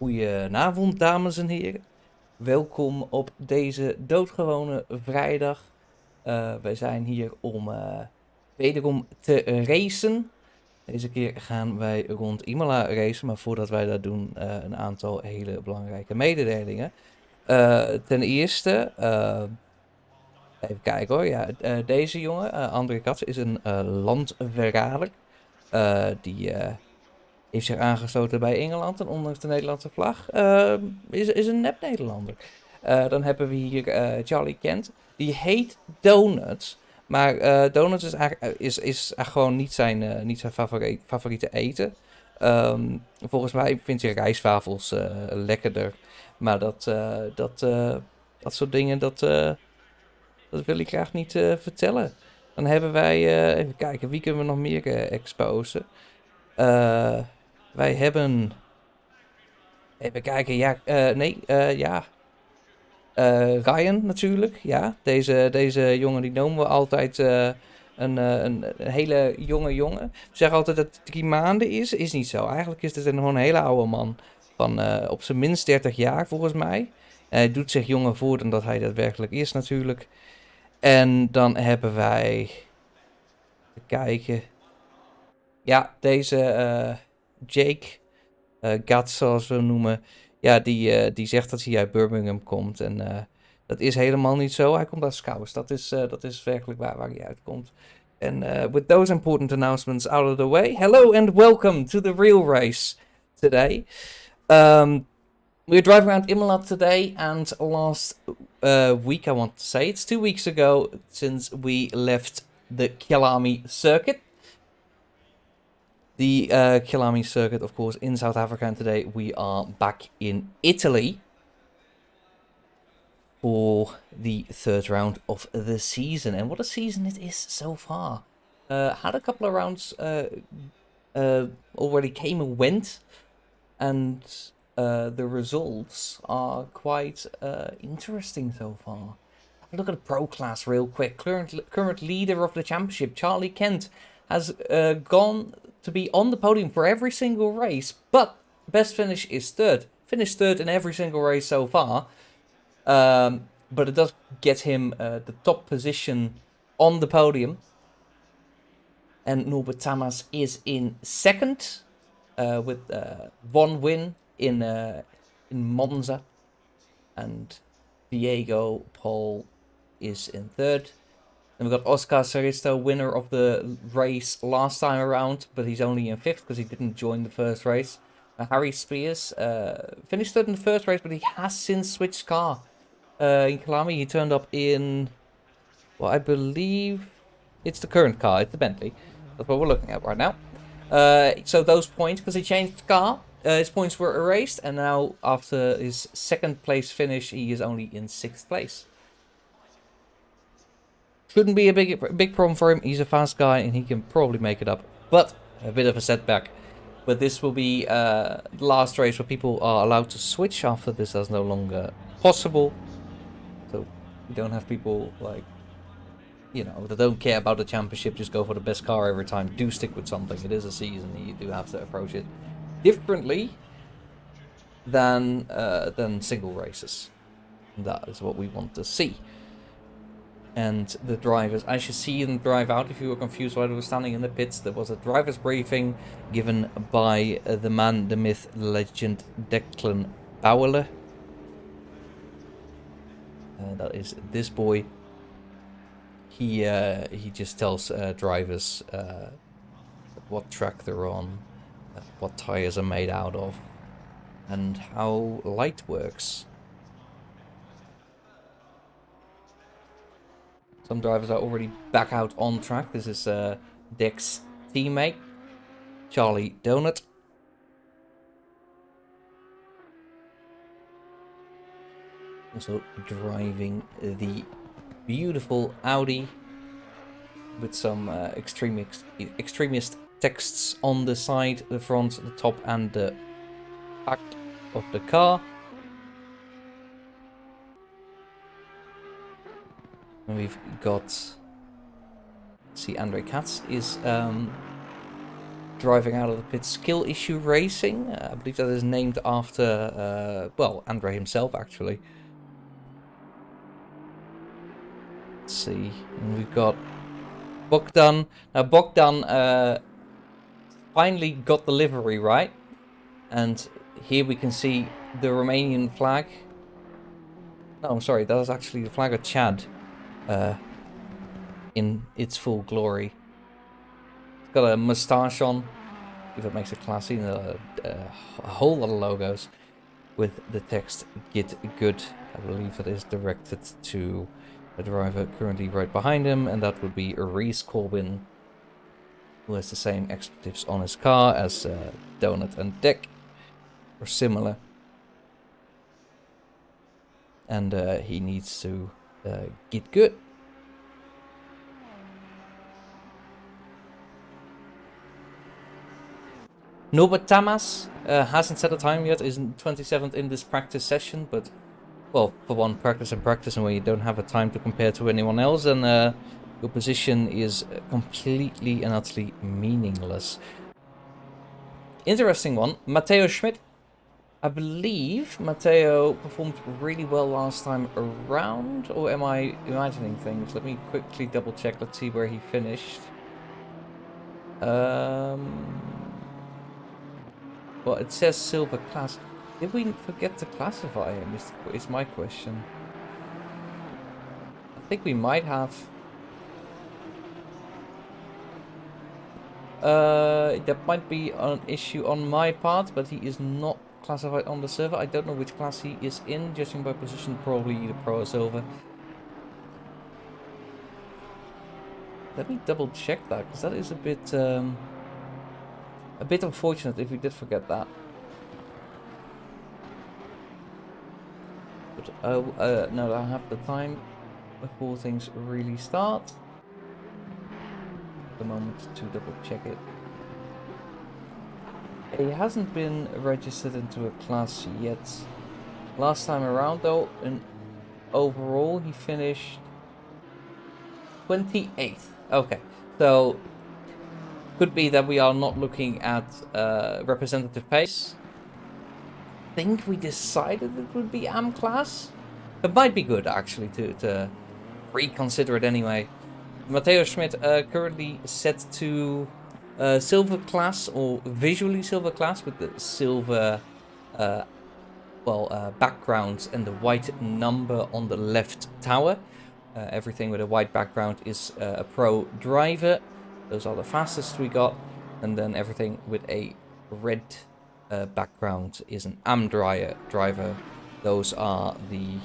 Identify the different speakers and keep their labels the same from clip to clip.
Speaker 1: Goedenavond, dames en heren. Welkom op deze doodgewone vrijdag. Wij zijn hier om wederom te racen. Deze keer gaan wij rond Imola racen, maar voordat wij dat doen, een aantal hele belangrijke mededelingen. Ten eerste, even kijken hoor, ja, deze jongen, André Katz, is een landverrader. Die heeft zich aangesloten bij Engeland en ondanks de Nederlandse vlag is een nep-Nederlander. Dan hebben we hier Charlie Kent. Die heet Donuts. Maar donuts is eigenlijk is gewoon niet zijn favoriete eten. Volgens mij vindt hij rijstwafels lekkerder. Maar dat soort dingen, dat wil ik graag niet vertellen. Dan hebben wij, even kijken, wie kunnen we nog meer exposen? Wij hebben... Even kijken, ja, ja. Ryan natuurlijk, ja. Deze jongen die noemen we altijd een hele jonge jongen. We zeggen altijd dat het 3 maanden is niet zo. Eigenlijk is het gewoon een hele oude man van op zijn minst 30 jaar volgens mij. Hij doet zich jonger voor dan dat hij daadwerkelijk is natuurlijk. En dan hebben wij... Even kijken. Ja, deze Jake... Gats, zoals we hem noemen. Ja, die zegt dat hij uit Birmingham komt. En dat is helemaal niet zo. Hij komt uit Scouse. Dat is werkelijk waar hij uitkomt. And with those important announcements out of the way, hello and welcome to the real race today. We're driving around Imola today, and last week, I want to say, it's 2 weeks ago since we left the Kyalami circuit. The Kyalami circuit, of course, in South Africa, and today we are back in Italy for the 3rd round of the season. And what a season it is so far. Had a couple of rounds already came and went, and the results are quite interesting so far. Have a look at the pro class real quick. Current leader of the championship, Charlie Kent, has gone to be on the podium for every single race, but best finish is 3rd. Finished 3rd in every single race so far, but it does get him the top position on the podium. And Norbert Tamas is in 2nd with 1 win in Monza, and Diego Paul is in 3rd. And we've got Oscar Saristo, winner of the race last time around, but he's only in 5th because he didn't join the first race. Harry Spears finished 3rd in the first race, but he has since switched car. In Kyalami, he turned up in, well, I believe it's the current car, it's the Bentley. That's what we're looking at right now. So those points, because he changed car, his points were erased, and now after his 2nd place finish, he is only in 6th place. Shouldn't be a big problem for him. He's a fast guy and he can probably make it up. But a bit of a setback. But this will be the last race where people are allowed to switch after this is no longer possible. So we don't have people like, you know, that don't care about the championship, just go for the best car every time. Do stick with something. It is a season. You do have to approach it differently than single races. That is what we want to see. And the drivers, as you see them drive out, if you were confused while they were standing in the pits, there was a driver's briefing given by the man, the myth, the legend, Declan Bauerle. That is this boy. He just tells drivers what track they're on, what tires are made out of, and how light works. Some drivers are already back out on track. This is Dec's teammate, Charlie Donut. Also driving the beautiful Audi with some extremist texts on the side, the front, the top, and the back of the car. And we've got... See, Andre Katz is driving out of the pit, Skill Issue Racing. I believe that is named after, well, Andre himself, actually. Let's see. And we've got Bogdan. Now, Bogdan finally got the livery right. And here we can see the Romanian flag. No, I'm sorry, that was actually the flag of Chad in its full glory. It's got a moustache on, if it makes it classy, and a whole lot of logos with the text "Git Good." I believe that is directed to a driver currently right behind him, and that would be Rhys Corbin, who has the same expletives on his car as Donut and Dick, or similar. And he needs to get good. Norbert Tamas hasn't set a time yet, isn't 27th in this practice session, but, well, for one, practice and when you don't have a time to compare to anyone else, and your position is completely and utterly meaningless. Interesting one, Matteo Schmidt. I believe Matteo performed really well last time around, or am I imagining things? Let me quickly double check. Let's see where he finished. Well, it says silver class. Did we forget to classify him? Is my question. I think we might have. That might be an issue on my part, but he is not classified on the server. I don't know which class he is in, judging by position, probably either pro or silver. Let me double check that, because that is a bit unfortunate if we did forget that. But now that I have the time before things really start, the moment to double check it. He hasn't been registered into a class yet. Last time around though, in overall he finished 28th. Okay, so could be that we are not looking at representative pace. I think we decided it would be AM class. It might be good actually to reconsider it anyway. Matteo Schmidt currently set to silver class, or visually silver class, with the silver background and the white number on the left tower. Everything with a white background is a pro driver. Those are the fastest we got. And then everything with a red background is an AM driver. Those are the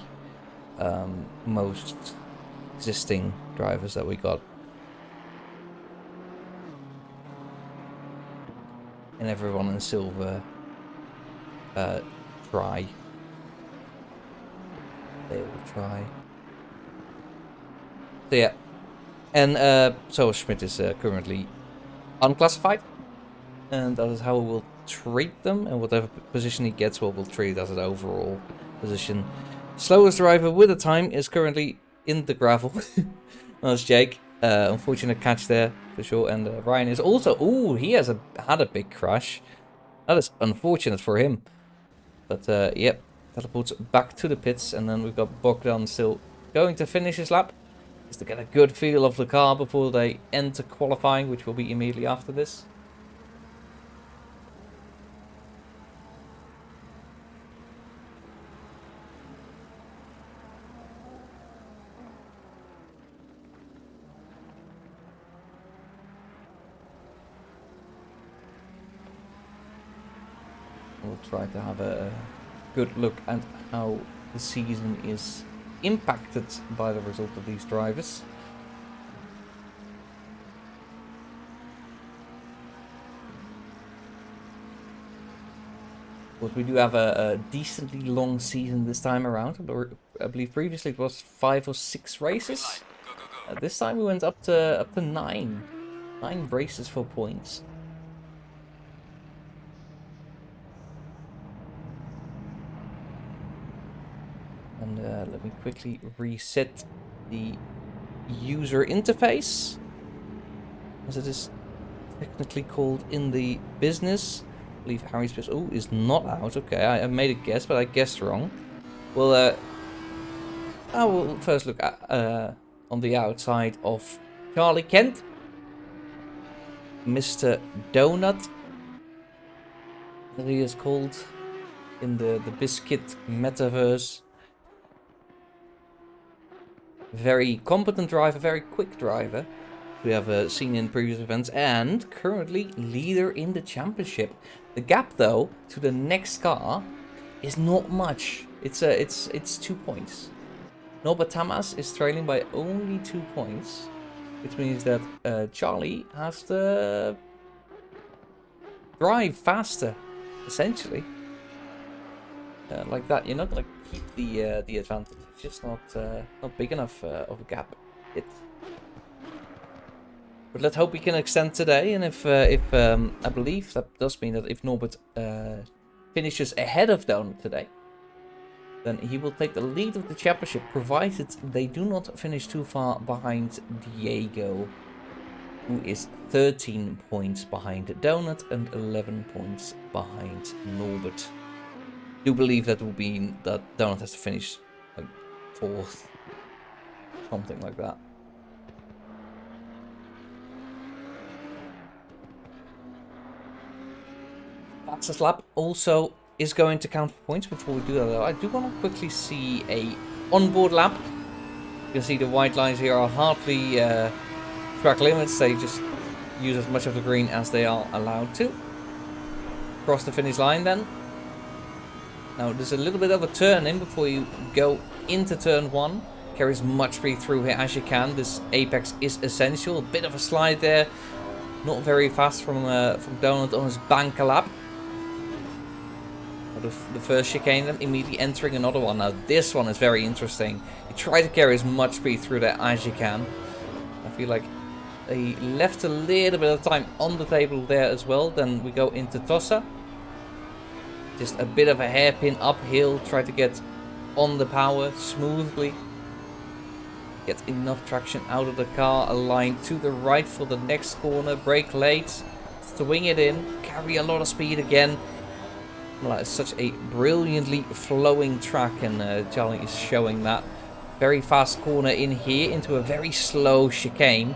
Speaker 1: most existing drivers that we got. And everyone in silver try. They will try. So yeah. And so Schmidt is currently unclassified. And that is how we'll treat them. And whatever position he gets, we'll treat as an overall position. Slowest driver with a time is currently in the gravel. That's Jake. Unfortunate catch there for sure. And Ryan is also. Ooh, he has had a big crash. That is unfortunate for him. But yep, teleports back to the pits, and then we've got Bogdan still going to finish his lap, just to get a good feel of the car before they enter qualifying, which will be immediately after this. We'll try to have a good look at how the season is impacted by the result of these drivers. But we do have a decently long season this time around. I believe previously it was 5 or 6 races. This time we went up to 9 races for points. And let me quickly reset the user interface, as it is technically called in the business. I believe Harry's Piss is not out. Okay, I made a guess, but I guessed wrong. Well, I will first look at on the outside of Charlie Kent, Mr. Donut, that he is called in the BSKIT metaverse. Very competent driver, very quick driver. We have seen in previous events, and currently leader in the championship. The gap, though, to the next car is not much. It's 2 points. Norbert Tamas is trailing by only 2 points, which means that Charlie has to drive faster, essentially. Like that, you're not gonna keep the advantage. It's just not big enough of a gap. But let's hope we can extend today, and if I believe that does mean that if Norbert finishes ahead of Donut today, then he will take the lead of the championship, provided they do not finish too far behind Diego, who is 13 points behind Donut and 11 points behind Norbert. I do believe that will mean that Donut has to finish like 4th, something like that. Fastest lap also is going to count for points. Before we do that, though, I do want to quickly see a onboard lap. You can see the white lines here are hardly track limits. They just use as much of the green as they are allowed to. Cross the finish line then. Now there's a little bit of a turn in before you go into turn 1. Carry as much speed through here as you can. This apex is essential. A bit of a slide there. Not very fast from Donut on his banker lap. The first chicane, then immediately entering another one. Now this one is very interesting. You try to carry as much speed through there as you can. I feel like he left a little bit of time on the table there as well. Then we go into Tossa. Just a bit of a hairpin uphill. Try to get on the power smoothly. Get enough traction out of the car. Align to the right for the next corner. Brake late. Swing it in. Carry a lot of speed again. Well, it's such a brilliantly flowing track, and Charlie is showing that. Very fast corner in here into a very slow chicane.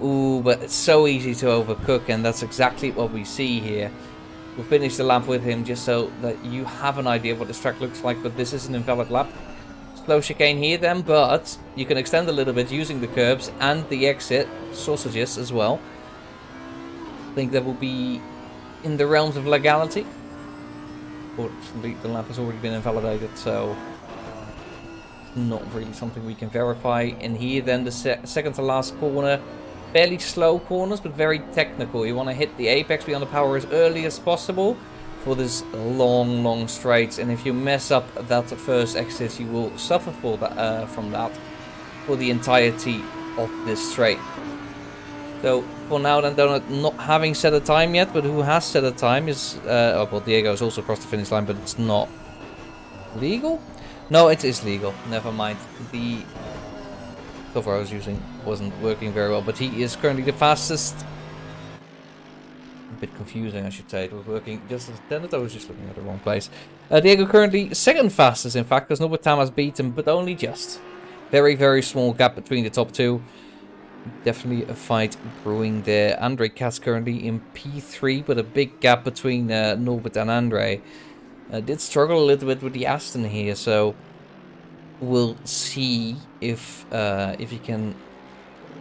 Speaker 1: Ooh, but it's so easy to overcook, and that's exactly what we see here. We'll finish the lap with him just so that you have an idea what this track looks like, but this is an invalid lap. Slow chicane here then, but you can extend a little bit using the curbs and the exit sausages as well. I think that will be in the realms of legality. Fortunately, the lap has already been invalidated, so it's not really something we can verify. And here then the second to last corner. Fairly slow corners, but very technical. You want to hit the apex beyond the power as early as possible for this long straight. And if you mess up that first exit, you will suffer for that, from that for the entirety of this straight. So for now then, Donut not having set a time yet, but who has set a time is well, Diego has also crossed the finish line, but it's not legal. No, it is legal. Never mind. The cover I was using wasn't working very well, but he is currently the fastest. A bit confusing, I should say. It was working just as intended. I was just looking at the wrong place. Diego currently second fastest, in fact, because Norbert Tamas beat him, but only just. Very small gap between the top two. Definitely a fight brewing there. Andre Katz currently in P3, but a big gap between Norbert and Andre. Did struggle a little bit with the Aston here, so we'll see if he can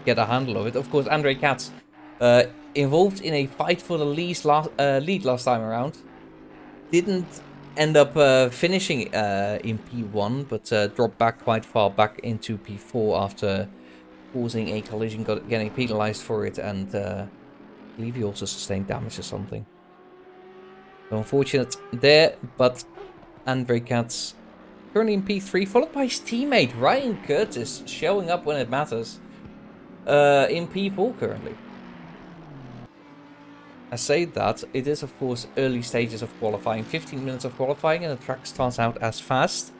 Speaker 1: get a handle of it. Of course, Andre Katz involved in a fight for the lead last time around. Didn't end up finishing in P1, but dropped back quite far back into P4 after causing a collision, getting penalized for it, and I believe he also sustained damage or something. So unfortunate there, but Andre Katz currently in P3, followed by his teammate Ryan Curtis, showing up when it matters, in P4 currently. I say that, it is of course early stages of qualifying, 15 minutes of qualifying, and the track starts out as fast.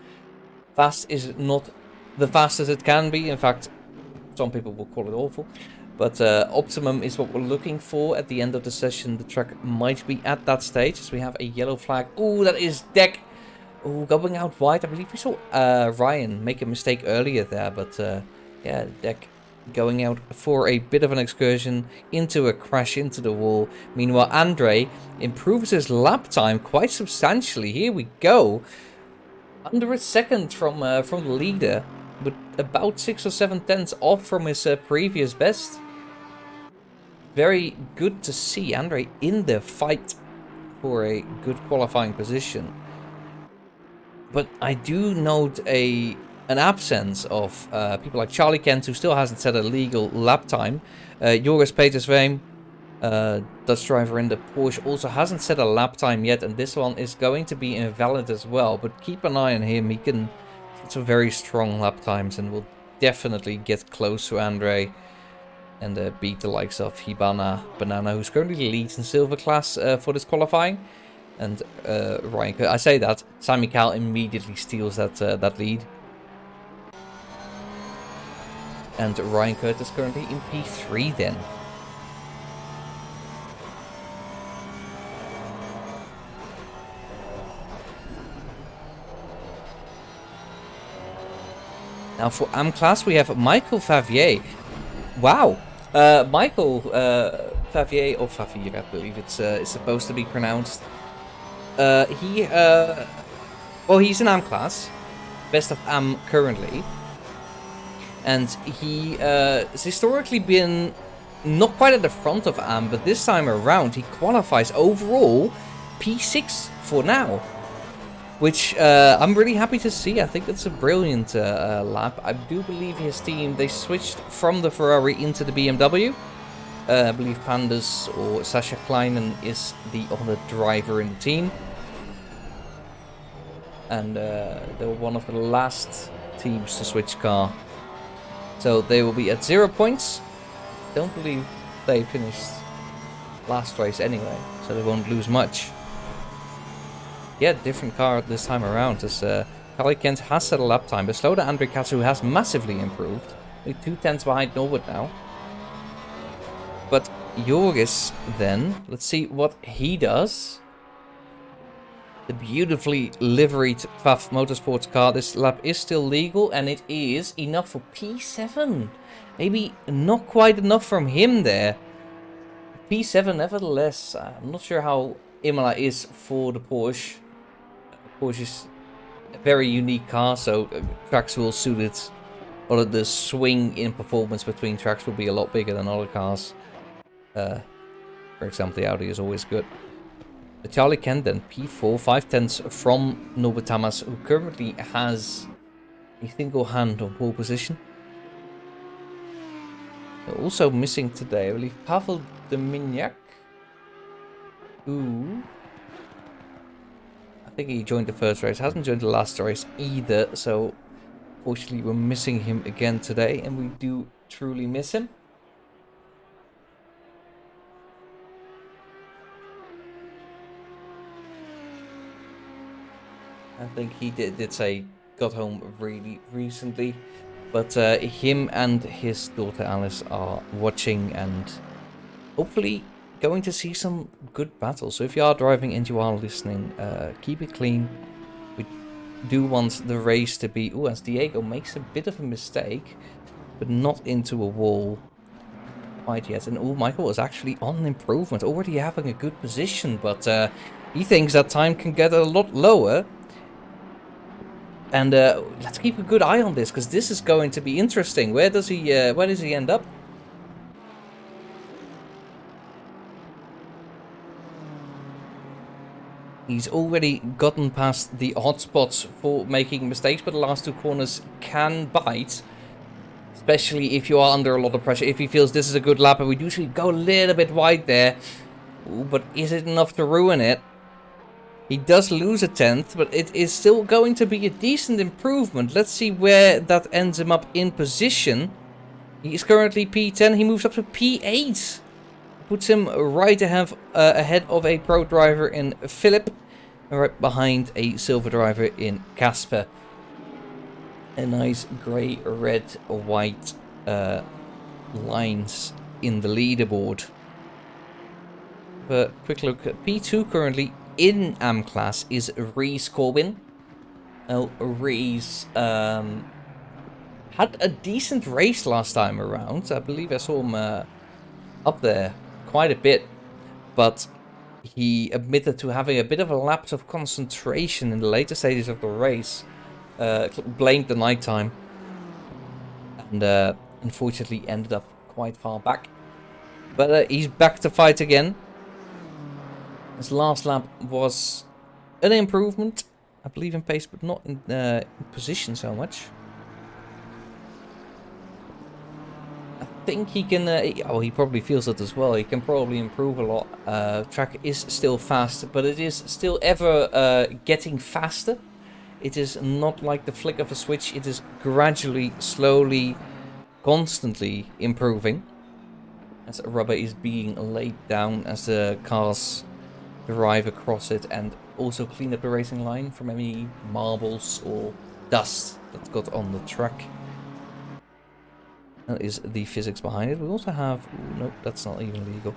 Speaker 1: Fast is not the fastest it can be, in fact some people will call it awful. But optimum is what we're looking for at the end of the session. The track might be at that stage as we have a yellow flag. Oh, that is Deck. Oh, going out wide. I believe we saw Ryan make a mistake earlier there. But yeah, Deck going out for a bit of an excursion into a crash into the wall. Meanwhile, Andre improves his lap time quite substantially. Here we go. Under a second from the leader, but about 6 or 7 tenths off from his previous best. Very good to see Andre in the fight for a good qualifying position. But I do note an absence of people like Charlie Kent, who still hasn't set a legal lap time. Joris Petersveen, Dutch driver in the Porsche, also hasn't set a lap time yet, and this one is going to be invalid as well. But keep an eye on him. He can get some very strong lap times and will definitely get close to Andre and beat the likes of Hibana Banana, who's currently leads in silver class for this qualifying. And Ryan, I say that Sami Cal immediately steals that lead. And Ryan Curtis currently in P3 then. Now for AM class we have Michael Favier. Wow, Michael Favier, or Favier, I believe it's supposed to be pronounced. He's in AM class, best of AM currently, and he has historically been not quite at the front of AM, but this time around he qualifies overall P6 for now. Which I'm really happy to see. I think that's a brilliant lap. I do believe his team, they switched from the Ferrari into the BMW. I believe Pandas or Sasha Kleinen is the other driver in the team. And they were one of the last teams to switch car. So they will be at 0 points. Don't believe they finished last race anyway, so they won't lose much. Yeah, different car this time around, as Charlie Kent has set a lap time, but Sloda Andre Katsu has massively improved. Only 2 tenths behind Norbert now. But Joris then, let's see what he does. The beautifully liveried Pfaff Motorsports car. This lap is still legal, and it is enough for P7. Maybe not quite enough from him there. P7 nevertheless. I'm not sure how Imola is for the Porsche. Porsche is a very unique car, so tracks will suit it. Or the swing in performance between tracks will be a lot bigger than other cars. For example, the Audi is always good. But Charlie Kent then P4, 5 tenths from Norbert Tamas, who currently has a single hand on pole position. They're also missing today, I believe, Pavel Dominiak, who I think he joined the first race, hasn't joined the last race either, so fortunately we're missing him again today, and we do truly miss him. I think he did say got home really recently, but him and his daughter Alice are watching and hopefully going to see some good battles. So if you are driving and you are listening, keep it clean. We do want the race to be... Ooh, as Diego makes a bit of a mistake, but not into a wall quite yet. And oh, Michael is actually on improvement, already having a good position, but he thinks that time can get a lot lower. And let's keep a good eye on this, because this is going to be interesting. Where does he end up? He's already gotten past the hotspots for making mistakes, but the last 2 corners can bite. Especially if you are under a lot of pressure. If he feels this is a good lap, and we do see go a little bit wide there. Ooh, but is it enough to ruin it? He does lose a 10th, but it is still going to be a decent improvement. Let's see where that ends him up in position. He is currently P10. He moves up to P8. Puts him right ahead of a pro driver in Philip. Right behind a silver driver in Casper. A nice grey, red, white lines in the leaderboard. But quick look, P2 currently in AM class is Rhys Corbin. Rhys had a decent race last time around. I believe I saw him up there quite a bit, but he admitted to having a bit of a lapse of concentration in the later stages of the race. Blamed the nighttime, and unfortunately ended up quite far back. But he's back to fight again. His last lap was an improvement, I believe, in pace, but not in position so much. I think he can, he probably feels it as well. He can probably improve a lot. Track is still fast, but it is still ever getting faster. It is not like the flick of a switch. It is gradually, slowly, constantly improving. As rubber is being laid down as the cars drive across it and also clean up the racing line from any marbles or dust that got on the track. That is the physics behind it. We also have... Ooh, nope, that's not even legal.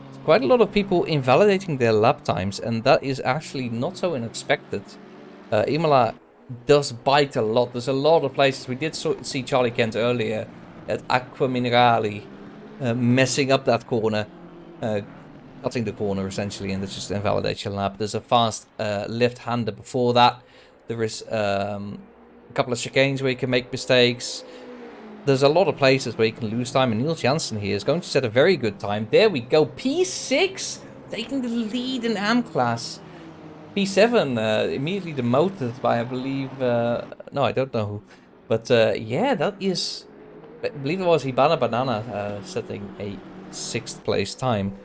Speaker 1: There's quite a lot of people invalidating their lap times, and that is actually not so unexpected. Imola does bite a lot. There's a lot of places. We did see Charlie Kent earlier at Acqua Minerali messing up that corner. Cutting the corner essentially, and that just invalidates your lap. There's a fast left-hander before that. There is a couple of chicanes where you can make mistakes. There's a lot of places where you can lose time, and Niels Janssen here is going to set a very good time. There we go, P6 taking the lead in AM class. P7 immediately demoted by, I believe, no, I don't know who, but yeah, that is, I believe it was Hibana Banana setting a 6th place time.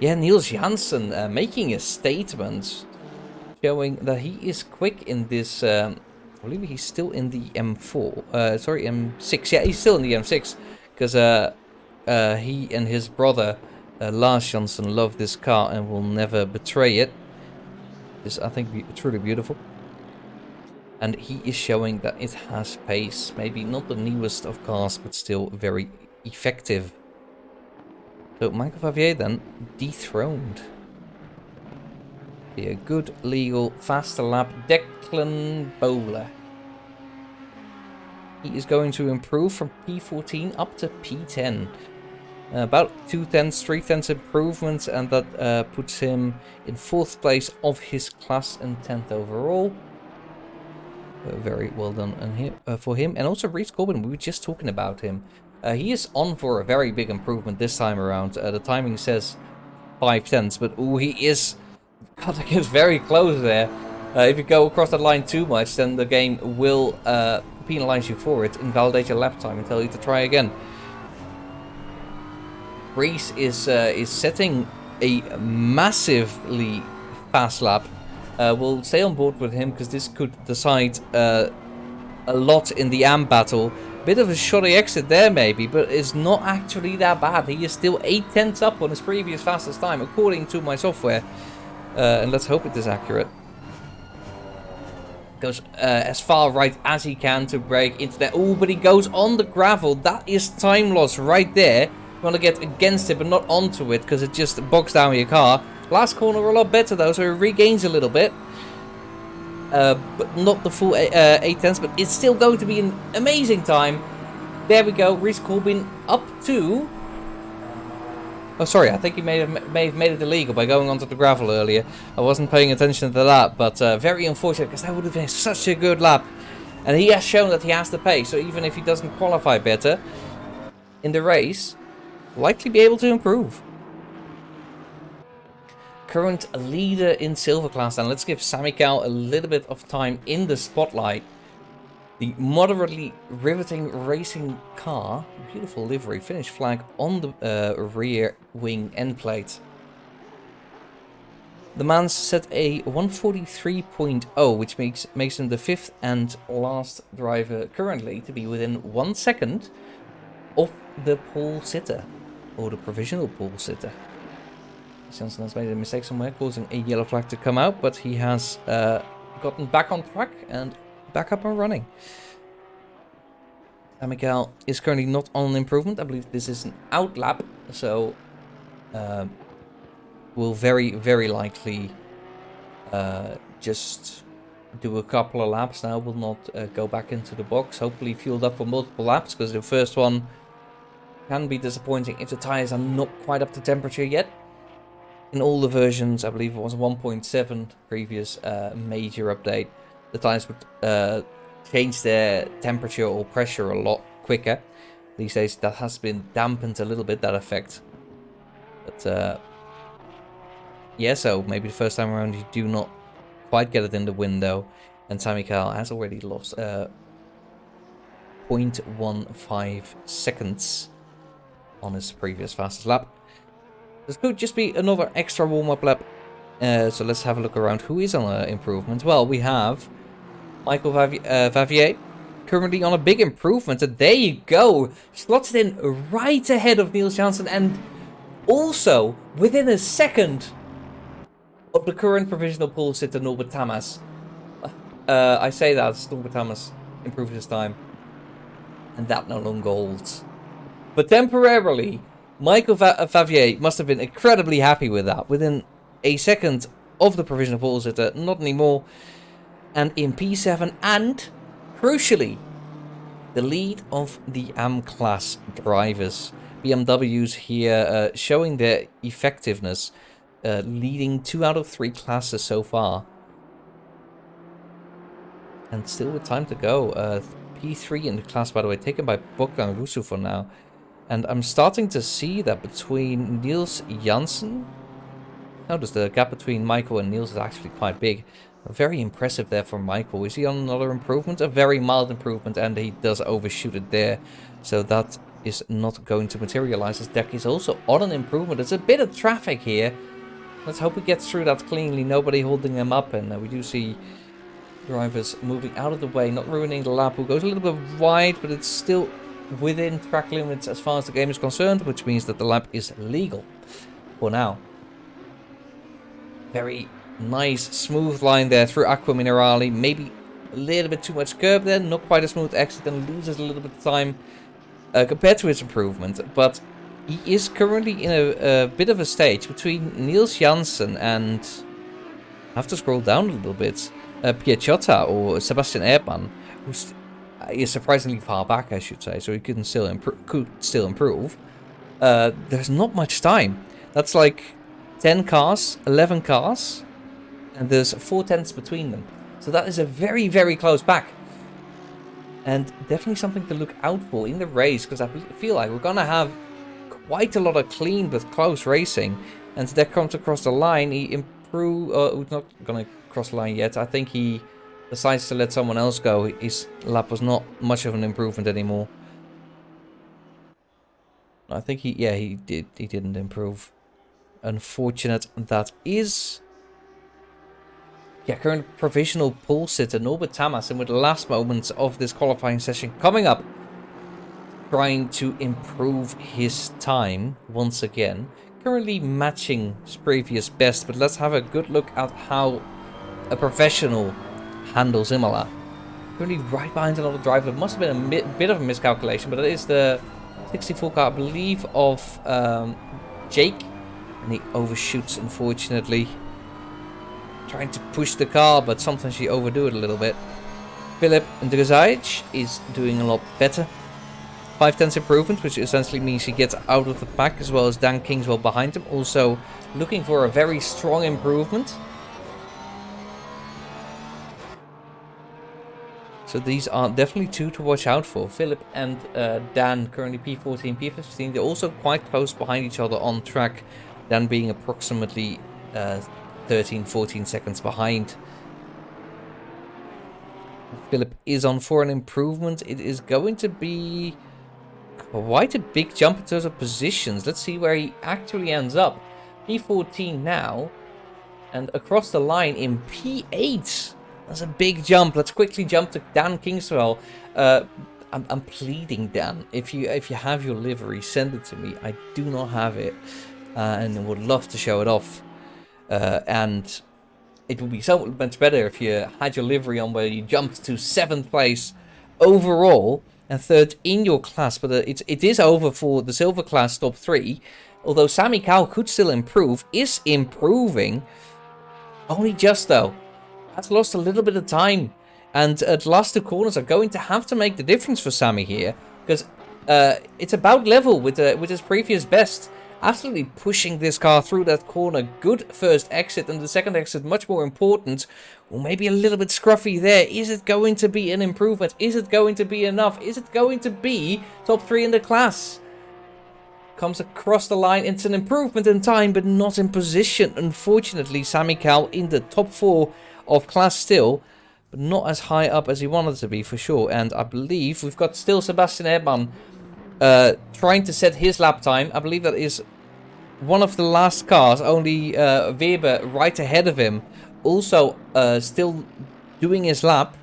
Speaker 1: Yeah, Niels Janssen making a statement, showing that he is quick in this. I believe he's still in the M4. Sorry, M6. Yeah, he's still in the M6 because he and his brother Lars Janssen love this car and will never betray it. This, I think, truly beautiful. And he is showing that it has pace. Maybe not the newest of cars, but still very effective. So Michael Favier then dethroned. Be a good, legal, faster lap. Declan Bowler. He is going to improve from P14 up to P10. About 2/10, 3/10 improvements, and that puts him in 4th place of his class and 10th overall. Very well done for him. And also Rhys Corbin, we were just talking about him. He is on for a very big improvement this time around. The timing says 5/10, but ooh, he is... God, it gets very close there. If you go across that line too much, then the game will penalize you for it, invalidate your lap time, and tell you to try again. Rhys is setting a massively fast lap. We'll stay on board with him because this could decide a lot in the AM battle. Bit of a shoddy exit there maybe, but it's not actually that bad. He is still 8/10 up on his previous fastest time, according to my software. And let's hope it is accurate. Goes as far right as he can to break into there. Oh, but he goes on the gravel. That is time loss right there. You want to get against it, but not onto it, because it just bogs down your car. Last corner a lot better though, so he regains a little bit. But not the full 8/10, but it's still going to be an amazing time. There we go, Rhys Corbin up to... Oh, sorry, I think he may have made it illegal by going onto the gravel earlier. I wasn't paying attention to that, but very unfortunate, because that would have been such a good lap. And he has shown that he has the pace, so even if he doesn't qualify better in the race, likely be able to improve. Current leader in silver class, and let's give Sammy Cal a little bit of time in the spotlight. The moderately riveting racing car, beautiful livery, finish flag on the rear wing end plate. The man's set a 143.0, which makes him the 5th and last driver currently to be within 1 second of the pole sitter, or the provisional pole sitter. Janssen has made a mistake somewhere, causing a yellow flag to come out, but he has gotten back on track and back up and running. Miguel is currently not on an improvement. I believe this is an out lap, so will very, very likely just do a couple of laps now. Will not go back into the box. Hopefully fueled up for multiple laps, because the first one can be disappointing if the tires are not quite up to temperature yet. In all the versions, I believe it was 1.7 previous major update, the tires would change their temperature or pressure a lot quicker. These days that has been dampened a little bit, that effect. But yeah, so maybe the first time around you do not quite get it in the window. And Tamikal has already lost 0.15 seconds on his previous fastest lap. This could just be another extra warm-up lap. So let's have a look around who is on improvement. Well, we have Michael Favier currently on a big improvement. And there you go. Slots it in right ahead of Niels Janssen, and also within a second of the current provisional pole sitter Norbert Tamas. I say that Norbert Tamas improved his time, and that no longer holds. But temporarily, Michael Favier must have been incredibly happy with that. Within a second of the provisional pole sitter, not anymore. And in P7, and crucially, the lead of the AM class drivers. BMWs here showing their effectiveness, leading 2 out of 3 classes so far. And still with time to go. P3 in the class, by the way, taken by Bogdan Rusu for now. And I'm starting to see that between Niels Janssen... Notice the gap between Michael and Niels is actually quite big. Very impressive there for Michael. Is he on another improvement? A very mild improvement, and he does overshoot it there. So that is not going to materialize. His deck is also on an improvement. There's a bit of traffic here. Let's hope he gets through that cleanly. Nobody holding him up, and we do see drivers moving out of the way, not ruining the lap. Who goes a little bit wide, but it's still within track limits as far as the game is concerned, which means that the lap is legal for now. Very nice smooth line there through Aqua Minerale. Maybe a little bit too much curb there, not quite a smooth exit, and loses a little bit of time compared to his improvement. But he is currently in a bit of a stage between Niels Janssen and, I have to scroll down a little bit, Piacciotta or Sebastian Erdmann, who is surprisingly far back, I should say, so he could still improve. There's not much time. That's like 10 cars, 11 cars, and there's 4 tenths between them. So that is a very, very close back. And definitely something to look out for in the race, because I feel like we're going to have quite a lot of clean but close racing. And that comes across the line. He improved, not going to cross the line yet. I think he decides to let someone else go. His lap was not much of an improvement anymore. I think he didn't improve. Unfortunate that is. Yeah, current provisional pole sitter Norbert Tamas, and with the last moments of this qualifying session coming up, trying to improve his time once again. Currently matching his previous best, but let's have a good look at how a professional handles Imola. Currently right behind another driver. It must have been a bit of a miscalculation, but it is the 64 car, I believe, of Jake. And he overshoots, unfortunately. Trying to push the car, but sometimes you overdo it a little bit. Philip Drezage is doing a lot better. 5 tenths improvement, which essentially means he gets out of the pack, as well as Dan Kingswell behind him. Also looking for a very strong improvement. So these are definitely 2 to watch out for. Philip and Dan currently P14, P15. They're also quite close behind each other on track. Dan being approximately 13-14 seconds behind. Philip is on for an improvement. It is going to be quite a big jump in terms of positions. Let's see where he actually ends up. P14 now, and across the line in P8. That's a big jump. Let's quickly jump to Dan Kingswell. I'm pleading, Dan, if you have your livery, send it to me. I do not have it, and would love to show it off. And it would be so much better if you had your livery on, where you jumped to 7th place overall. and third in your class, but it is over for the silver class top 3. Although Sammy Cow could still improve, is improving. Only just though. Has lost a little bit of time. And the last 2 corners are going to have to make the difference for Sammy here. Because it's about level with his previous best. Absolutely pushing this car through that corner. Good first exit, and the second exit much more important. Well, maybe a little bit scruffy there. Is it going to be an improvement? Is it going to be enough? Is it going to be top 3 in the class? Comes across the line. It's an improvement in time, but not in position. Unfortunately, Sammy Cow in the top 4 of class still, but not as high up as he wanted to be for sure. And I believe we've got still Sebastian Erdmann trying to set his lap time. I believe that is one of the last cars, only Weber right ahead of him, also still doing his lap.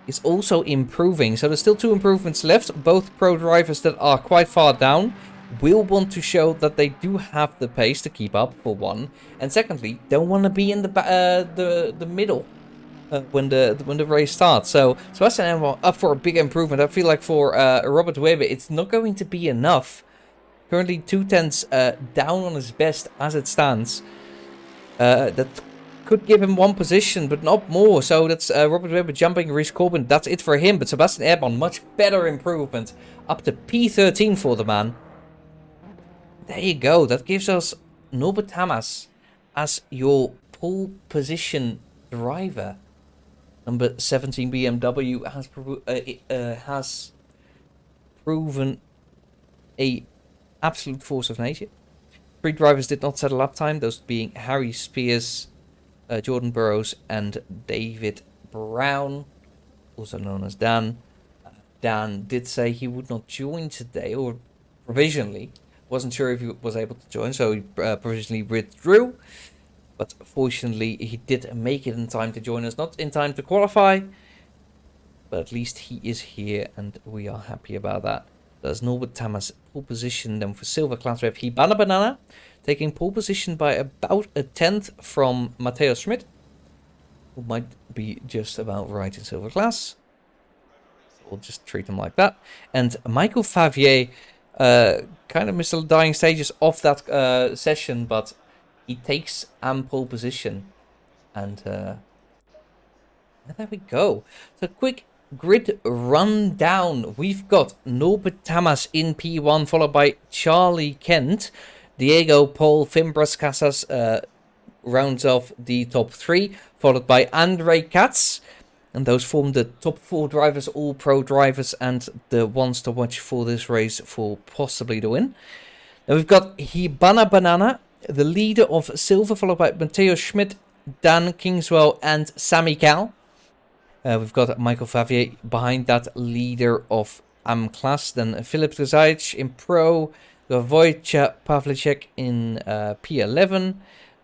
Speaker 1: Is also improving. So there's still 2 improvements left. Both pro drivers that are quite far down will want to show that they do have the pace to keep up, for one, and secondly, don't want to be in the middle when the race starts. So Sebastian Erdmann up for a big improvement. I feel like for Robert Weber, it's not going to be enough. Currently 2/10 down on his best as it stands. That could give him 1 position, but not more. So that's Robert Weber jumping Rhys Corbin. That's it for him. But Sebastian Erdmann, much better improvement. Up to P13 for the man. There you go. That gives us Norbert Hamas as your pole position driver. Number 17 BMW has proven a absolute force of nature. 3 drivers did not settle up time, those being Harry Spears, Jordan Burroughs, and David Brown, also known as Dan. Dan did say he would not join today, or provisionally. Wasn't sure if he was able to join, so he provisionally withdrew. But fortunately, he did make it in time to join us. Not in time to qualify, but at least he is here, and we are happy about that. That's Norbert Tamas pole position. Then for silver class, we have Hibana Banana taking pole position by about a 10th from Matteo Schmidt, who might be just about right in silver class. We'll just treat him like that. And Michael Favier kind of missed the dying stages of that session, but he takes pole position. And there we go. So quick grid rundown. We've got Norbert Tamas in P1, followed by Charlie Kent. Diego Paul Fimbras Casas rounds off the top 3, followed by Andre Katz. And those form the top 4 drivers, all pro drivers, and the ones to watch for this race for possibly the win. Now we've got Hibana Banana, the leader of silver, followed by Matteo Schmidt, Dan Kingswell, and Sammy Cal. We've got Michael Favier behind that leader of class. Then Filip Zajic in pro. Wojciech Pavlicek in P11.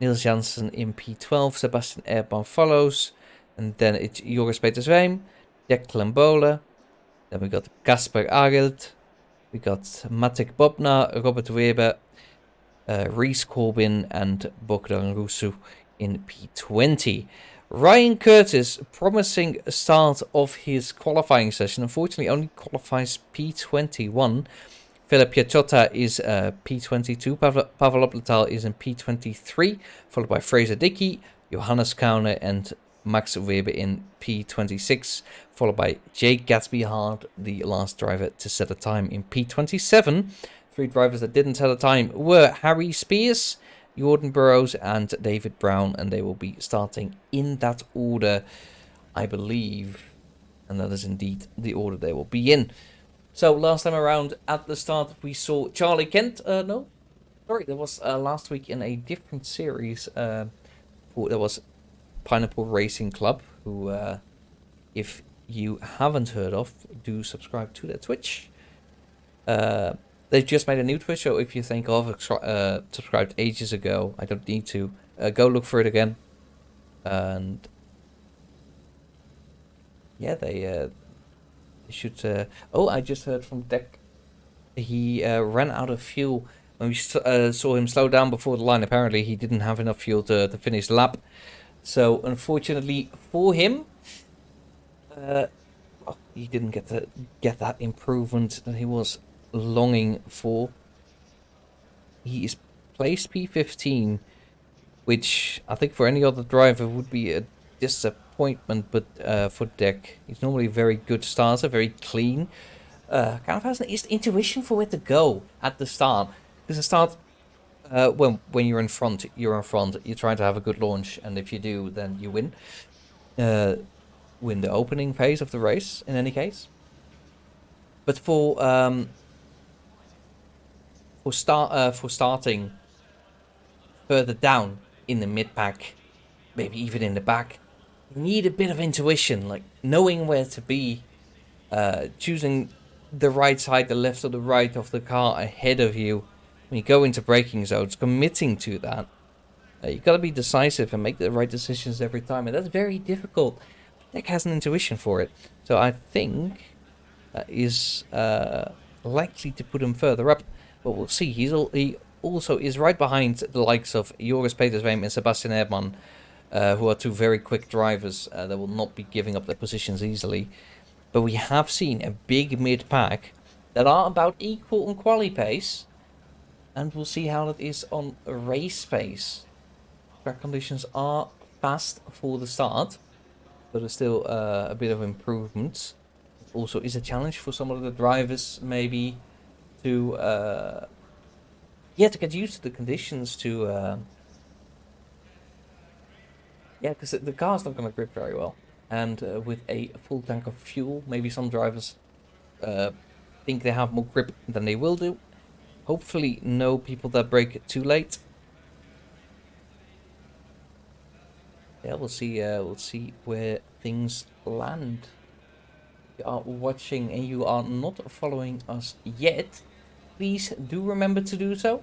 Speaker 1: Niels Janssen in P12. Sebastian Erdmann follows. And then it's Joris Peterswijn, Declan Bola. Then we got Kasper Agelt. We got Matek Bobna, Robert Weber, Rhys Corbin, and Bogdan Rusu in P20. Ryan Curtis, promising start of his qualifying session. Unfortunately, only qualifies P21. Philip Piacciotta is P22. Pavel Opletal is in P23, followed by Fraser Dickey, Johannes Kauner, and Max Weber in P26, followed by Jake Gatsby Hart, the last driver to set a time in P27. 3 drivers that didn't set a time were Harry Spears, Jordan Burroughs, and David Brown, and they will be starting in that order, I believe. And that is indeed the order they will be in. So last time around at the start we saw Charlie Kent. That was last week in a different series. There was Pineapple Racing Club, who, if you haven't heard of, do subscribe to their Twitch. They've just made a new Twitch, so if you think of subscribed ages ago, I don't need to. Go look for it again. And yeah, they should... oh, I just heard from Deck. He ran out of fuel. When we saw him slow down before the line, apparently he didn't have enough fuel to finish the lap. So, unfortunately for him, he didn't get that improvement that he was longing for. He is placed P15, which I think for any other driver would be a disappointment, but for Deck, he's normally a very good starter, very clean. Kind of has an intuition for where to go at the start. Because the start, when you're in front, you're in front. You try to have a good launch, and if you do, then you win. Win the opening phase of the race in any case. But for starting further down in the mid pack, maybe even in the back, you need a bit of intuition, like knowing where to be, choosing the right side, the left or the right of the car ahead of you when you go into braking zones, committing to that. You've got to be decisive and make the right decisions every time, and that's very difficult. Nick has an intuition for it, so I think that is likely to put him further up, but we'll see. He also is right behind the likes of Joris Petersweem and Sebastian Erdmann, who are two very quick drivers that will not be giving up their positions easily. But we have seen a big mid-pack that are about equal on quali pace, and we'll see how that is on race pace. Track conditions are fast for the start, but there's still a bit of improvements. It also is a challenge for some of the drivers, maybe, to get used to the conditions. Because the car's not going to grip very well, and with a full tank of fuel, maybe some drivers think they have more grip than they will do. Hopefully, no people that brake too late. Yeah, we'll see. We'll see where things land. If you are watching and you are not following us yet, please do remember to do so.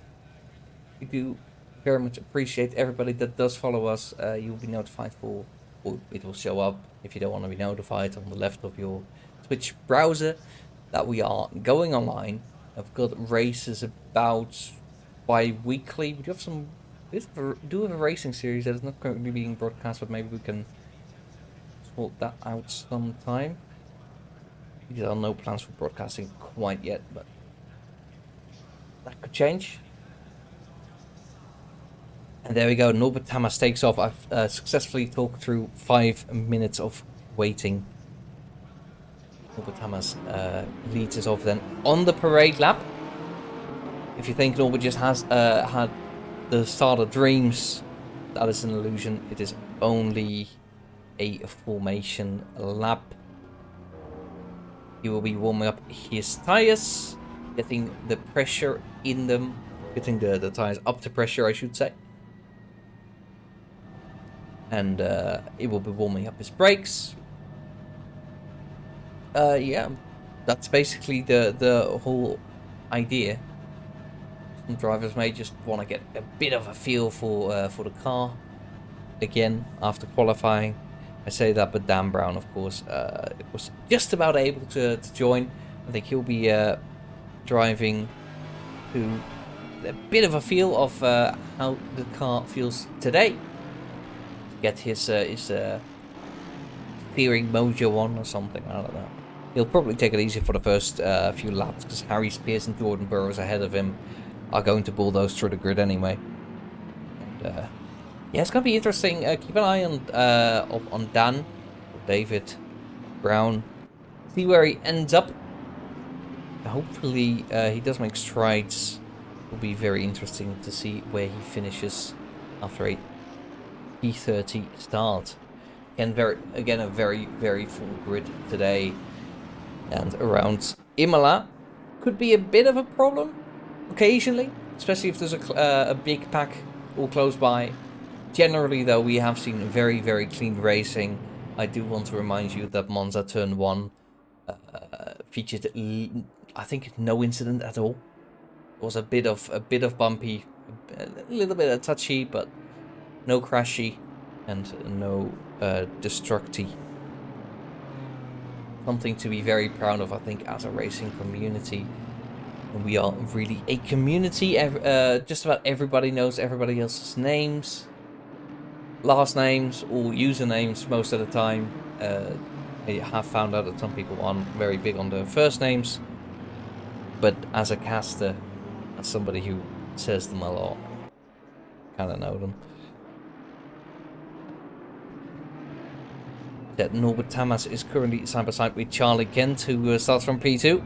Speaker 1: We do very much appreciate everybody that does follow us. You'll be notified or it will show up if you don't want to be notified on the left of your Twitch browser that we are going online. I've got races about bi-weekly. We do have some. We do have a racing series that is not currently being broadcast, but maybe we can sort that out sometime. There are no plans for broadcasting quite yet, but that could change. And there we go, Norbert Hamas takes off. I've successfully talked through 5 minutes of waiting. Norbert Hamas leads us off then on the parade lap. If you think Norbert just has had the start of dreams, that is an illusion. It is only a formation lap. He will be warming up his tires, getting the pressure in them, getting the tires up to pressure, I should say. And it will be warming up his brakes. Yeah, that's basically the whole idea. Some drivers may just want to get a bit of a feel for the car again after qualifying. I say that, but Dan Brown, of course, was just about able to join. I think he'll be driving to a bit of a feel of how the car feels today. Get his steering mojo on or something, I don't know. He'll probably take it easy for the first few laps, because Harry Spears and Jordan Burroughs ahead of him are going to bulldoze through the grid anyway. And, yeah, it's going to be interesting. Keep an eye on Dan, David, Brown. See where he ends up. Hopefully he does make strides. It will be very interesting to see where he finishes after a P30 start. Again, a very, very full grid today. And around Imola could be a bit of a problem occasionally, especially if there's a big pack all close by. Generally, though, we have seen very, very clean racing. I do want to remind you that Monza Turn 1 featured, I think, no incident at all. It was a bit of bumpy, a little bit of touchy, but no crashy and no destructy. Something to be very proud of, I think, as a racing community. And we are really a community. Just about everybody knows everybody else's names, last names, or usernames most of the time. I have found out that some people aren't very big on their first names, but as a caster, as somebody who says them a lot, kind of know them. That Norbert Tamas is currently side by side with Charlie Kent, who starts from P2.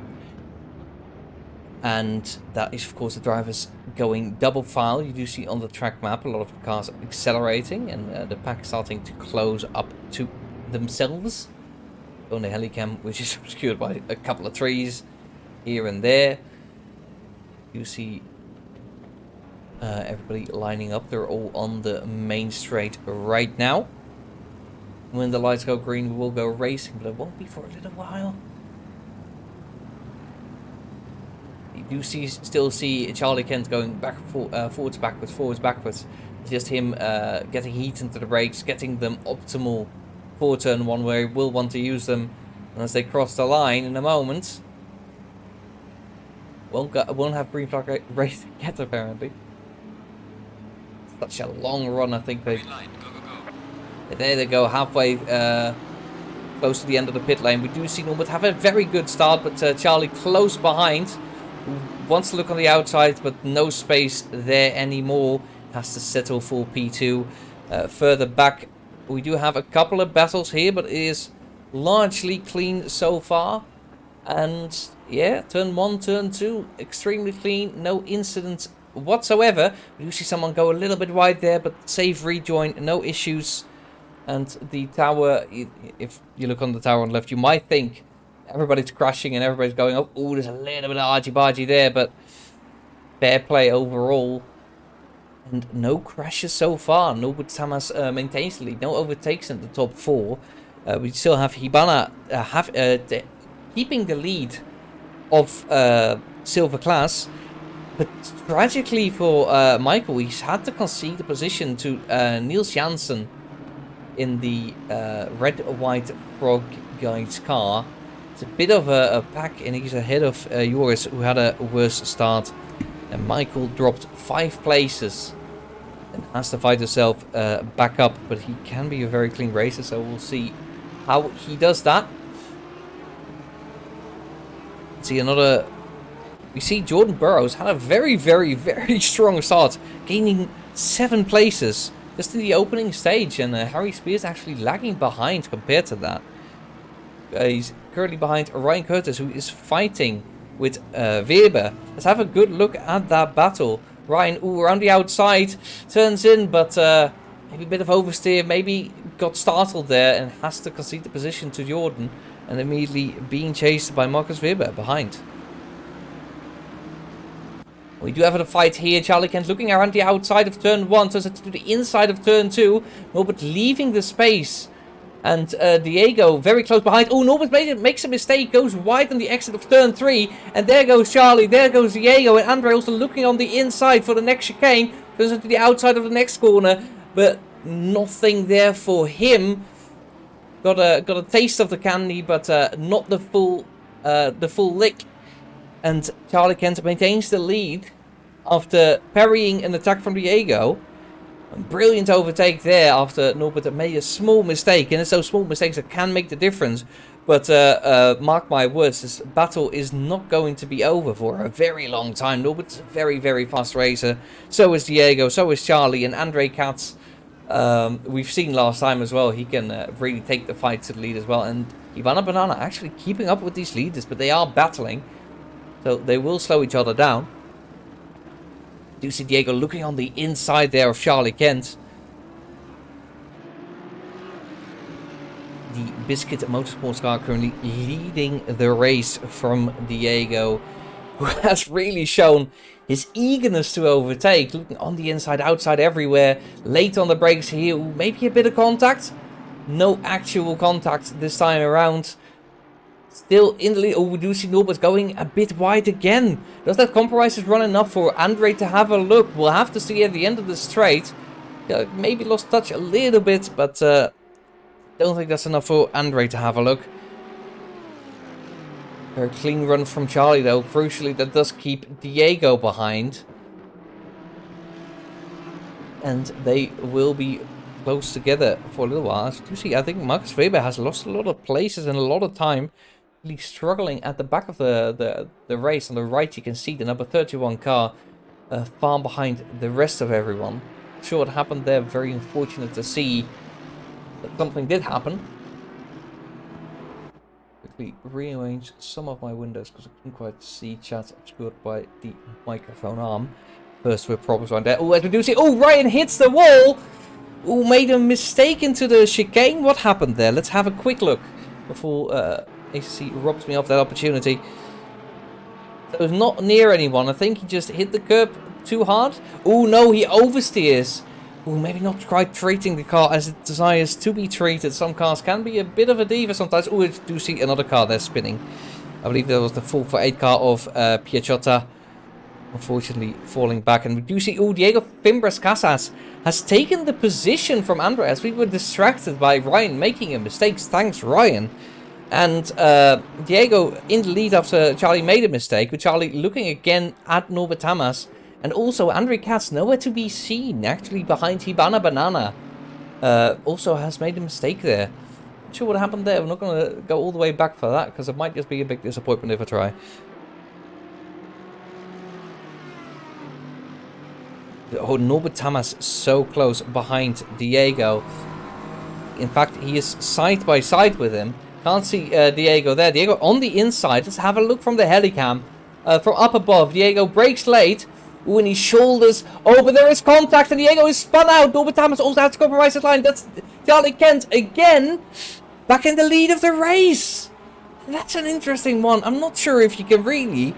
Speaker 1: And that is, of course, the drivers going double file. You do see on the track map a lot of the cars accelerating and the pack starting to close up to themselves. On the helicam, which is obscured by a couple of trees here and there. You see everybody lining up. They're all on the main straight right now. When the lights go green, we will go racing, but it won't be for a little while. You do still see Charlie Kent going back, forwards, backwards. It's just him getting heat into the brakes, getting them optimal for turn one, where he will want to use them. And as they cross the line in a moment, won't have green flag race yet, apparently. Such a long run, I think they. There they go, halfway close to the end of the pit lane. We do see Norbert have a very good start, but Charlie close behind. Wants to look on the outside, but no space there anymore. Has to settle for P2. Further back, we do have a couple of battles here, but it is largely clean so far. And yeah, turn 1, turn 2, extremely clean, no incidents whatsoever. We do see someone go a little bit wide there, but safe rejoin, no issues. And the tower, if you look on the tower on the left, you might think everybody's crashing and everybody's going up. Oh, there's a little bit of argy-bargy there, but fair play overall. And no crashes so far. Norbert Tamas maintains the lead. No overtakes in the top 4. We still have Hibana keeping the lead of Silver Class. But tragically for Michael, he's had to concede the position to Niels Janssen in the red-white frog guide's car. It's a bit of a pack, and he's ahead of Joris, who had a worse start. And Michael dropped 5 places and has to fight himself back up. But he can be a very clean racer, so we'll see how he does that. See another. We see Jordan Burroughs had a very, very, very strong start, gaining 7 places just in the opening stage, and Harry Spears actually lagging behind compared to that. He's currently behind Ryan Curtis, who is fighting with Weber. Let's have a good look at that battle. Ryan, around the outside, turns in, but maybe a bit of oversteer, maybe got startled there and has to concede the position to Jordan, and immediately being chased by Marcus Weber behind. We do have a fight here. Charlie Kent looking around the outside of turn 1, turns it to the inside of turn 2. Norbert leaving the space. And Diego very close behind. Oh, Norbert makes a mistake, goes wide on the exit of turn 3. And there goes Charlie, there goes Diego. And Andre also looking on the inside for the next chicane. Turns it to the outside of the next corner. But nothing there for him. Got a taste of the candy, but not the full lick. And Charlie Kent maintains the lead after parrying an attack from Diego. A brilliant overtake there after Norbert made a small mistake. And it's those small mistakes that can make the difference. But mark my words, this battle is not going to be over for a very long time. Norbert's a very, very fast racer. So is Diego, so is Charlie, and Andre Katz. We've seen last time as well. He can really take the fight to the lead as well. And Ivana Banana actually keeping up with these leaders, but they are battling. So they will slow each other down. Do see Diego looking on the inside there of Charlie Kent. The BSKIT Motorsports car currently leading the race from Diego, who has really shown his eagerness to overtake. Looking on the inside, outside, everywhere. Late on the brakes here. Maybe a bit of contact. No actual contact this time around. Still in the lead. Oh, we do see Norbert going a bit wide again. Does that compromises run enough for Andre to have a look? We'll have to see at the end of the straight. Maybe lost touch a little bit, but don't think that's enough for Andre to have a look. Very clean run from Charlie though. Crucially, that does keep Diego behind. And they will be close together for a little while. As you see, I think Max Weber has lost a lot of places and a lot of time. Really struggling at the back of the race. On the right, you can see the number 31 car far behind the rest of everyone. Not sure what happened there. Very unfortunate to see that something did happen. Quickly rearrange some of my windows because I couldn't quite see chat obscured by the microphone arm. First with problems right there. Oh, as we do see, oh, Ryan hits the wall. Oh, made a mistake into the chicane. What happened there? Let's have a quick look before ACC robs me of that opportunity. So it's not near anyone. I think he just hit the curb too hard. Oh no, he oversteers. Oh, maybe not quite treating the car as it desires to be treated. Some cars can be a bit of a diva sometimes. Oh, I do see another car there spinning. I believe that was the 448 car of Piacciotta. Unfortunately, falling back. And we do see, oh, Diego Fimbres Casas has taken the position from Andreas. We were distracted by Ryan making a mistake. Thanks, Ryan. And Diego in the lead after Charlie made a mistake. With Charlie looking again at Norbert Tamas. And also Andre Katz nowhere to be seen. Actually behind Hibana Banana. Also has made a mistake there. Not sure what happened there. I'm not going to go all the way back for that. Because it might just be a big disappointment if I try. Oh, Norbert Tamas so close behind Diego. In fact, he is side by side with him. Can't see Diego there. Diego on the inside. Let's have a look from the helicam. From up above. Diego breaks late. Ooh, and his shoulders. Oh, but there is contact and Diego is spun out. Norbert Tamas also has to compromise his line. That's Charlie Kent again. Back in the lead of the race. That's an interesting one. I'm not sure if you can really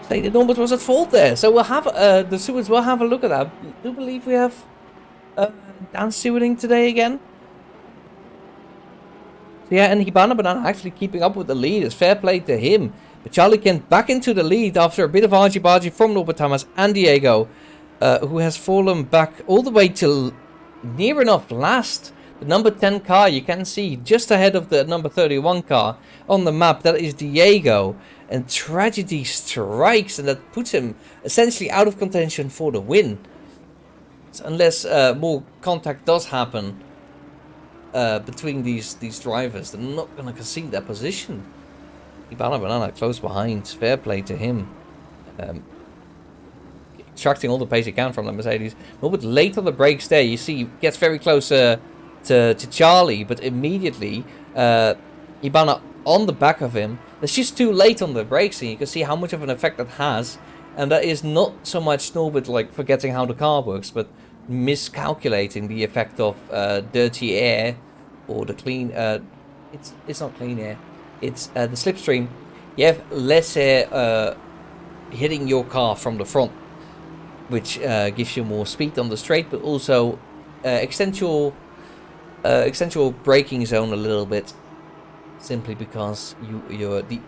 Speaker 1: say that Norbert was at fault there. So we'll have the stewards will have a look at that. I do believe we have Dan stewarding today again. So yeah, and Hibana Banana actually keeping up with the lead. It's fair play to him. But Charlie Kent back into the lead after a bit of argy-bargy from Norbert Tamas and Diego, who has fallen back all the way to near enough last. The number 10 car you can see just ahead of the number 31 car on the map. That is Diego. And tragedy strikes, and that puts him essentially out of contention for the win. So unless more contact does happen between these drivers, they're not going to concede their position. Hibana Banana close behind. Fair play to him. Extracting all the pace he can from the Mercedes. A little bit late on the brakes there. You see, gets very close to Charlie, but immediately Hibana on the back of him. That's just too late on the brakes, and you can see how much of an effect that has. And that is not so much Norbert like forgetting how the car works, but miscalculating the effect of dirty air or the clean. It's not clean air. It's the slipstream. You have less air hitting your car from the front, which gives you more speed on the straight, but also extends your braking zone a little bit, simply because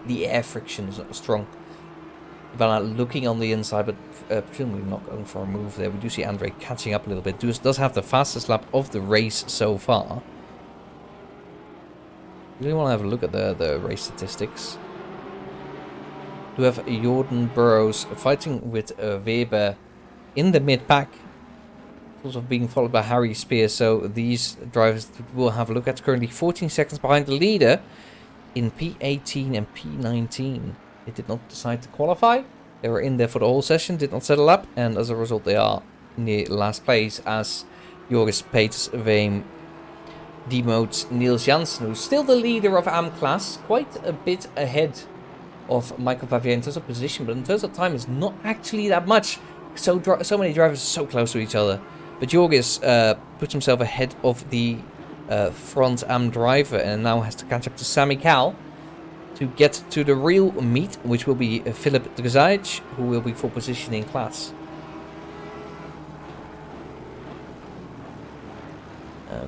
Speaker 1: the air friction is not strong. Ivana looking on the inside, but presumably not going for a move there. We do see Andre catching up a little bit. Does have the fastest lap of the race so far. Really want to have a look at the race statistics. We have Jordan Burroughs fighting with Weber in the mid-pack. Also being followed by Harry Spears. So these drivers will have a look at. Currently 14 seconds behind the leader in P18 and P19. They did not decide to qualify. They were in there for the whole session, did not settle up. And as a result, they are in the last place as Joris Petersveem demotes Niels Janssen, who's still the leader of AM class, quite a bit ahead of Michael Favier in terms of position, but in terms of time, it's not actually that much. So many drivers are so close to each other. But Joris puts himself ahead of the front AM driver and now has to catch up to Sami Cal to get to the real meet, which will be Philip Drzajic, who will be for position in class.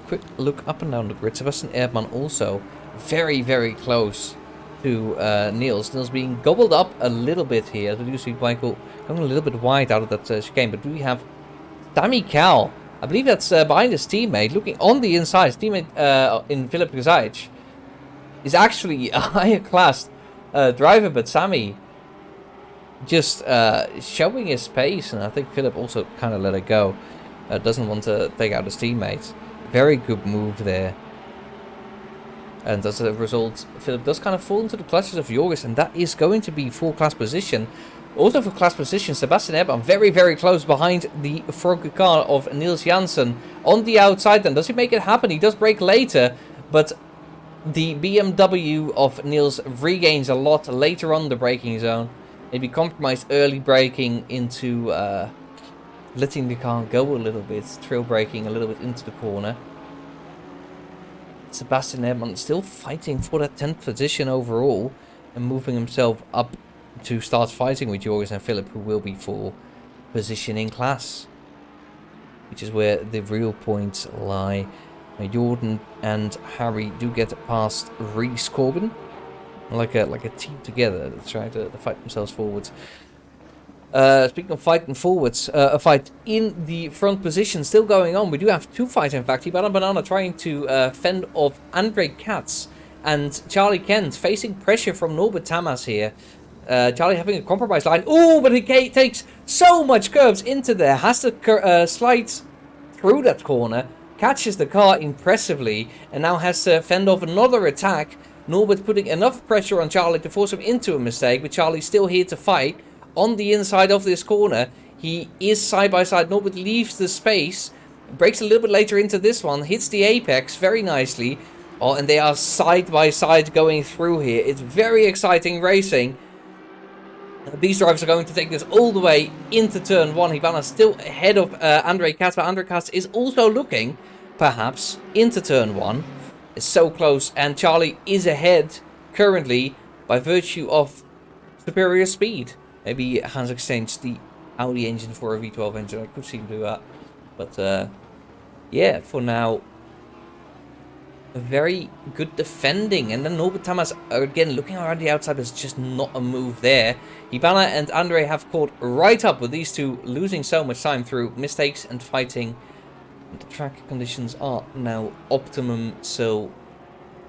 Speaker 1: Quick look up and down the grid. Sebastian Erdmann also very, very close to Niels. Niels being gobbled up a little bit here. As we do see Michael going a little bit wide out of that chicane. But we have Sami Cal. I believe that's behind his teammate. Looking on the inside. His teammate in Philip Drzajic is actually a higher class driver. But Sami just showing his pace. And I think Philip also kind of let it go. Doesn't want to take out his teammates. Very good move there. And as a result, Philip does kind of fall into the clutches of Joris, and that is going to be full class position. Also for class position, Sebastian Ebba very, very close behind the front car of Niels Janssen on the outside. Then does he make it happen? He does brake later, but the BMW of Niels regains a lot later on the braking zone. Maybe compromised early braking into letting the car go a little bit, trail braking a little bit into the corner. Sebastian Ebman still fighting for that 10th position overall and moving himself up to start fighting with Joris and Philip, who will be for position in class, which is where the real points lie. Jordan and Harry do get past Rhys Corbin like a team together. That's trying to fight themselves forwards. Speaking of fighting forwards, a fight in the front position still going on. We do have two fights, in fact. Hibana Banana trying to fend off Andre Katz and Charlie Kent, facing pressure from Norbert Tamas here. Charlie having a compromise line. Oh, but he takes so much curbs into there. Has to slide through that corner. Catches the car impressively. And now has to fend off another attack. Norbert putting enough pressure on Charlie to force him into a mistake. But Charlie's still here to fight. On the inside of this corner, he is side by side. Norbert leaves the space, breaks a little bit later into this one, hits the apex very nicely. Oh, and they are side by side going through here. It's very exciting racing. These drivers are going to take this all the way into turn 1. Hibana still ahead of Andre Katz, but Andre Katz is also looking, perhaps, into turn 1. It's so close, and Charlie is ahead currently by virtue of superior speed. Maybe Hans exchanged the Audi engine for a V12 engine. I could see him do that. But, yeah, for now, very good defending. And then Norbert Tamas, again, looking around the outside, there's just not a move there. Hibana and Andre have caught right up with these two, losing so much time through mistakes and fighting. And the track conditions are now optimum, so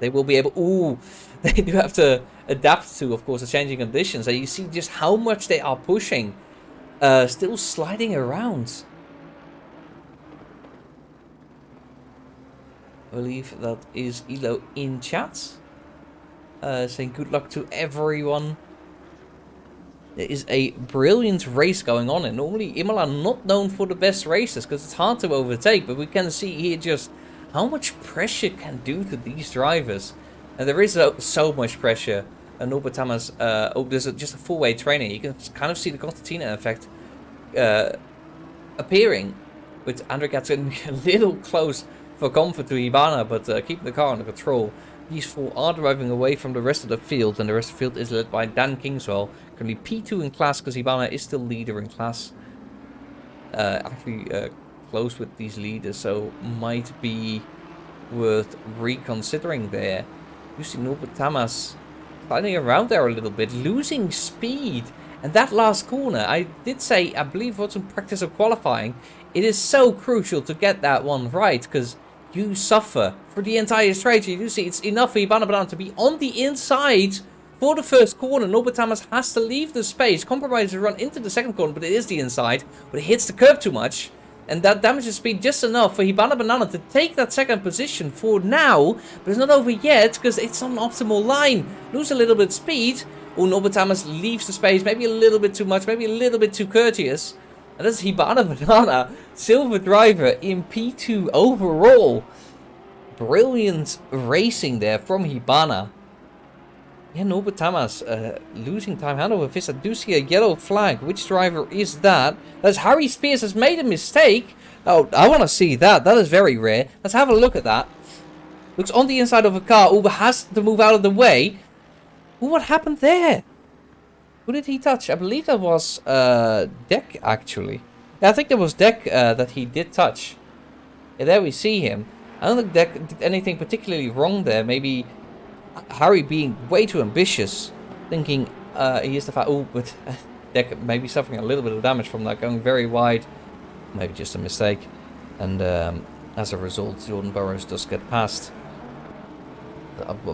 Speaker 1: they will be able... Ooh, they do have to adapt to, of course, the changing conditions. And you see just how much they are pushing. Still sliding around. I believe that is Elo in chat. Saying good luck to everyone. There is a brilliant race going on. And normally Imola not known for the best races, because it's hard to overtake. But we can see here just how much pressure can do to these drivers. And there is so much pressure. And Norbert Tamas, there's just a full-way training. You can kind of see the Constantina effect appearing. With Andre Katz getting a little close for comfort to Hibana, but keeping the car under control. These four are driving away from the rest of the field, and the rest of the field is led by Dan Kingswell. Currently P2 in class, because Hibana is still leader in class. Actually close with these leaders, so might be worth reconsidering there. You see Norbert Tamas sliding around there a little bit, losing speed. And that last corner, I did say, I believe what's in practice of qualifying, it is so crucial to get that one right, because you suffer for the entire straight. You do see it's enough for Hibana Banana to be on the inside for the first corner. Norbert Tamas has to leave the space, compromise to run into the second corner, but it is the inside. But it hits the curb too much, and that damages speed just enough for Hibana Banana to take that second position for now. But it's not over yet, because it's on an optimal line. Lose a little bit of speed. Oh, Norbert Tamas leaves the space, maybe a little bit too much, maybe a little bit too courteous. And that's Hibana Banana, silver driver in P2 overall. Brilliant racing there from Hibana. Yeah, Norbert Tamas losing time. Hand over fist. I do see a yellow flag. Which driver is that? That's Harry Spears has made a mistake. Oh, I want to see that. That is very rare. Let's have a look at that. Looks on the inside of a car. Uber has to move out of the way. Ooh, what happened there? Who did he touch? I believe that was Deck, actually. Yeah, I think that was Deck that he did touch. Yeah, there we see him. I don't think Deck did anything particularly wrong there. Maybe Harry being way too ambitious. Thinking he is the fact. Oh, but Deck maybe suffering a little bit of damage from that. Going very wide. Maybe just a mistake. And as a result, Jordan Burroughs does get past.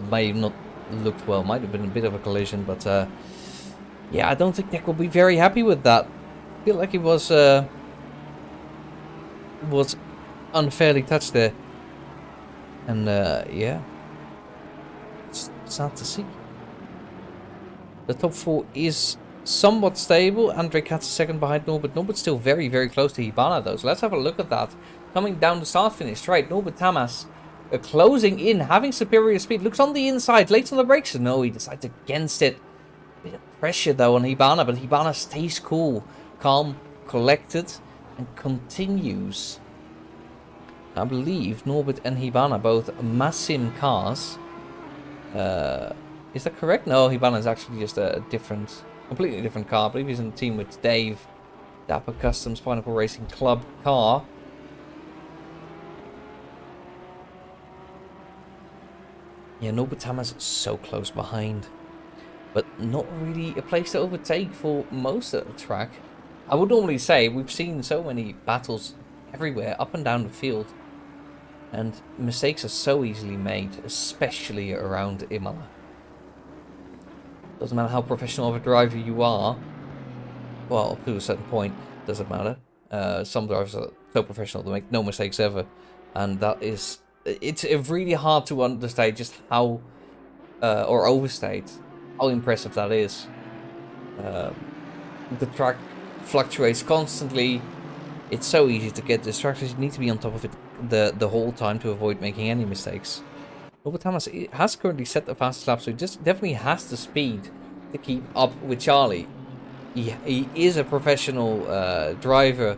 Speaker 1: May have not looked well. Might have been a bit of a collision, but... yeah, I don't think Deck will be very happy with that. I feel like he was unfairly touched there. And yeah, it's sad to see. The top 4 is somewhat stable. Andre Katz second behind Norbert. Norbert's still very, very close to Hibana though. So let's have a look at that. Coming down the start finish. Right, Norbert Tamas closing in, having superior speed. Looks on the inside, late on the brakes. No, he decides against it. Bit of pressure though on Hibana, but Hibana stays cool, calm, collected, and continues. I believe Norbert and Hibana both Massim cars. Is that correct? No, Hibana is actually just a completely different car. I believe he's in the team with Dave. Dapper Customs Pineapple Racing Club car. Yeah, Norbert Tamas is so close behind. But not really a place to overtake for most of the track. I would normally say we've seen so many battles everywhere, up and down the field. And mistakes are so easily made, especially around Imola. Doesn't matter how professional of a driver you are. Well, up to a certain point, doesn't matter. Some drivers are so professional they make no mistakes ever. And that is... It's really hard to understate just how... or overstate how impressive that is. The track fluctuates constantly. It's so easy to get distracted. You need to be on top of it the whole time to avoid making any mistakes. Norbert Tamas has currently set the fastest lap, so he just definitely has the speed to keep up with Charlie. He is a professional driver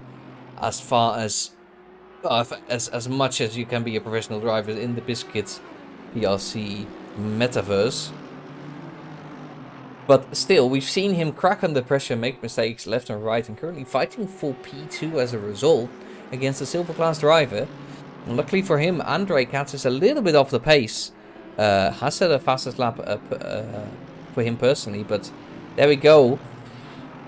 Speaker 1: as far as much as you can be a professional driver in the BSKIT PLC metaverse. But still, we've seen him crack under pressure, make mistakes left and right, and currently fighting for P2 as a result against a silver class driver. And luckily for him, Andre Katz is a little bit off the pace. Has set a fastest lap up for him personally, but there we go.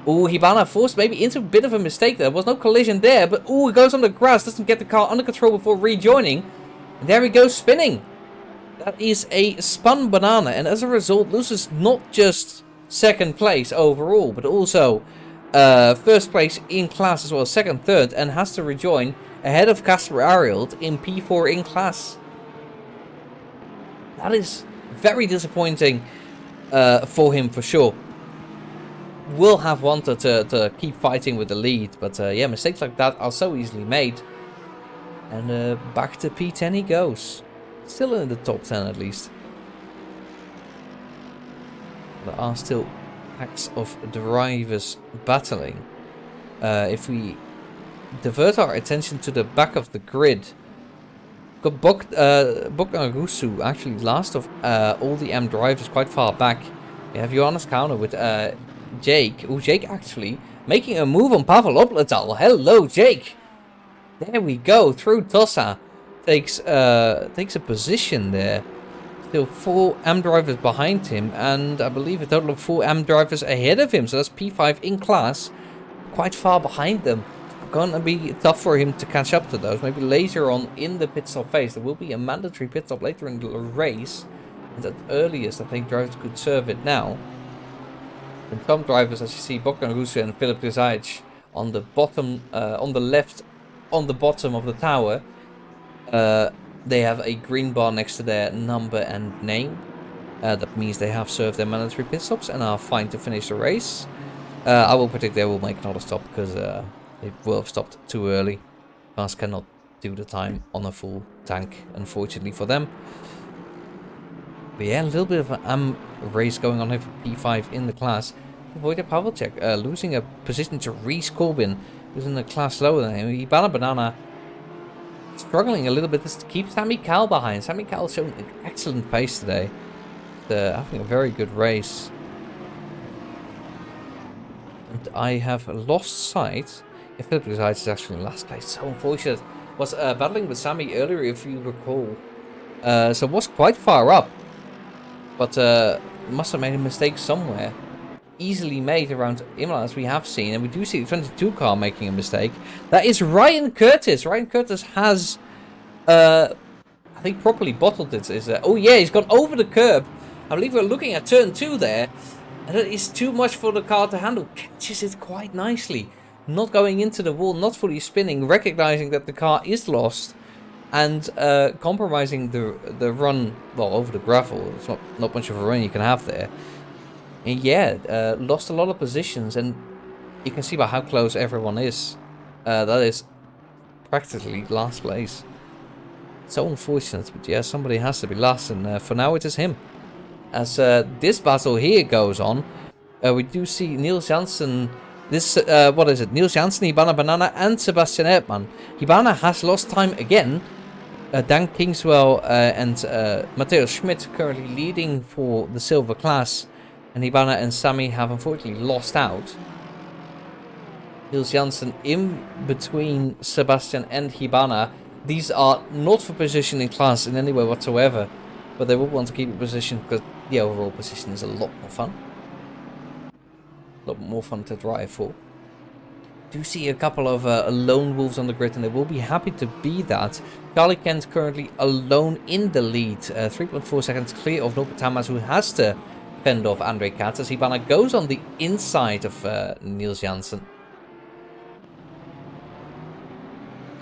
Speaker 1: Ooh, Hibana forced maybe into a bit of a mistake. There was no collision there, but ooh, he goes on the grass, doesn't get the car under control before rejoining. And there he goes, spinning. That is a spun banana, and as a result loses not just second place overall, but also first place in class as well, second, third, and has to rejoin ahead of Casper Arield in P4 in class. That is very disappointing for him for sure. Will have wanted to keep fighting with the lead, but yeah, mistakes like that are so easily made. And back to P10 he goes. Still in the top 10 at least. There are still packs of drivers battling. If we divert our attention to the back of the grid, got Bogdan Rusu actually last of all the M drivers, quite far back. You have Johannes Kauner with Jake. Oh, Jake actually making a move on Pavel Opletal. Hello, Jake. There we go, through Tossa. Takes a position there. Still 4 M drivers behind him, and I believe a total of 4 M drivers ahead of him. So that's P5 in class, quite far behind them. It's gonna be tough for him to catch up to those. Maybe later on in the pit stop phase, there will be a mandatory pit stop later in the race. And at earliest, I think drivers could serve it now. And some drivers, as you see, Bogdan Rusu and Filip Grzaic on the bottom, on the left, on the bottom of the tower. They have a green bar next to their number and name. That means they have served their mandatory pit stops and are fine to finish the race. I will predict they will make another stop because they will have stopped too early. Cars cannot do the time on a full tank, unfortunately for them. But yeah, a little bit of an race going on here for P5 in the class. Wojtek Pawelczyk losing a position to Rhys Corbin, who's in the class lower than him. Hibana Banana struggling a little bit to keep Sammy Cal behind. Sammy Cal showing an excellent pace today. Having a very good race. And I have lost sight. If Philip Grzaic is actually in last place. So unfortunate. Was battling with Sammy earlier, if you recall. So was quite far up. But must have made a mistake somewhere. Easily made around Imola, as we have seen. And we do see the 22 car making a mistake. That is Ryan Curtis. Ryan Curtis has, I think, properly bottled it. Oh yeah, he's gone over the curb. I believe we're looking at turn 2 there. And that is too much for the car to handle. Catches it quite nicely. Not going into the wall, not fully spinning. Recognizing that the car is lost. and compromising the run, well, over the gravel. It's not much of a run you can have there. And yeah, lost a lot of positions, and you can see by how close everyone is. That is practically last place. So unfortunate, but yeah, somebody has to be last, and for now it is him. As this battle here goes on, we do see Niels Janssen. This, what is it? Niels Janssen, Hibana Banana, and Sebastian Erdmann. Hibana has lost time again. Dan Kingswell and Matteo Schmidt currently leading for the silver class. And Hibana and Sami have unfortunately lost out. Niels Janssen in between Sebastian and Hibana. These are not for position in class in any way whatsoever. But they will want to keep a position because the overall position is a lot more fun. A lot more fun to drive for. Do see a couple of lone wolves on the grid, and they will be happy to be that. Charlie Kent currently alone in the lead. 3.4 seconds clear of Norbert Tamas, who has to fend off Andre Katz as Hibana goes on the inside of Niels Janssen.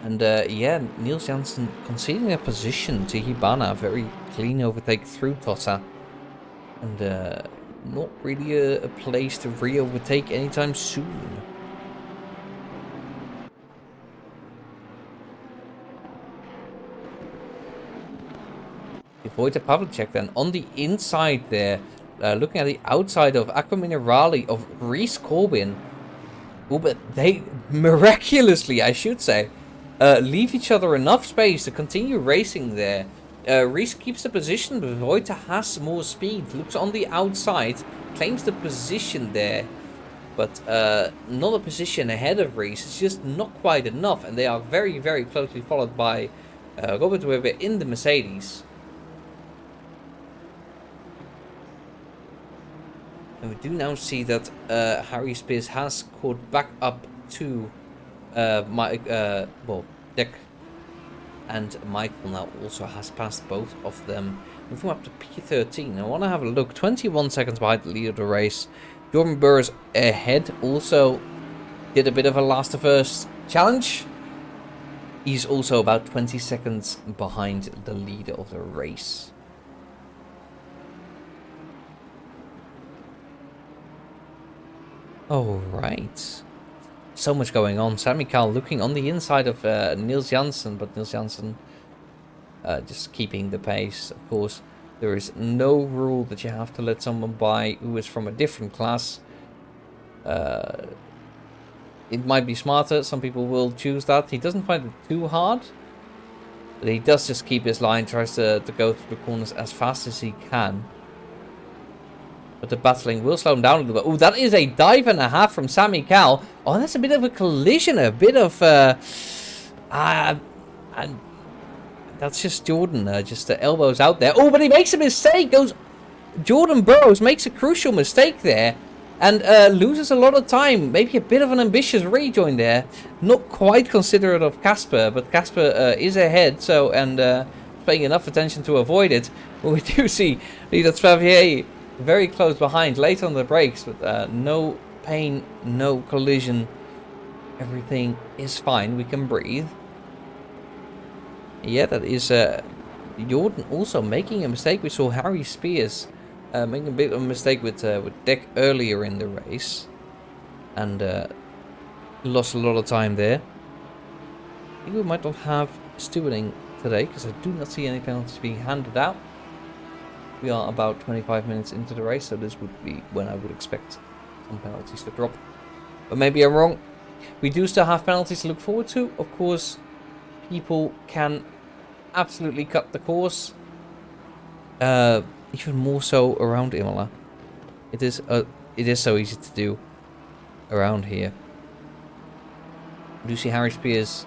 Speaker 1: And yeah, Niels Janssen conceding a position to Hibana. Very clean overtake through Tossa. And not really a place to re-overtake anytime soon. Avoid a Pavlicek then on the inside there. Looking at the outside of Aqua Minerale of Rhys Corbin. Oh, but they miraculously, I should say, leave each other enough space to continue racing there. Rhys keeps the position, but Voita has more speed. Looks on the outside, claims the position there. But not a position ahead of Rhys. It's just not quite enough. And they are very, very closely followed by Robert Weber in the Mercedes. And we do now see that Harry Spears has caught back up to Dick. And Michael now also has passed both of them. Moving up to P13. I want to have a look. 21 seconds behind the lead of the race. Jordan Burrs ahead. Also did a bit of a last of us challenge. He's also about 20 seconds behind the leader of the race. Alright. So much going on. Sami Kahl looking on the inside of Niels Janssen, but Niels Janssen just keeping the pace. Of course, there is no rule that you have to let someone by who is from a different class. It might be smarter. Some people will choose that. He doesn't find it too hard, but he does just keep his line, tries to go through the corners as fast as he can. But the battling will slow him down a little bit. Oh, that is a dive and a half from Sami Kahl. Oh, that's a bit of a collision. A bit of... and that's just Jordan. Just the elbows out there. Oh, but he makes a mistake. Jordan Burroughs makes a crucial mistake there. And loses a lot of time. Maybe a bit of an ambitious rejoin there. Not quite considerate of Casper. But Casper is ahead. So, and paying enough attention to avoid it. But we do see that Favier very close behind, late on the brakes, but no pain, no collision. Everything is fine. We can breathe. Yeah, that is Jordan also making a mistake. We saw Harry Spears making a bit of a mistake with Dick earlier in the race, and lost a lot of time there. I think we might not have stewarding today because I do not see any penalties being handed out. We are about 25 minutes into the race, so this would be when I would expect some penalties to drop. But maybe I'm wrong. We do still have penalties to look forward to. Of course, people can absolutely cut the course. Even more so around Imola. It is so easy to do around here. We do see Harry Spears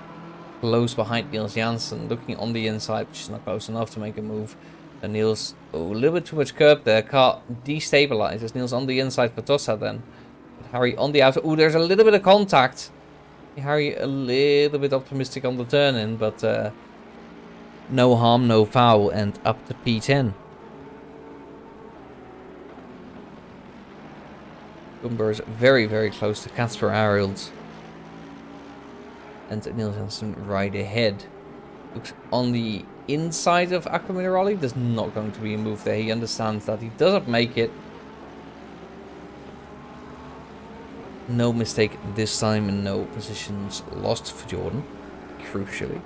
Speaker 1: close behind Niels Janssen, looking on the inside, which is not close enough to make a move. And Niels, a little bit too much curb there. Car destabilizes. Niels on the inside for Tossa then. But Harry on the outside. Oh, there's a little bit of contact. Harry a little bit optimistic on the turn in, but no harm, no foul, and up to P10. Gumber is very, very close to Casper Arild. And Niels Janssen right ahead. looks on the inside of Aqua Minerale. There's not going to be a move there. He understands that. He doesn't make it. No mistake this time and no positions lost for Jordan, crucially.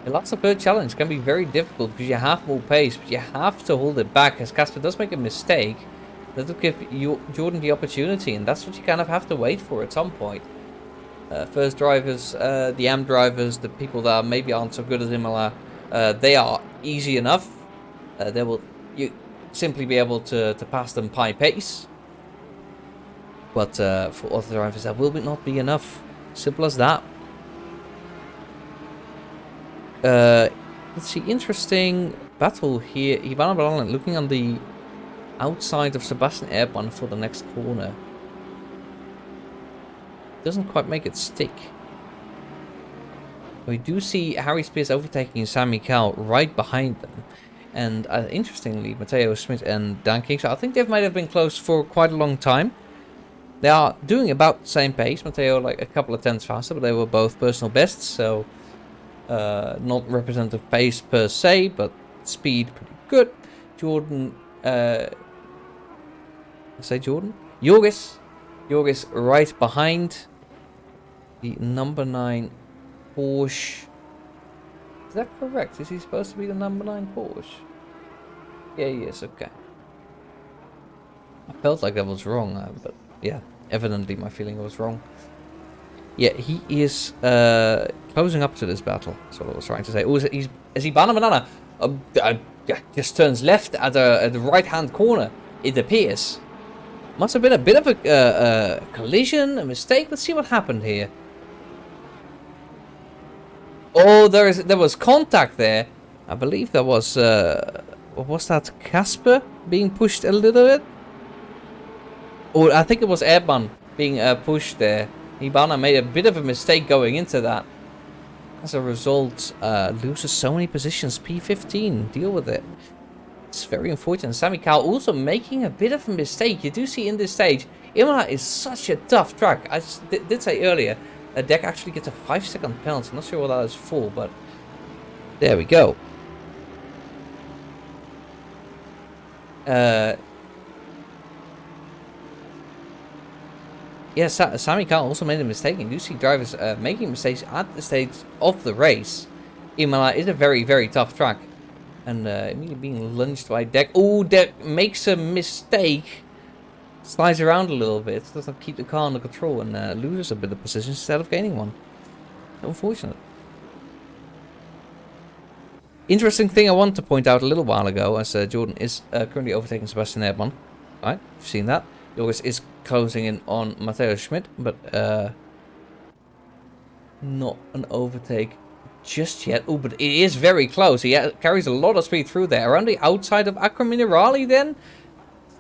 Speaker 1: The last of third challenge can be very difficult because you have more pace, but you have to hold it back. As Casper does make a mistake, that will give Jordan the opportunity, and that's what you kind of have to wait for at some point. First drivers, the AM drivers, the people that maybe aren't so good as Imola, they are easy enough. They will simply be able to pass them by pace. But for other drivers, that will not be enough. Simple as that. Let's see, interesting battle here. Ivana Balalan looking on the outside of Sebastian Airborne for the next corner. Doesn't quite make it stick. We do see Harry Spears overtaking Sammy Cal right behind them. And interestingly, Matteo Schmidt and Dan King, so I think they might have been close for quite a long time. They are doing about the same pace. Matteo like a couple of tenths faster, but they were both personal bests, so not representative pace per se, but speed pretty good. Jordan, I say Jordan? Jorgis right behind the number 9 Porsche. Is that correct? Is he supposed to be the number 9 Porsche? Yeah, he is, okay. I felt like that was wrong, but yeah, evidently my feeling was wrong. Yeah, he is closing up to this battle. That's what I was trying to say. Oh, is he Banana? Just turns left at the right-hand corner, it appears. Must have been a bit of a collision, a mistake. Let's see what happened here. Oh, there was contact there. I believe there was, what was that, Casper being pushed a little bit? Or I think it was Airban being pushed there. Ibana made a bit of a mistake going into that. As a result, loses so many positions. P15, deal with it. It's very unfortunate. Sammy Cal also making a bit of a mistake. You do see in this stage, Imola is such a tough track. I did say earlier, a deck actually gets a 5-second penalty. I'm not sure what that is for, but there we go. Yeah, Sammy Cal also made a mistake. You do see drivers making mistakes at the stage of the race. Imola is a very, very tough track. And immediately being lunged by Deck. Oh, Deck makes a mistake. Slides around a little bit. Doesn't keep the car under control and loses a bit of position instead of gaining one. Unfortunate. Interesting thing I wanted to point out a little while ago, as Jordan is currently overtaking Sebastian Airborne. Alright, you've seen that. Joris is closing in on Matteo Schmidt, but not an overtake just yet. Oh, but it is very close. He carries a lot of speed through there. Around the outside of Aqua Minerale then.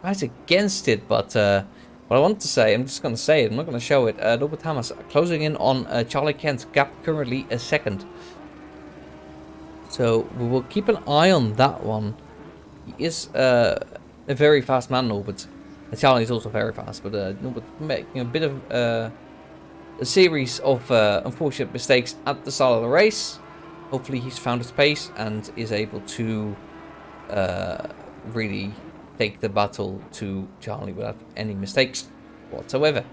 Speaker 1: Tries against it, but what I want to say, I'm just going to say it. I'm not going to show it. Norbert Hamas closing in on Charlie Kent. Gap currently a second. So we will keep an eye on that one. He is a very fast man, Norbert. Charlie is also very fast, but Norbert making a bit of a series of unfortunate mistakes at the start of the race. Hopefully he's found his pace and is able to really take the battle to Charlie without any mistakes whatsoever.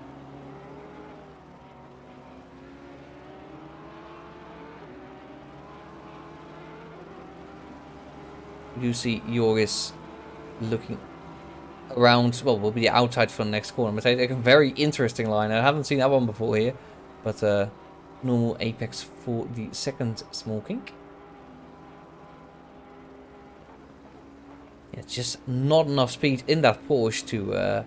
Speaker 1: You see Joris looking around, well, will be outside for the next corner. But a very interesting line. I haven't seen that one before here. But normal apex for the second small kink. Yeah, just not enough speed in that Porsche to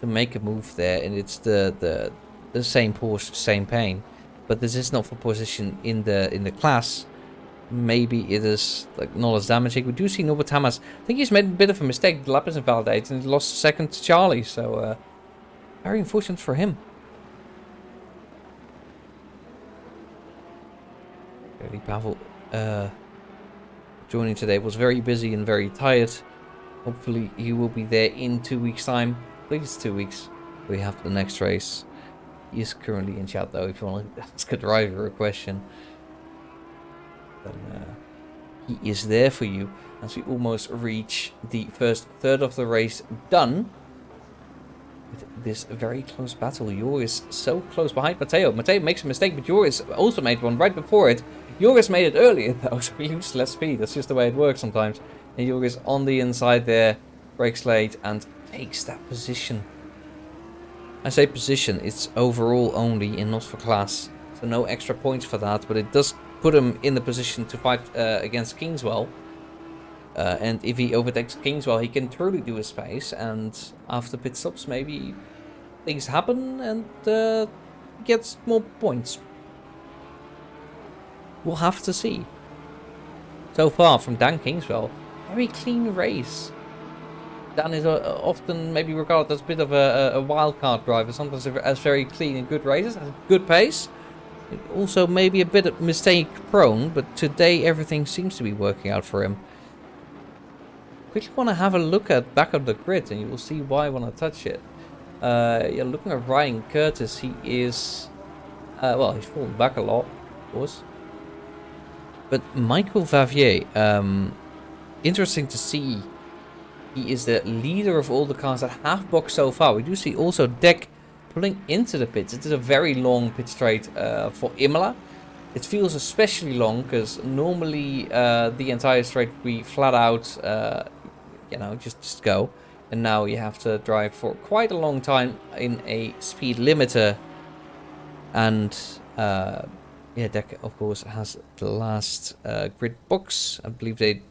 Speaker 1: make a move there. And it's the same Porsche, same pain. But this is not for position in the class. Maybe it is like not as damaging. We do see Norbert Hamas. I think he's made a bit of a mistake. The lap is invalidated and he lost a second to Charlie. So very unfortunate for him. Really Pavel joining today was very busy and very tired. Hopefully he will be there in 2 weeks time. I believe it's 2 weeks. We have the next race. He is currently in chat though if you want to ask a driver a question. then he is there for you. As we almost reach the first third of the race done. With this very close battle. Joris so close behind Matteo. Matteo makes a mistake, but Joris also made one right before it. Joris made it earlier though, so he loses less speed. That's just the way it works sometimes. And Joris on the inside there, brakes late and takes that position. I say position, it's overall only and not for class. So no extra points for that, but it does put him in the position to fight against Kingswell. And if he overtakes Kingswell, he can truly do his pace. And after pit stops, maybe things happen and gets more points. We'll have to see. So far from Dan Kingswell, very clean race. Dan is often maybe regarded as a bit of a wildcard driver, sometimes as very clean and good races, has a good pace. Also maybe a bit mistake prone, but today everything seems to be working out for him. Quickly want to have a look at back of the grid and you will see why I want to touch it. Yeah, looking at Ryan Curtis, he is well, he's fallen back a lot, of course. But Michael Favier, interesting to see. He is the leader of all the cars that have boxed so far. We do see also Deck pulling into the pits. It is a very long pit straight for Imola. It feels especially long because normally the entire straight would be flat out, you know, just go. And now you have to drive for quite a long time in a speed limiter. And yeah, Deck, of course, has the last grid box. I believe they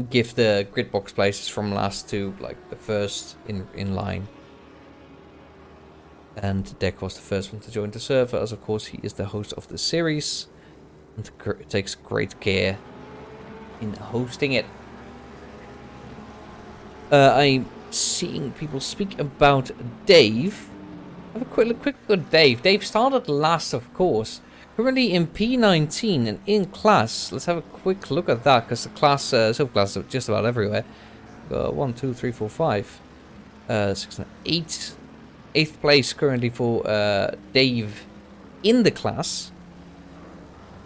Speaker 1: give the grid box places from last to like the first in line. And Deck was the first one to join the server, as of course he is the host of the series and takes great care in hosting it. I'm seeing people speak about Dave. Have a quick look at Dave. Dave started last, of course. Currently in P19 and in class. Let's have a quick look at that, because the class, silver class is just about everywhere. 1, 2, 3, 4, 5, 6, 7, 8. 8th place currently for Dave in the class.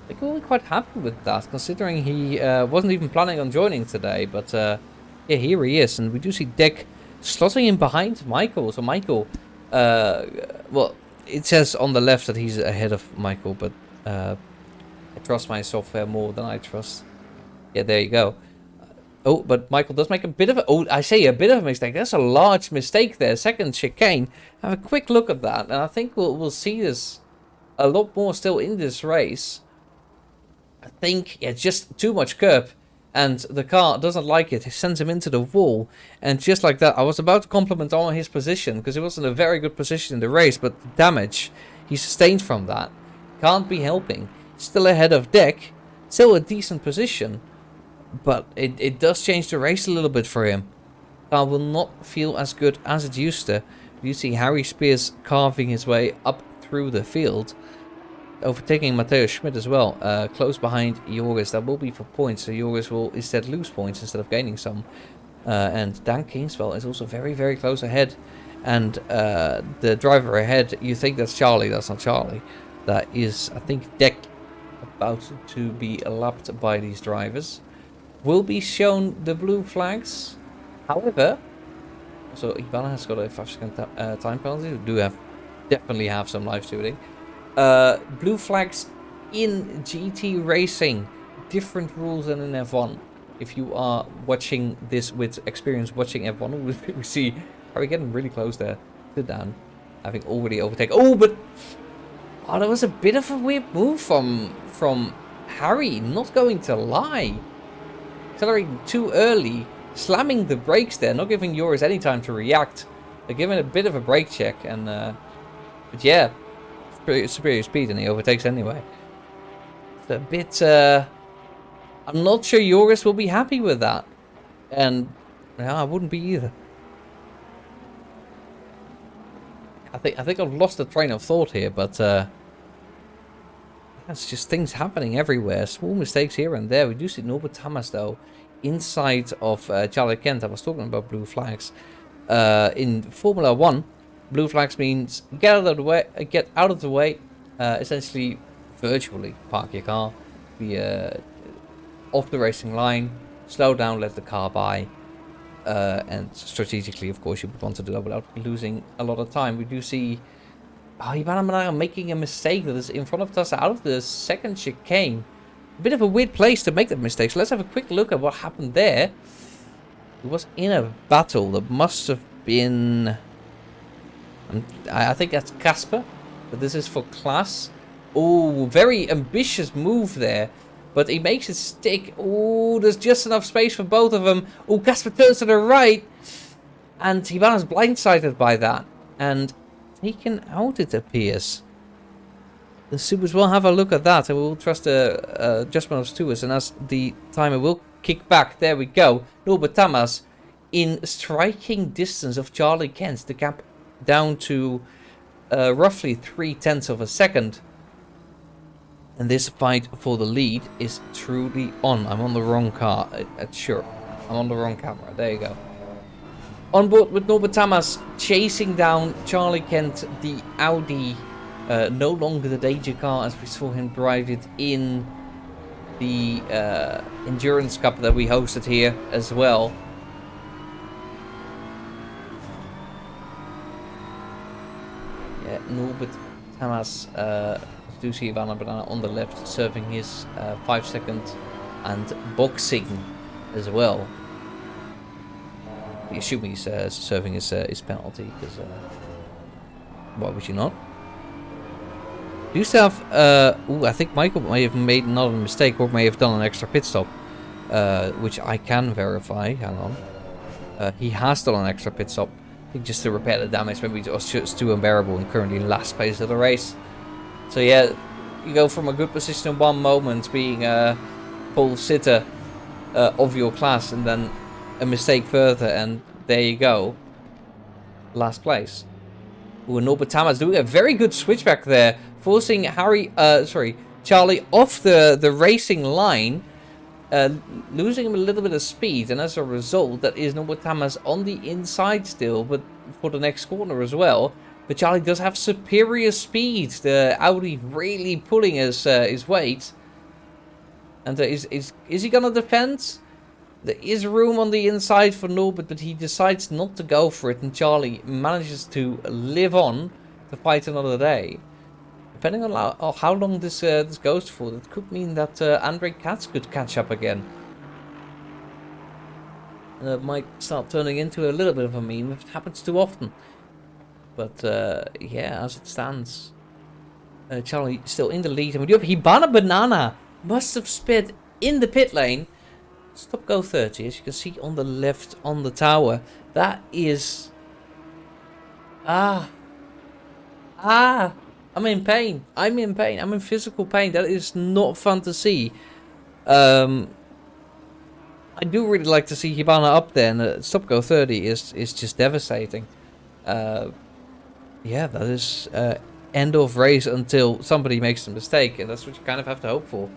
Speaker 1: I think we're quite happy with that, considering he wasn't even planning on joining today. But yeah, here he is, and we do see Deck slotting in behind Michael. So Michael, well, it says on the left that he's ahead of Michael, but I trust my software more than I trust. Yeah, there you go. Oh, but Michael does make a bit of a... Oh, I say a bit of a mistake. That's a large mistake there. Second chicane. Have a quick look at that. And I think we'll see this a lot more still in this race. I think, yeah, just too much curb. And the car doesn't like it. It sends him into the wall. And just like that, I was about to compliment on his position, because it wasn't a very good position in the race. But the damage he sustained from that can't be helping. Still ahead of Deck. Still a decent position. But it does change the race a little bit for him. Car will not feel as good as it used to. You see Harry Spears carving his way up through the field. Overtaking Matteo Schmidt as well. Close behind Joris. That will be for points. So Joris will instead lose points instead of gaining some. And Dan Kingswell is also very, very close ahead. And the driver ahead, you think that's Charlie. That's not Charlie. That is, I think, Deck about to be lapped by these drivers. Will be shown the blue flags. However, so Imola has got a 5-second time penalty. We do definitely have some live shooting. Blue flags in GT racing, different rules than in F1. If you are watching this with experience watching F1, we see are we getting really close there to Dan, having already overtaken. Oh, but that was a bit of a weird move from Harry. Not going to lie. Accelerating too early, slamming the brakes there, not giving Joris any time to react. They're giving a bit of a brake check, and but yeah, superior speed, and he overtakes anyway. It's a bit. I'm not sure Joris will be happy with that, and I wouldn't be either. I think I've lost the train of thought here, but it's just things happening everywhere. Small mistakes here and there. We do see Norbert Thomas, though, inside of Charlie Kent. I was talking about blue flags. In Formula 1, blue flags means get out of the way. Essentially, virtually park your car, be off the racing line, slow down, let the car by, and strategically, of course, you would want to do that without losing a lot of time. We do see Imola making a mistake that is in front of us out of the second chicane. A bit of a weird place to make that mistake, so let's have a quick look at what happened there. It was in a battle that must have been... I think that's Casper, but this is for class. Oh, very ambitious move there, but he makes it stick. Oh, there's just enough space for both of them. Oh, Casper turns to the right, and Hibana's blindsided by that, and taken out, it appears. The supers will have a look at that, and we will trust the adjustment of stewards, and as the timer will kick back, there we go. Norbert Tamas in striking distance of Charlie Kent, the gap down to roughly 0.3 of a second. And this fight for the lead is truly on. I'm on the wrong car. Sure, I'm on the wrong camera. There you go. On board with Norbert Tamas chasing down Charlie Kent, the Audi. No longer the danger car as we saw him drive it in the Endurance Cup that we hosted here as well. Yeah, Norbert Tamas, do see Ivana Banana on the left serving his 5 seconds and boxing as well. I assume he's serving his penalty because why would you not? Do you still have... I think Michael may have made another mistake or may have done an extra pit stop, which I can verify. Hang on. He has done an extra pit stop. I think just to repair the damage. Maybe it was just too unbearable and currently in last place of the race. So yeah, you go from a good position in one moment being a pole sitter of your class and then a mistake further and there you go. Last place. Ooh, Norbert Tamas doing a very good switchback there, forcing Charlie off the racing line, losing him a little bit of speed, and as a result, that is Norbert Tamas on the inside still, but for the next corner as well. But Charlie does have superior speed. The Audi really pulling his weight. And is he gonna defend? There is room on the inside for Norbert, but he decides not to go for it, and Charlie manages to live on to fight another day. Depending on how long this goes for, that could mean that Andre Katz could catch up again. And it might start turning into a little bit of a meme if it happens too often. But yeah, as it stands, Charlie still in the lead, and we do have Hibana Banana must have sped in the pit lane. Stop go 30, as you can see on the left on the tower. That is... I'm in pain. I'm in pain. I'm in physical pain. That is not fun to see. I do really like to see Hibana up there, and stop go 30 is just devastating. Yeah, that is end of race until somebody makes a mistake, and that's what you kind of have to hope for.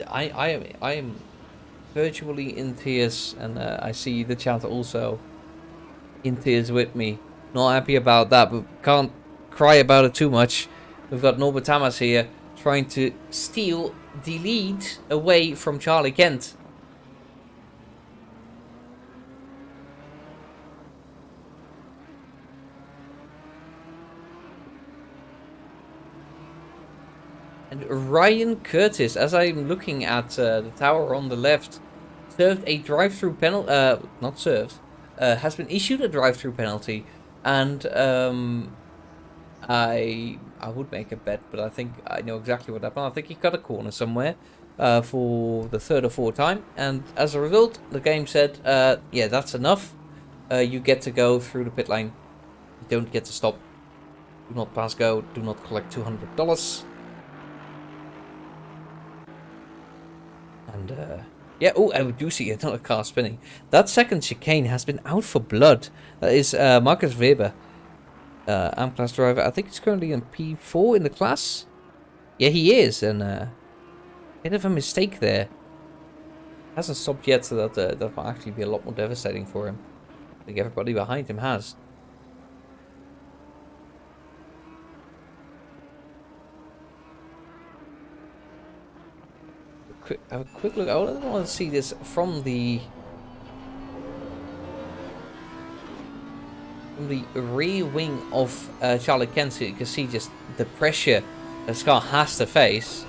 Speaker 1: I am virtually in tears, and I see the chat also in tears with me. Not happy about that, but can't cry about it too much. We've got Norbert Tamas here trying to steal the lead away from Charlie Kent. And Ryan Curtis, as I'm looking at the tower on the left, served a drive-through penalty. Not served. Has been issued a drive-through penalty, and I would make a bet, but I think I know exactly what happened. I think he cut a corner somewhere for the third or fourth time, and as a result, the game said, yeah, that's enough. You get to go through the pit lane. You don't get to stop. Do not pass go. Do not collect $200. And yeah, oh, I do see another car spinning. That second chicane has been out for blood. That is Marcus Weber, AM class driver. I think he's currently in P4 in the class. Yeah, he is, and bit of a mistake there. Hasn't stopped yet, so that will actually be a lot more devastating for him. I think everybody behind him has. have a quick look. I want to see this from the rear wing of Charlie Kent, so you can see just the pressure that Scar has to face.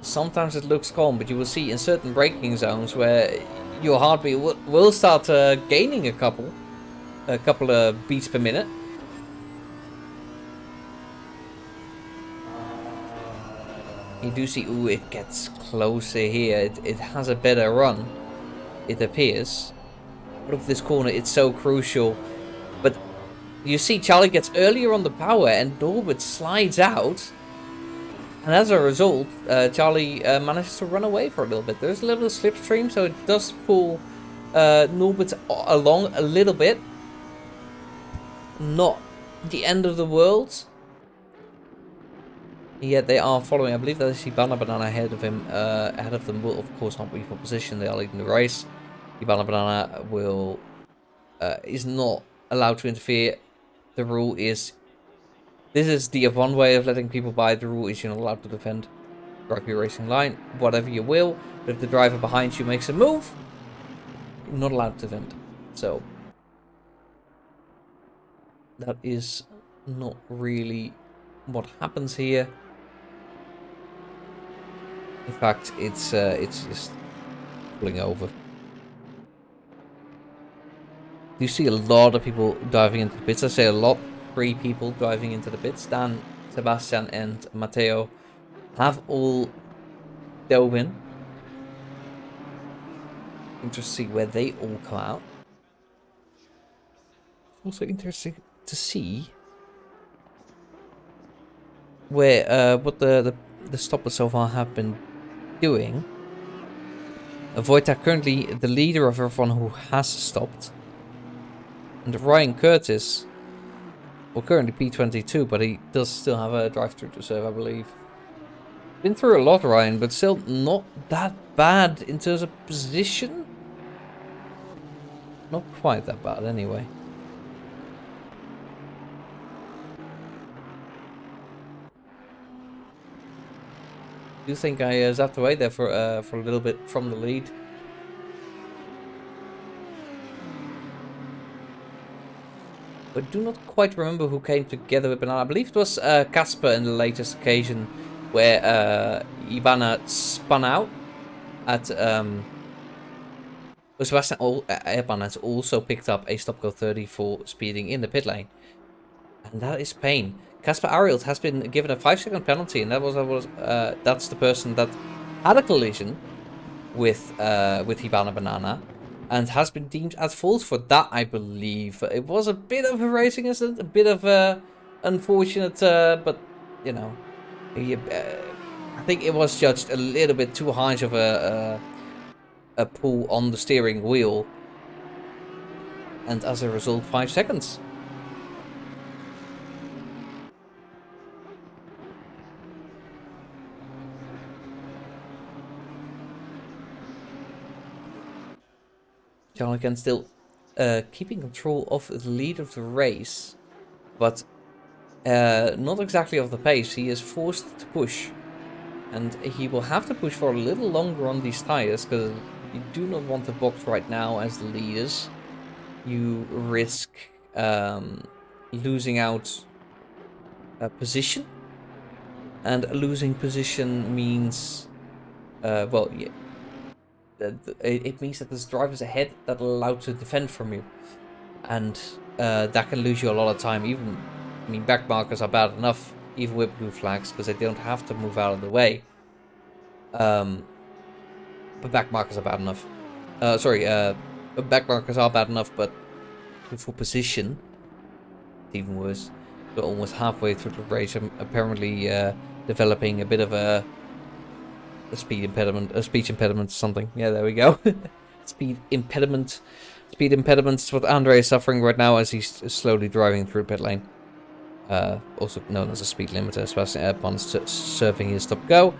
Speaker 1: Sometimes it looks calm, but you will see in certain braking zones where your heartbeat will start gaining a couple of beats per minute. You do see, ooh, it gets closer here. It has a better run, it appears. Out of this corner, it's so crucial. But you see Charlie gets earlier on the power and Norbert slides out. And as a result, Charlie manages to run away for a little bit. There's a little slipstream, so it does pull Norbert along a little bit. Not the end of the world. Yet they are following. I believe that is Hibana Banana ahead of him. Ahead of them will, of course, not be for position. They are leading the race. Hibana Banana will is not allowed to interfere. The rule is this is the F1 way of letting people by. The rule is you're not allowed to defend. Drive your racing line, whatever you will. But if the driver behind you makes a move, you're not allowed to defend. So that is not really what happens here. In fact, it's just pulling over. You see a lot of people diving into the pits. I say a lot. 3 people driving into the pits. Dan, Sebastian, and Matteo have all dove in. Interesting to see where they all come out. Also interesting to see where what the stoppers so far have been doing. Wojtek currently the leader of everyone who has stopped. And Ryan Curtis, well, currently P22, but he does still have a drive-through to serve, I believe. Been through a lot, Ryan, but still not that bad in terms of position. Not quite that bad, anyway. I do think I zapped away there for a little bit from the lead. I do not quite remember who came together with Banana. I believe it was Casper in the latest occasion where Ibana spun out at Sebastian Ibana has also picked up a stop go 30 for speeding in the pit lane. And that is pain. Casper Arielt has been given a 5-second penalty, and that's the person that had a collision with Hibana Banana. And has been deemed at fault for that, I believe. It was a bit of a racing incident, a bit of a unfortunate, but, you know, I think it was judged a little bit too harsh of a pull on the steering wheel. And as a result, 5 seconds. Charlie can still keeping control of the lead of the race, but not exactly of the pace. He is forced to push, and he will have to push for a little longer on these tires, because you do not want to box right now as the leaders. You risk losing out position, and losing position means, well, yeah. It means that there's drivers ahead that are allowed to defend from you, and that can lose you a lot of time. Even, I mean, back markers are bad enough, even with blue flags, because they don't have to move out of the way. But back markers are bad enough. Back markers are bad enough, but for position, it's even worse. We're almost halfway through the race. I'm apparently developing a bit of a speech impediment or something. Yeah, there we go. Speed impediment is what Andre is suffering right now as he's slowly driving through pit lane. Also known as a speed limiter. Sebastian Albon serving his stop go,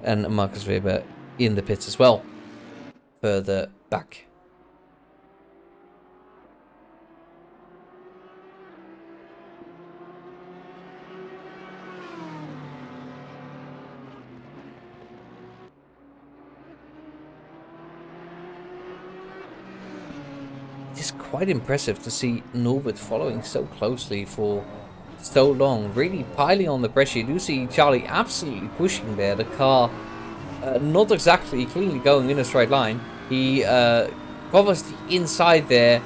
Speaker 1: and Marcus Weber in the pits as well, further back. quite impressive to see Norbert following so closely for so long, really piling on the pressure. You do see Charlie absolutely pushing there. The car not exactly cleanly going in a straight line. He covers the inside there.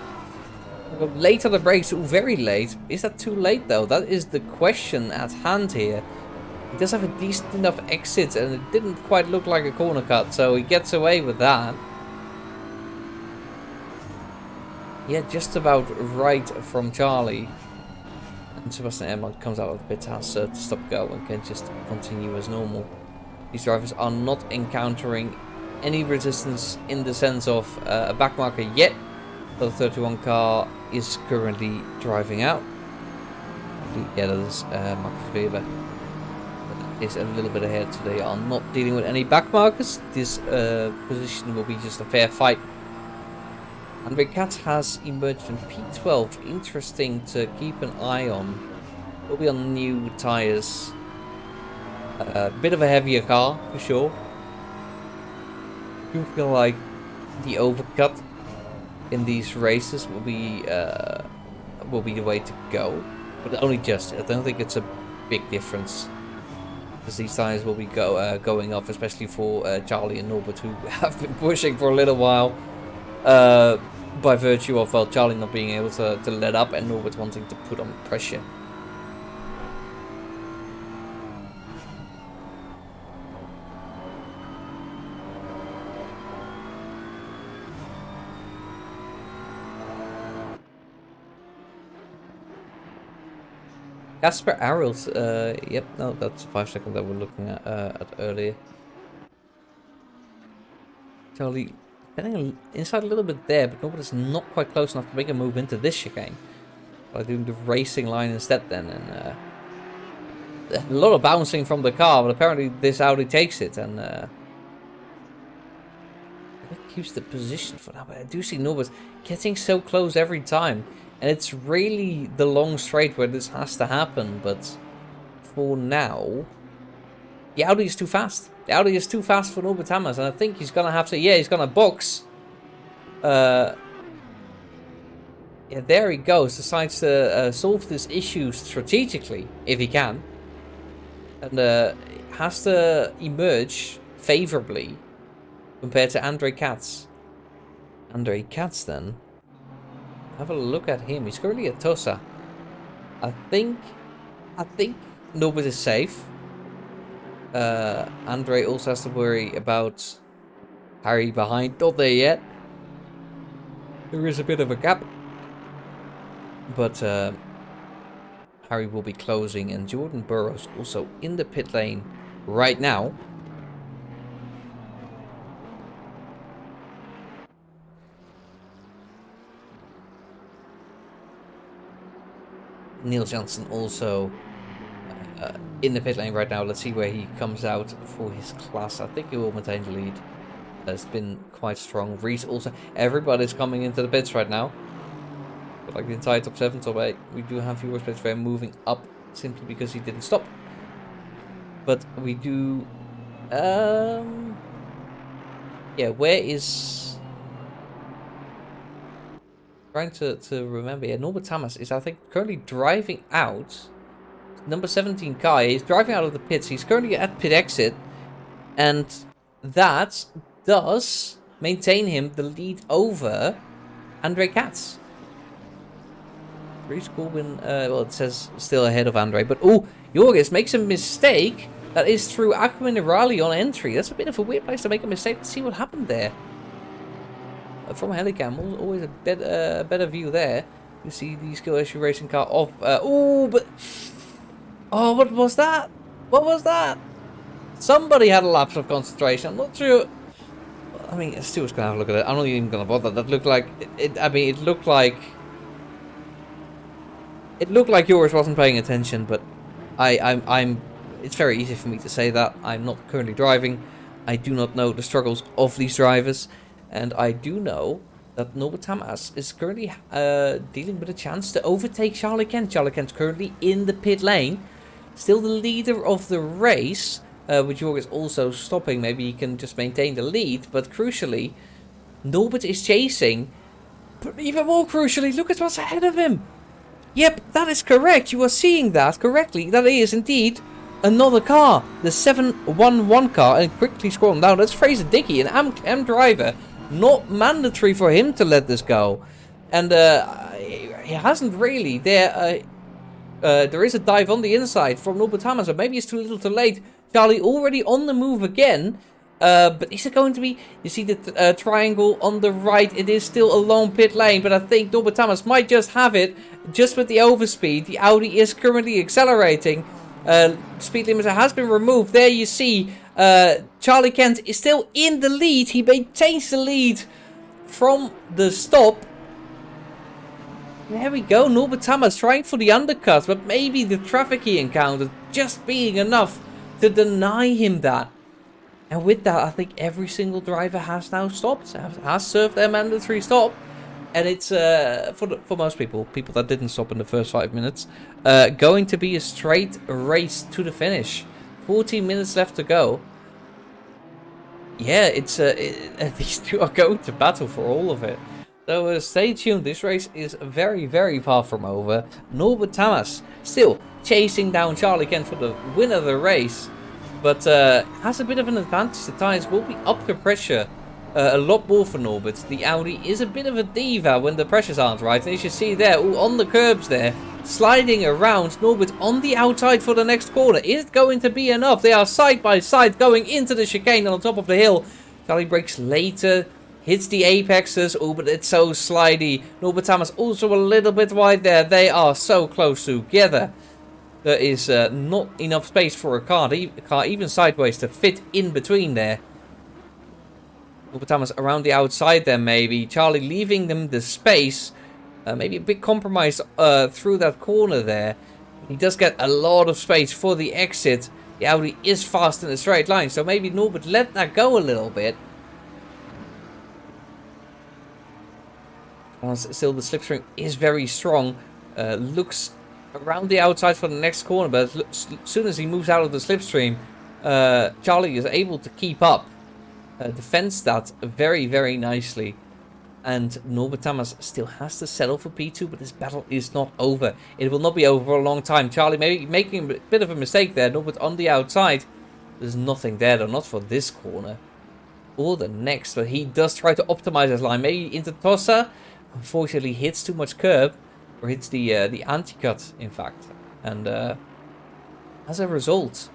Speaker 1: Late on the brakes, very late. Is that too late though? That is the question at hand here. He does have a decent enough exit and it didn't quite look like a corner cut, so he gets away with that. Yeah, just about right from Charlie. And Sebastian Edmond comes out of the pit, has to stop go and can just continue as normal. These drivers are not encountering any resistance in the sense of a backmarker yet. The 31 car is currently driving out. Yeah, that is Max Weber. Is a little bit ahead, so they are not dealing with any backmarkers. This position will be just a fair fight. Andre Katz has emerged in P12. Interesting to keep an eye on. Will be on new tyres. A bit of a heavier car for sure. I do feel like the overcut in these races will be the way to go, but only just. I don't think it's a big difference, because these tyres will be going off, especially for Charlie and Norbert, who have been pushing for a little while. By virtue of Charlie not being able to let up and Norbert wanting to put on pressure. Casper Arils, yep, no, that's 5 seconds that we're looking at earlier. Charlie getting inside a little bit there, but Norbert is not quite close enough to make a move into this chicane. By doing the racing line instead then, and a lot of bouncing from the car, but apparently this Audi takes it, and keeps the position for now. But I do see Norbert getting so close every time, and it's really the long straight where this has to happen, but for now, the Audi is too fast. The Audi is too fast for Norbert Hammers, and I think he's going to have to... Yeah, he's going to box. Yeah, there he goes. Decides to solve this issue strategically, if he can. And has to emerge favorably compared to Andre Katz. Andre Katz, then. Have a look at him. He's currently at Tosa. I think Norbert is safe. Andre also has to worry about Harry behind. Not there yet. There is a bit of a gap. But Harry will be closing, and Jordan Burroughs also in the pit lane right now. Niels Janssen also in the pit lane right now. Let's see where he comes out for his class. I think he will maintain the lead. It's been quite strong. Rhys also. Everybody's coming into the pits right now. But like the entire top 7, top 8. We do have viewers pits where moving up simply because he didn't stop. But we do... yeah, where is... Trying to remember. Yeah, Norbert Thomas is, I think, currently driving out. Number 17 car. He's driving out of the pits. He's currently at pit exit. And that does maintain him the lead over Andre Katz. Rhys Corbin, well, it says still ahead of Andre. But, oh, Jorgis makes a mistake. That is through Aqua Minerali on entry. That's a bit of a weird place to make a mistake. Let's see what happened there. From a helicam, always a better view there. You see the Skill Issue Racing car off. Oh, but... Oh, what was that? What was that? Somebody had a lapse of concentration. I'm not sure. I mean, Stuart's going to have a look at it. I'm not even going to bother. That looked like... I mean, it looked like... It looked like yours wasn't paying attention, but I'm... It's very easy for me to say that. I'm not currently driving. I do not know the struggles of these drivers. And I do know that Norbert Tamas is currently dealing with a chance to overtake Charlie Kent. Charlie Kent's currently in the pit lane. Still the leader of the race. With Jorgis also stopping. Maybe he can just maintain the lead. But crucially, Norbert is chasing But even more crucially, look at what's ahead of him. Yep, that is correct. You are seeing that correctly. That is indeed another car. The 711 car. And quickly scrolling down. That's Fraser Dickey, an M driver. Not mandatory for him to let this go. And he hasn't really. There is a dive on the inside from Norbert Hammers. But maybe it's too little too late. Charlie already on the move again. But is it going to be... You see the triangle on the right. It is still a long pit lane. But I think Norbert Hammers might just have it. Just with the overspeed. The Audi is currently accelerating. Speed limiter has been removed. There you see Charlie Kent is still in the lead. He maintains the lead from the stop. There we go. Norbert Hammers trying for the undercut. But maybe the traffic he encountered just being enough to deny him that. And with that, I think every single driver has now stopped, has served their mandatory stop. And it's, for most people that didn't stop in the first 5 minutes, going to be a straight race to the finish. 14 minutes left to go. Yeah, these two are going to battle for all of it. So stay tuned, this race is very, very far from over. Norbert Hammers still chasing down Charlie Kent for the win of the race. But has a bit of an advantage. The tyres will be up to pressure a lot more for Norbert. The Audi is a bit of a diva when the pressures aren't right. And as you see there, on the curbs there, sliding around. Norbert on the outside for the next corner. Is it going to be enough? They are side by side going into the chicane on top of the hill. Charlie brakes later. Hits the apexes. Oh, but it's so slidey. Norbert Hammers also a little bit wide there. They are so close together. There is not enough space for a car even sideways to fit in between there. Norbert Hammers around the outside there maybe. Charlie leaving them the space. Maybe a bit compromised through that corner there. He does get a lot of space for the exit. The Audi is fast in a straight line. So maybe Norbert let that go a little bit. Still the slipstream is very strong. Looks around the outside for the next corner, but as soon as he moves out of the slipstream, Charlie is able to keep up, defends that very, very nicely, and Norbert Hammers still has to settle for P2, but this battle is not over. It will not be over for a long time. Charlie maybe making a bit of a mistake there. Norbert on the outside. There's nothing there, though, not for this corner or the next, but he does try to optimize his line. Maybe into Tossa, unfortunately hits too much curb. Or hits the anti-cut, in fact. And as a result,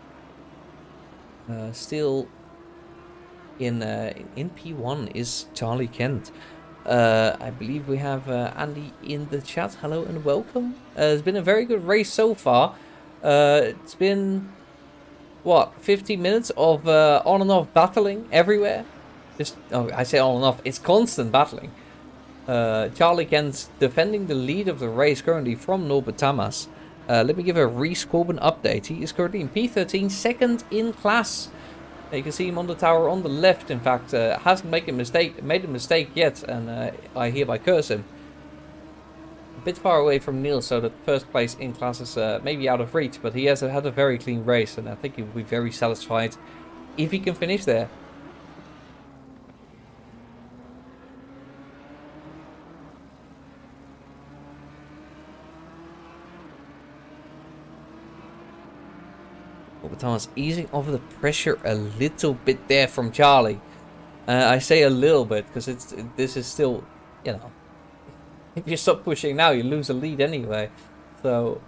Speaker 1: still in P1 is Charlie Kent. I believe we have Andy in the chat. Hello and welcome. It's been a very good race so far. It's been, what, 15 minutes of on and off battling everywhere. I say on and off. It's constant battling. Charlie Kent defending the lead of the race currently from Norbert Hammers. Let me give a Rhys Corbin update. He is currently in P13, second in class. You can see him on the tower on the left. In fact, hasn't made a mistake yet, and I hereby curse him. A bit far away from Neil, so that first place in class is maybe out of reach. But he has had a very clean race, and I think he will be very satisfied if he can finish there. Thomas easing off the pressure a little bit there from Charlie. I say a little bit because this is still, you know, if you stop pushing now, you lose the lead anyway. So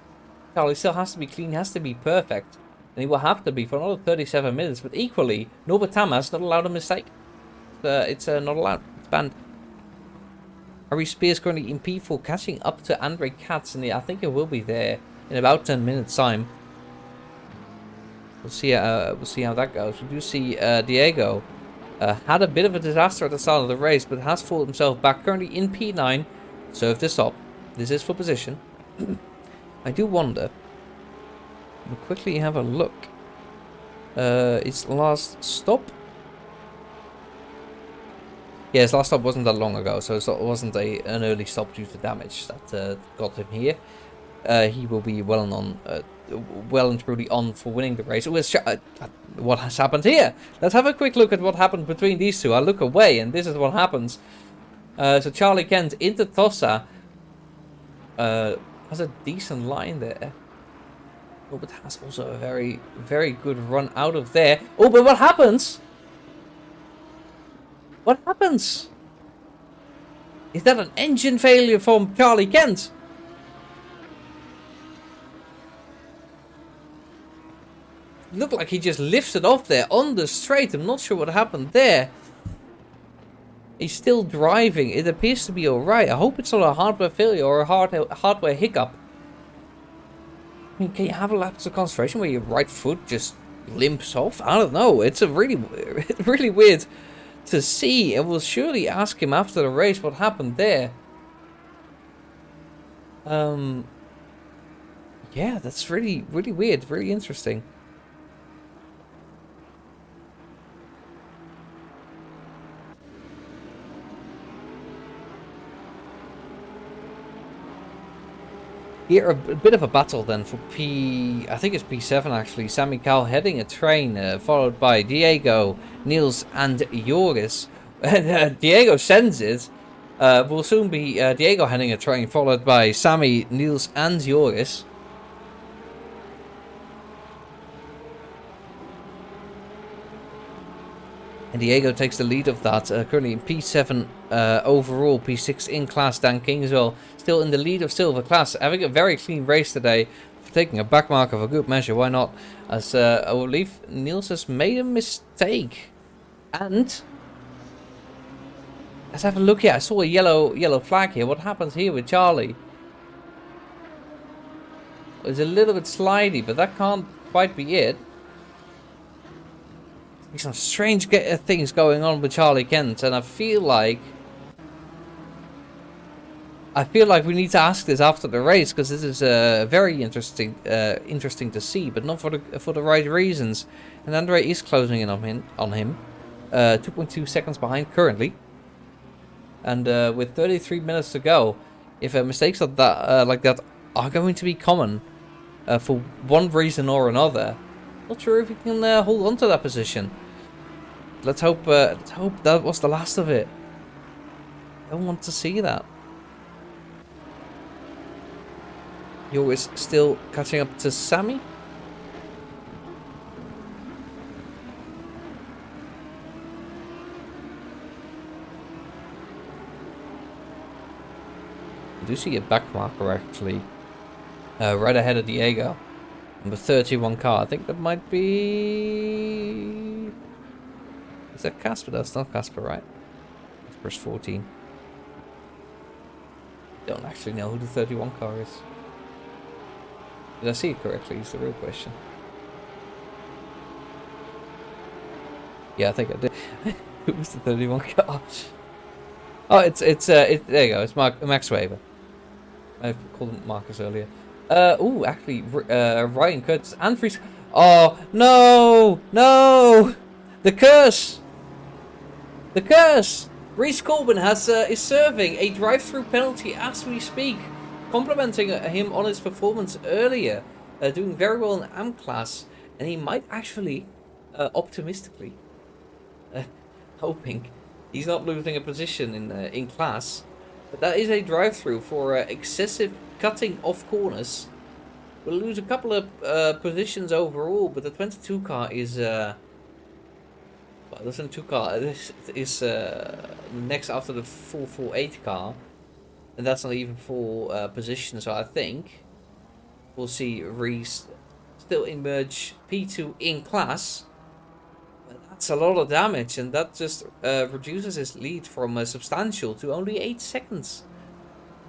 Speaker 1: Charlie still has to be clean, has to be perfect, and he will have to be for another 37 minutes. But equally, Norbert Hammers not allowed a mistake. It's not allowed. It's banned. Harry Spears currently in P4, catching up to Andre Katz, and I think it will be there in about 10 minutes time. We'll see how that goes. We do see Diego had a bit of a disaster at the start of the race, but has fought himself back. Currently in P9. Serve this up. This is for position. I do wonder. We'll quickly have a look. His last stop. Yeah, his last stop wasn't that long ago, so it wasn't an early stop due to damage that got him here. He will be well and truly on for winning the race. What has happened here? Let's have a quick look at what happened between these two. I look away, and this is what happens. So Charlie Kent into Tossa has a decent line there. Oh, but has also a very, very good run out of there. Oh, but what happens? What happens? Is that an engine failure from Charlie Kent? Looked like he just lifted off there on the straight. I'm not sure what happened there. He's still driving. It appears to be alright. I hope it's not a hardware failure or a hardware hiccup. I mean, can you have a lapse of concentration where your right foot just limps off? I don't know. It's a really, really weird to see. And we'll surely ask him after the race what happened there. Yeah, that's really, really weird. Really interesting. Here, a bit of a battle then for I think it's P7 actually. Sammy Cal heading a train, followed by Diego, Niels, and Joris. Diego sends it. Will soon be Diego heading a train, followed by Sammy, Niels, and Joris. And Diego takes the lead of that, currently in P7 overall, P6 in class. Dan Kingswell still in the lead of silver class, having a very clean race today, for taking a back mark of a good measure, why not? As I believe Niels has made a mistake. And let's have a look here. I saw a yellow flag here. What happens here with Charlie? It's a little bit slidey, but that can't quite be it. There's some strange things going on with Charlie Kent, and I feel like we need to ask this after the race, because this is very interesting to see, but not for the right reasons. And Andre is closing in on him, 2.2 seconds behind currently, and with 33 minutes to go, if mistakes like that are going to be common for one reason or another. Not sure if he can hold on to that position. Let's hope that was the last of it. Don't want to see that. Joris still catching up to Sammy. I do see a back marker actually, right ahead of Diego. Number 31 car. I think that might be... Is that Casper? That's not Casper, right? Casper's 14. Don't actually know who the 31 car is. Did I see it correctly? Is the real question. Yeah, I think I did. Who was the 31 car? Oh, there you go. It's Max Weber. I called him Marcus earlier. Oh, actually, Ryan Curtis and Rhys. Oh no, no! The curse! The curse! Rhys Corbin is serving a drive-through penalty as we speak, complimenting him on his performance earlier, doing very well in AM class, and he might actually, optimistically, hoping he's not losing a position in class. But that is a drive-through for excessive cutting off corners. We'll lose a couple of positions overall, but the 22 car is well, the 22 car is next after the 448 car, and that's not even full position. So I think we'll see Rhys still emerge P2 in class. That's a lot of damage, and that just reduces his lead from substantial to only 8 seconds.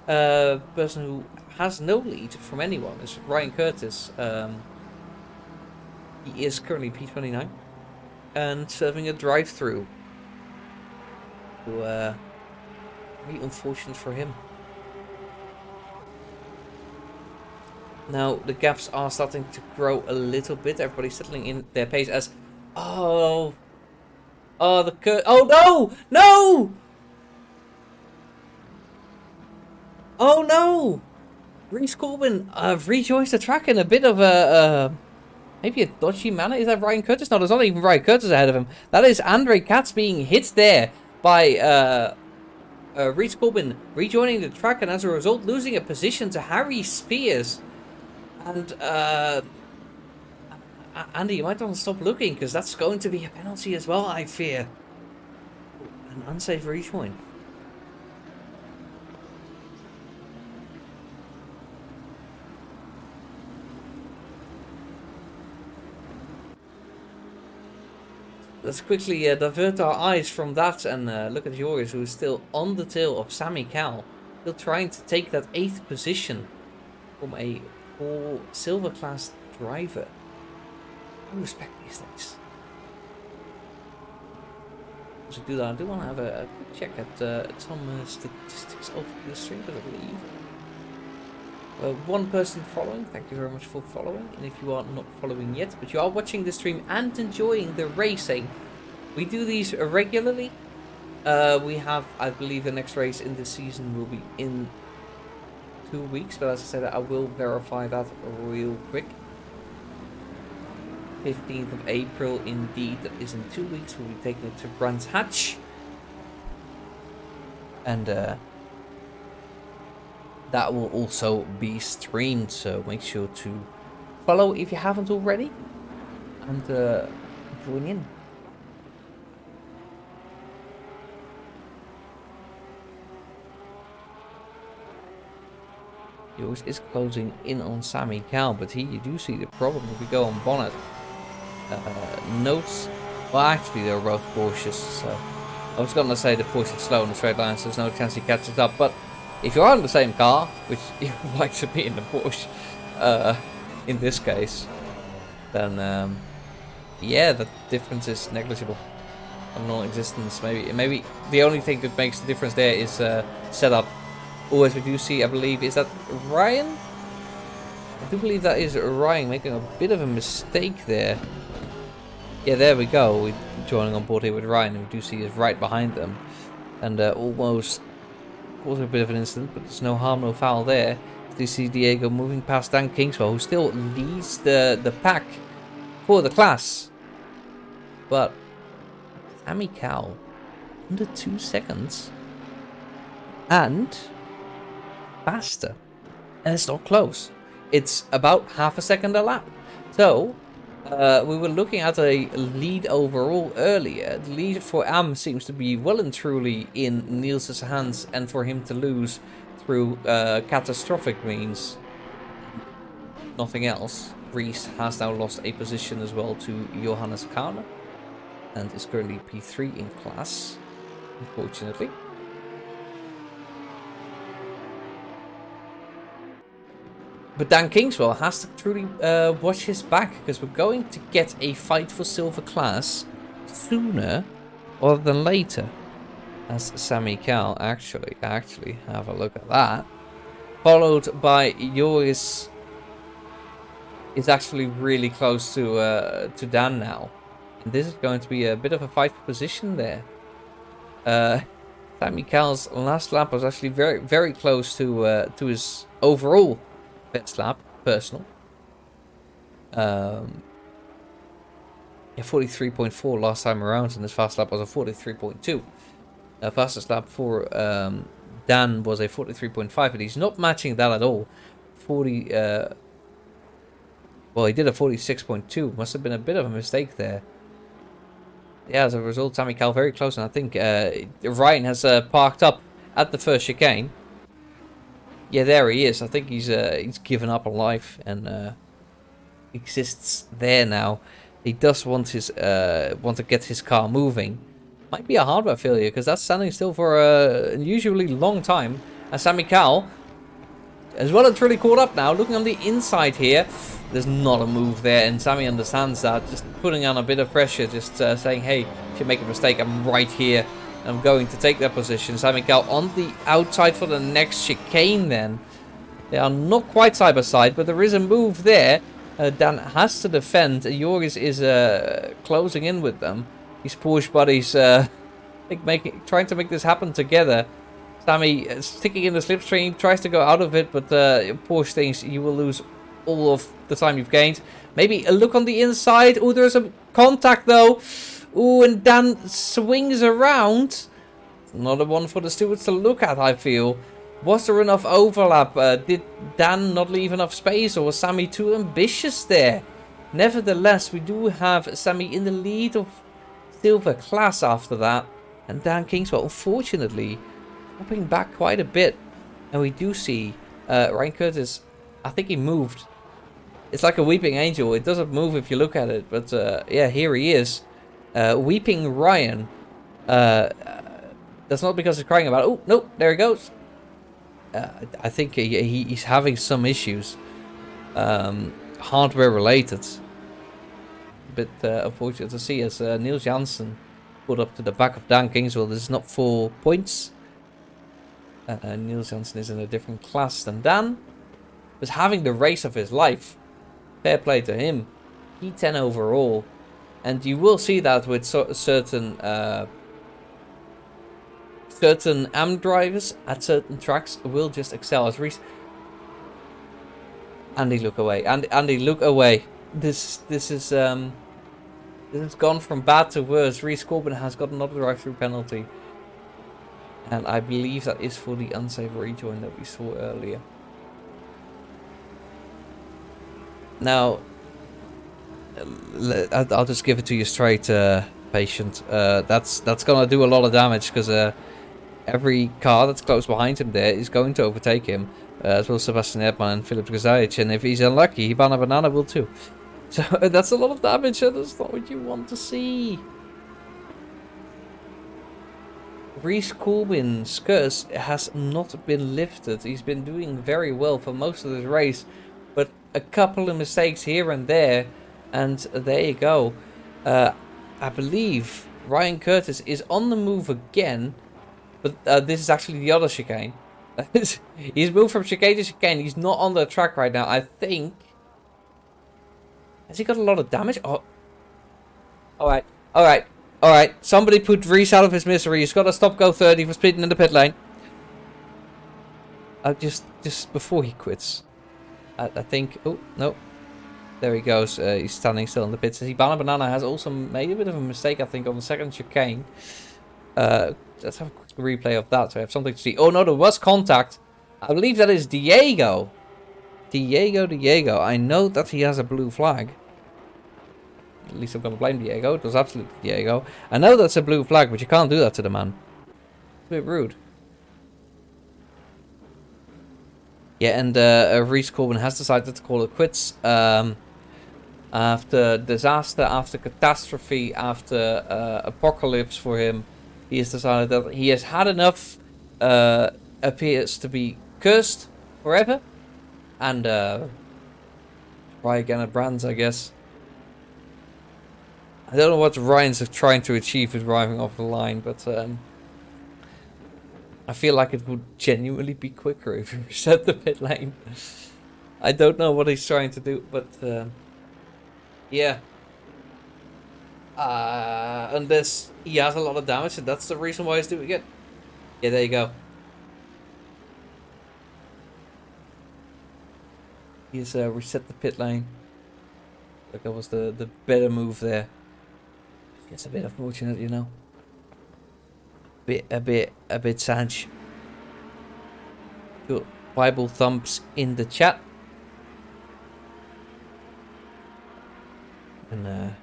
Speaker 1: Person who has no lead from anyone is Ryan Curtis. He is currently P29 and serving a drive-through. So, very unfortunate for him. Now the gaps are starting to grow a little bit. Everybody's settling in their pace as oh no! Oh no! Rhys Corbin rejoins the track in a bit of a maybe a dodgy manner. Is that Ryan Curtis? No, there's not even Ryan Curtis ahead of him. That is Andre Katz being hit there by Rhys Corbin rejoining the track and as a result losing a position to Harry Spears. And Andy, you might want to stop looking because that's going to be a penalty as well, I fear. An unsafe rejoin. Let's quickly divert our eyes from that and look at Joris, who is still on the tail of Sammy Cal. Still trying to take that 8th position from a full silver class driver. I respect these things. As we do that, I do want to have a quick check at some statistics over the stream, because I believe one person following, thank you very much for following. And if you are not following yet, but you are watching the stream and enjoying the racing, we do these regularly. We have, I believe, the next race in this season will be in 2 weeks, but as I said, I will verify that real quick. 15th of April, indeed, that is in 2 weeks. We'll be taking it to Brands Hatch, and that will also be streamed, so make sure to follow if you haven't already, and join in. Yours is closing in on Sammy Cal, but here you do see the problem if we go on Bonnet. Notes, well actually they're both Porsches, so I was going to say the Porsche is slow in the straight line, so there's no chance he catches up, but if you are in the same car, which you would like to be in the Porsche, in this case, then yeah, the difference is negligible, or non-existent. Maybe the only thing that makes the difference there is setup. Or as we do see, I believe, is that Ryan? I do believe that is Ryan making a bit of a mistake there. Yeah, there we go. We're joining on board here with Ryan, and we do see he's right behind them, and almost caused a bit of an incident, but there's no harm, no foul there. You see Diego moving past Dan Kingswell, who still leads the pack for the class. But Sammy Cal under 2 seconds and faster, and it's not close. It's about half a second a lap. So we were looking at a lead overall earlier. The lead for Am seems to be well and truly in Niels' hands, and for him to lose through catastrophic means nothing else. Rhys has now lost a position as well to Johannes Kahner, and is currently P3 in class, unfortunately. But Dan Kingswell has to truly watch his back, because we're going to get a fight for silver class sooner rather than later. As Sammy Cal actually have a look at that. Followed by Joris is actually really close to Dan now. And this is going to be a bit of a fight for position there. Sammy Cal's last lap was actually very close to his overall best lap, personal. Yeah, 43.4 last time around, and this fast lap was a 43.2. Fastest lap for Dan was a 43.5, but he's not matching that at all. Well, he did a 46.2. Must have been a bit of a mistake there. Yeah, as a result, Sammy Cal very close, and I think Ryan has parked up at the first chicane. Yeah, there he is. I think he's given up on life and exists there now. He does want to get his car moving. Might be a hardware failure, because that's standing still for a unusually long time. And Sammy Cal, as well and truly caught up now. Looking on the inside here, there's not a move there, and Sammy understands that. Just putting on a bit of pressure, just saying, hey, if you make a mistake, I'm right here. I'm going to take that position. Sammy Cal on the outside for the next chicane then. They are not quite side by side, but there is a move there. Dan has to defend. Joris is closing in with them. These Porsche buddies trying to make this happen together. Sammy sticking in the slipstream, tries to go out of it, but Porsche thinks you will lose all of the time you've gained. Maybe a look on the inside. Oh, there's a contact though. Ooh, and Dan swings around. another one for the stewards to look at, I feel. Was there enough overlap? Did Dan not leave enough space, or was Sammy too ambitious there? Nevertheless, we do have Sammy in the lead of silver class after that. And Dan Kingswell, unfortunately, dropping back quite a bit. And we do see Ryan Curtis, I think he moved. It's like a weeping angel. It doesn't move if you look at it. But yeah, here he is. Weeping Ryan. That's not because he's crying about it. Oh, no, there he goes. I think he's having some issues. Hardware related. But unfortunate to see as Niels Janssen put up to the back of Dan Kingswell. This is not 4 points. Niels Janssen is in a different class than Dan. Was having the race of his life. Fair play to him. P10 overall. And you will see that with certain AM drivers at certain tracks will just excel as Rhys. Andy, look away. Andy, look away. This is gone from bad to worse. Rhys Corbin has got another drive-through penalty. And I believe that is for the unsafe rejoin that we saw earlier. Now, I'll just give it to you straight, patient. That's gonna do a lot of damage because every car that's close behind him there is going to overtake him, as well as Sebastian Erdmann and Philip Gazaic. And if he's unlucky, Hibana Banana will too. So that's a lot of damage, and that's not what you want to see. Rhys Corbin's curse has not been lifted. He's been doing very well for most of this race, but a couple of mistakes here and there, and there you go. I believe Ryan Curtis is on the move again, but this is actually the other chicane. He's moved from chicane to chicane. He's not on the track right now, I think. Has he got a lot of damage? Oh. Alright, alright, alright. Somebody put Rhys out of his misery. He's got to stop go 30 for speeding in the pit lane. Just before he quits. I think... Oh, no. There he goes. He's standing still in the pits. Hibana Banana has also made a bit of a mistake, I think, on the second chicane. Let's have a quick replay of that so I have something to see. Oh, no, there was contact. I believe that is Diego. Diego. I know that he has a blue flag. At least I'm going to blame Diego. It was absolutely Diego. I know that's a blue flag, but you can't do that to the man. It's a bit rude. Yeah, and Rhys Corbin has decided to call it quits. After disaster, after catastrophe, after apocalypse for him, he has decided that he has had enough. Appears to be cursed forever. And try again at Brands, I guess. I don't know what Ryan's trying to achieve with driving off the line, but I feel like it would genuinely be quicker if you reset the pit lane. I don't know what he's trying to do, but yeah. Unless he has a lot of damage, and that's the reason why he's doing it. Yeah, there you go. He's reset the pit lane. Like that was the better move there. It's a bit unfortunate, you know. A bit sad. Good Bible thumbs in the chat. And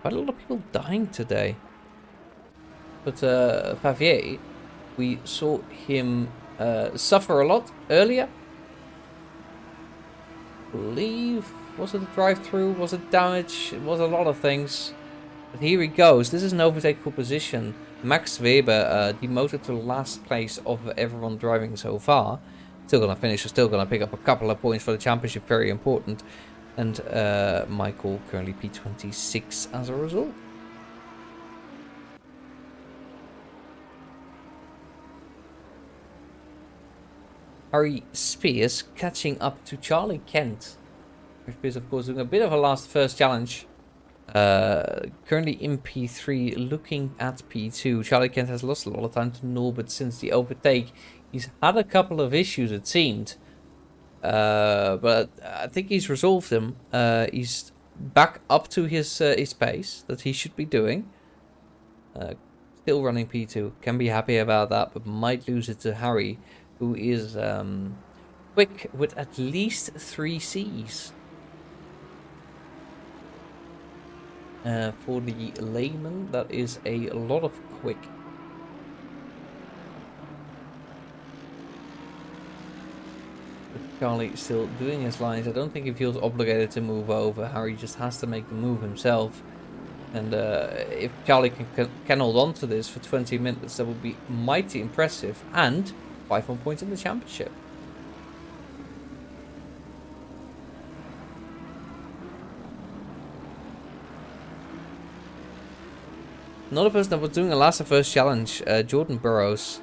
Speaker 1: quite a lot of people dying today. But Favier, we saw him suffer a lot earlier. I believe, was it a drive-through? Was it damage? It was a lot of things. But here he goes. This is an overtakeable position. Max Weber demoted to last place of everyone driving so far. Still gonna finish. Still gonna pick up a couple of points for the championship. Very important. And Michael currently P26 as a result. Harry Spears catching up to Charlie Kent. Spears, of course, doing a bit of a first challenge. Currently in P3, looking at P2. Charlie Kent has lost a lot of time to Norbert since the overtake. He's had a couple of issues, it seemed. But I think he's resolved them. He's back up to his pace that he should be doing. Still running P2. Can be happy about that, but might lose it to Harry, who is quick with at least 3 Cs. For the layman, that is a lot of quick. With Charlie still doing his lines, I don't think he feels obligated to move over. Harry just has to make the move himself. And if Charlie can hold on to this for 20 minutes, that would be mighty impressive. And 5 points in the championship. Another person that was doing a last and first challenge, Jordan Burrows.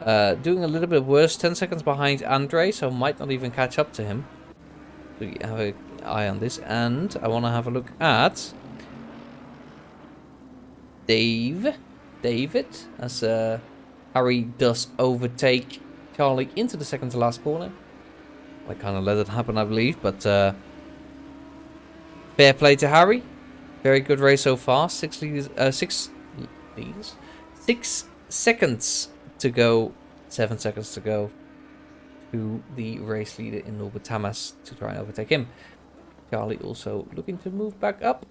Speaker 1: Doing a little bit worse, 10 seconds behind Andre, so might not even catch up to him. So you have an eye on this. And I want to have a look at David, as Harry does overtake Charlie into the second to last corner. I kind of let it happen, I believe, but fair play to Harry. Very good race so far. 6 seconds to go. 7 seconds to go to the race leader in Norbert Tamas to try and overtake him. Charlie also looking to move back up.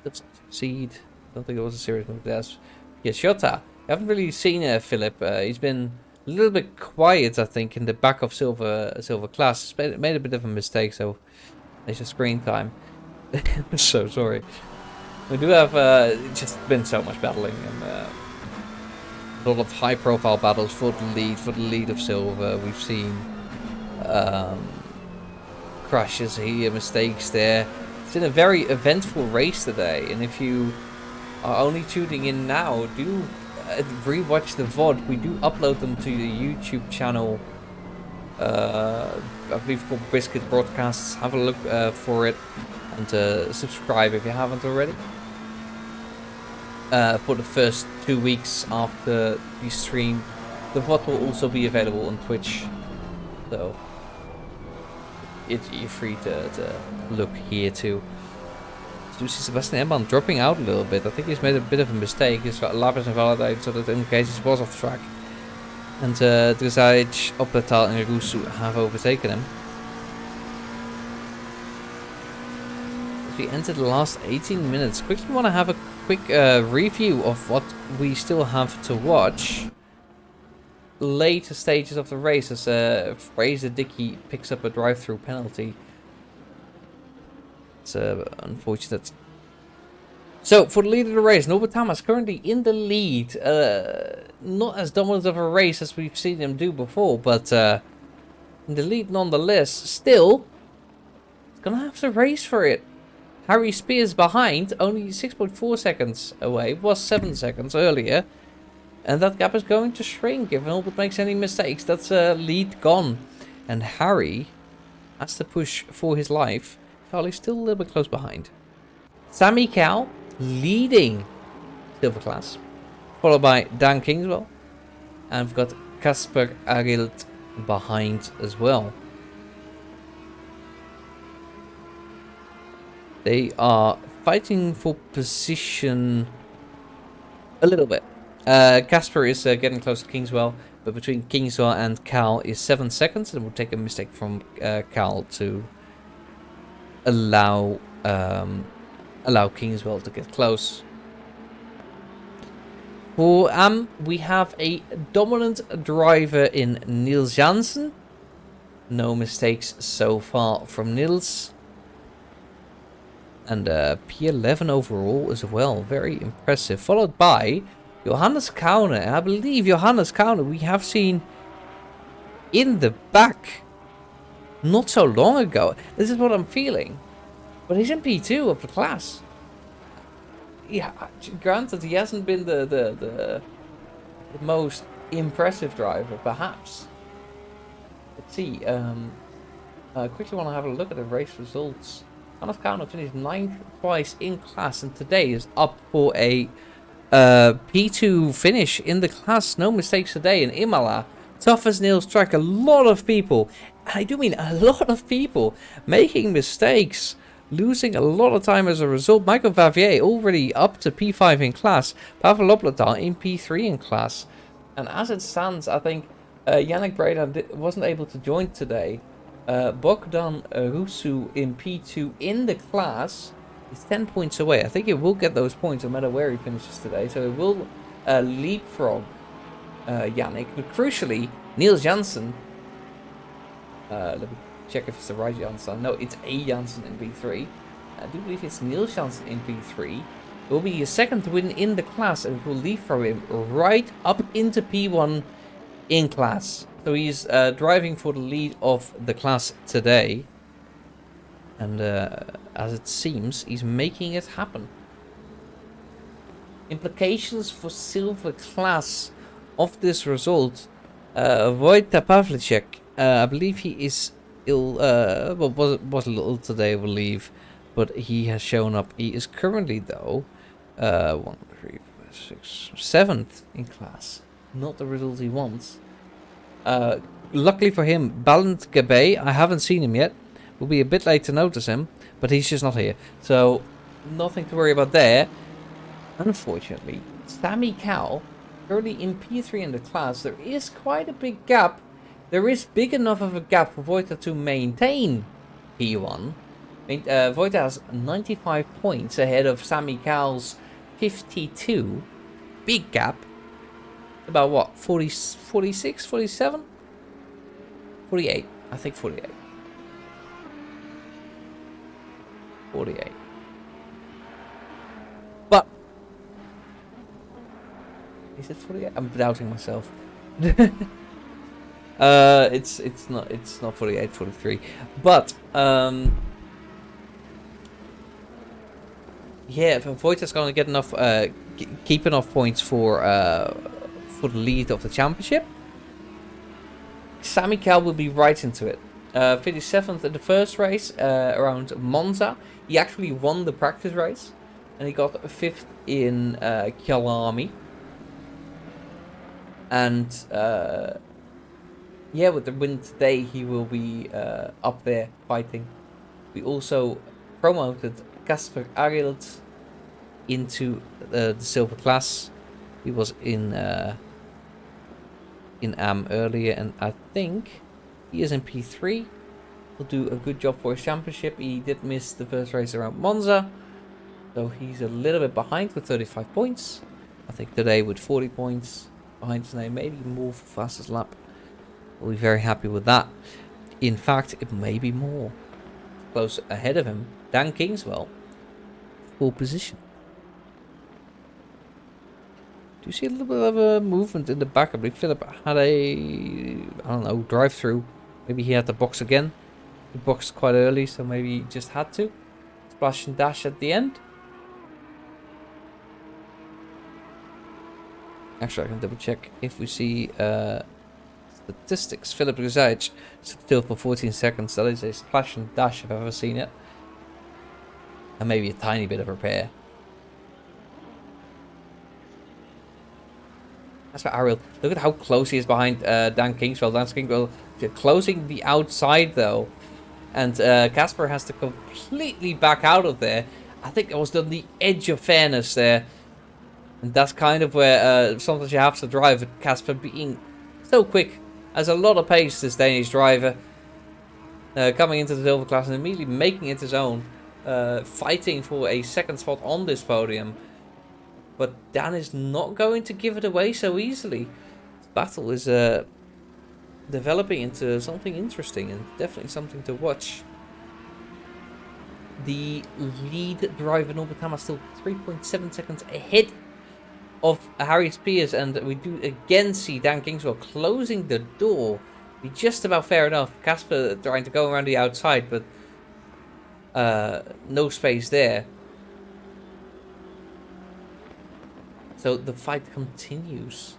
Speaker 1: Doesn't succeed. Don't think it was a serious move. There's Shota. I haven't really seen Philip. He's been a little bit quiet, I think, in the back of silver class. He's made a bit of a mistake, so it's just screen time. I'm so sorry. We do have just been so much battling and a lot of high-profile battles for the lead of silver. We've seen crashes here, mistakes there. It's been a very eventful race today, and if you are only tuning in now, do rewatch the VOD. We do upload them to the YouTube channel. I believe called BSKIT Broadcasts. Have a look for it. And subscribe if you haven't already. For the first 2 weeks after the stream, the VOD will also be available on Twitch, so you're free to look here too. So you see Sebastian Emban dropping out a little bit. I think he's made a bit of a mistake. He's got Lapis invalidated, so that in case he was off track. And Drezaj, Opletal and Rusu have overtaken him. We entered the last 18 minutes. Quickly want to have a quick review of what we still have to watch. Later stages of the race as Fraser Dickey picks up a drive-through penalty. It's unfortunate. So for the lead of the race, Norbert Tamas currently in the lead. Not as dominant of a race as we've seen him do before, but in the lead nonetheless. Still, he's gonna have to race for it. Harry Spears behind, only 6.4 seconds away, was 7 seconds earlier. And that gap is going to shrink if Norbert makes any mistakes. That's a lead gone. And Harry has to push for his life. Charlie's still a little bit close behind. Sammy Cal leading silver class, followed by Dan Kingswell. And we've got Kasper Agilt behind as well. They are fighting for position a little bit. Casper is getting close to Kingswell, but between Kingswell and Cal is 7 seconds, and it will take a mistake from Cal to allow Kingswell to get close. For we have a dominant driver in Niels Jansen. No mistakes so far from Niels. And P11 overall as well. Very impressive. Followed by Johannes Kaune. And I believe Johannes Kaune we have seen in the back not so long ago. This is what I'm feeling. But he's in P2 of the class. Yeah, granted he hasn't been the most impressive driver, perhaps. Let's see. I quickly want to have a look at the race results. Johannes Kaune finished 9th twice in class, and today is up for a P2 finish in the class. No mistakes today in Imola. Tough as nails track. A lot of people, and I do mean a lot of people, making mistakes. losing a lot of time as a result. Michael Favier already up to P5 in class. Pavel Loplata in P3 in class. And as it stands, I think Yannick Breda wasn't able to join today. Bogdan Rusu in P2 in the class is 10 points away. I think it will get those points no matter where he finishes today. So it will leapfrog Yannick. But crucially, Niels Janssen. Let me check if it's the right Janssen. No, it's a Janssen in P3. I do believe it's Niels Janssen in P3. It will be his second win in the class, and it will leapfrog him right up into P1 in class. So he's driving for the lead of the class today. And as it seems, he's making it happen. Implications for silver class of this result. Wojta Pavlicek, I believe he is ill, well, was a little today, I believe, but he has shown up. He is currently, though, 1, 3, 4, 6, 7th in class. Not the result he wants. Luckily for him, Balint Gabe, I haven't seen him yet. Will be a bit late to notice him, but he's just not here. So, nothing to worry about there. Unfortunately, Sammy Cal, currently in P3 in the class, there is quite a big gap. There is big enough of a gap for Wojta to maintain P1. Wojta has 95 points ahead of Sammy Cal's 52. Big gap. About what? 40, 46, 47? 48. I think 48. 48. But is it 48? I'm doubting myself. It's not 48, 43. But yeah, if Wojta's gonna get enough keep enough points for the lead of the championship, Sammy Cal will be right into it. 57th in the first race around Monza. He actually won the practice race, and he got 5th in Kyalami. And yeah, with the win today, he will be up there fighting. We also promoted Kasper Arild into the silver class. He was in AM earlier, and I think he is in P3. He'll do a good job for his championship. He did miss the first race around Monza, so he's a little bit behind with 35 points. I think today with 40 points behind his name, maybe more for fastest lap. We'll be very happy with that. In fact, it may be more. Close ahead of him, Dan Kingswell, full position. Do you see a little bit of a movement in the back? I believe Philip had a, I don't know, drive-through. Maybe he had to box again. He boxed quite early, so maybe he just had to. Splash and dash at the end. Actually, I can double check if we see statistics. Philip Rizaj stood still for 14 seconds. That is a splash and dash if I've ever seen it. And maybe a tiny bit of repair. That's for Ariel. Look at how close he is behind Dan Kingswell. Dan Kingswell closing the outside though. And Casper has to completely back out of there. I think it was on the edge of fairness there. And that's kind of where sometimes you have to drive. Casper being so quick. Has a lot of pace, this Danish driver. Coming into the silver class and immediately making it his own. Fighting for a second spot on this podium. But Dan is not going to give it away so easily. This battle is developing into something interesting and definitely something to watch. The lead driver, Norbert Hammer, still 3.7 seconds ahead of Harry Spears, and we do again see Dan Kingswell closing the door. Be just about fair enough. Casper trying to go around the outside, but no space there. So the fight continues.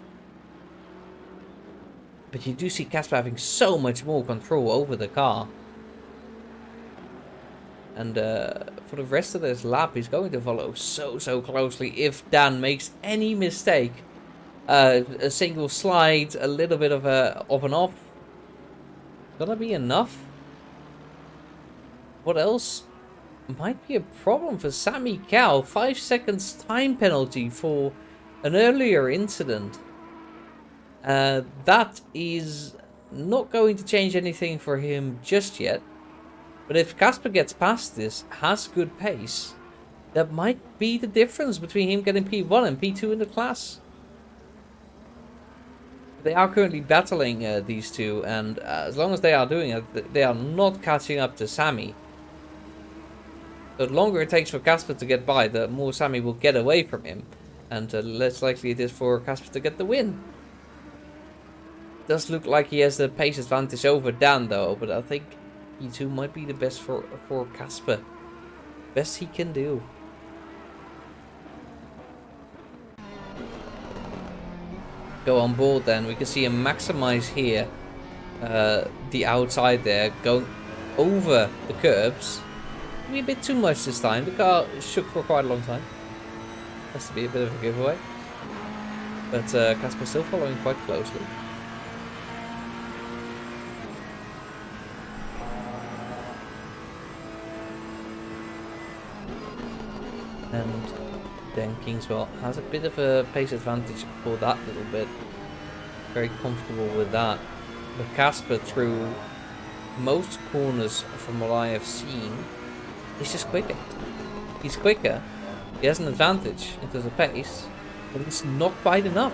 Speaker 1: But you do see Casper having so much more control over the car. And for the rest of this lap, he's going to follow so closely. If Dan makes any mistake, a single slide, a little bit of an off, gonna be enough. What else might be a problem for Sammy Cow. 5 seconds time penalty for an earlier incident. That is not going to change anything for him just yet. But if Casper gets past this, has good pace, that might be the difference between him getting P1 and P2 in the class. They are currently battling these two, and as long as they are doing it, they are not catching up to Sammy. The longer it takes for Casper to get by, the more Sammy will get away from him, and less likely it is for Casper to get the win. Does look like he has the pace advantage over Dan though, but I think P2 might be the best for Casper. Best he can do. Go on board then. We can see him maximize here. The outside there, going over the curbs. Maybe a bit too much this time. The car shook for quite a long time. Has to be a bit of a giveaway. But Casper still following quite closely. And then Kingswell has a bit of a pace advantage for that little bit. Very comfortable with that. But Casper, through most corners from what I have seen, is just quicker. He's quicker. He has an advantage in terms of pace, but it's not quite enough.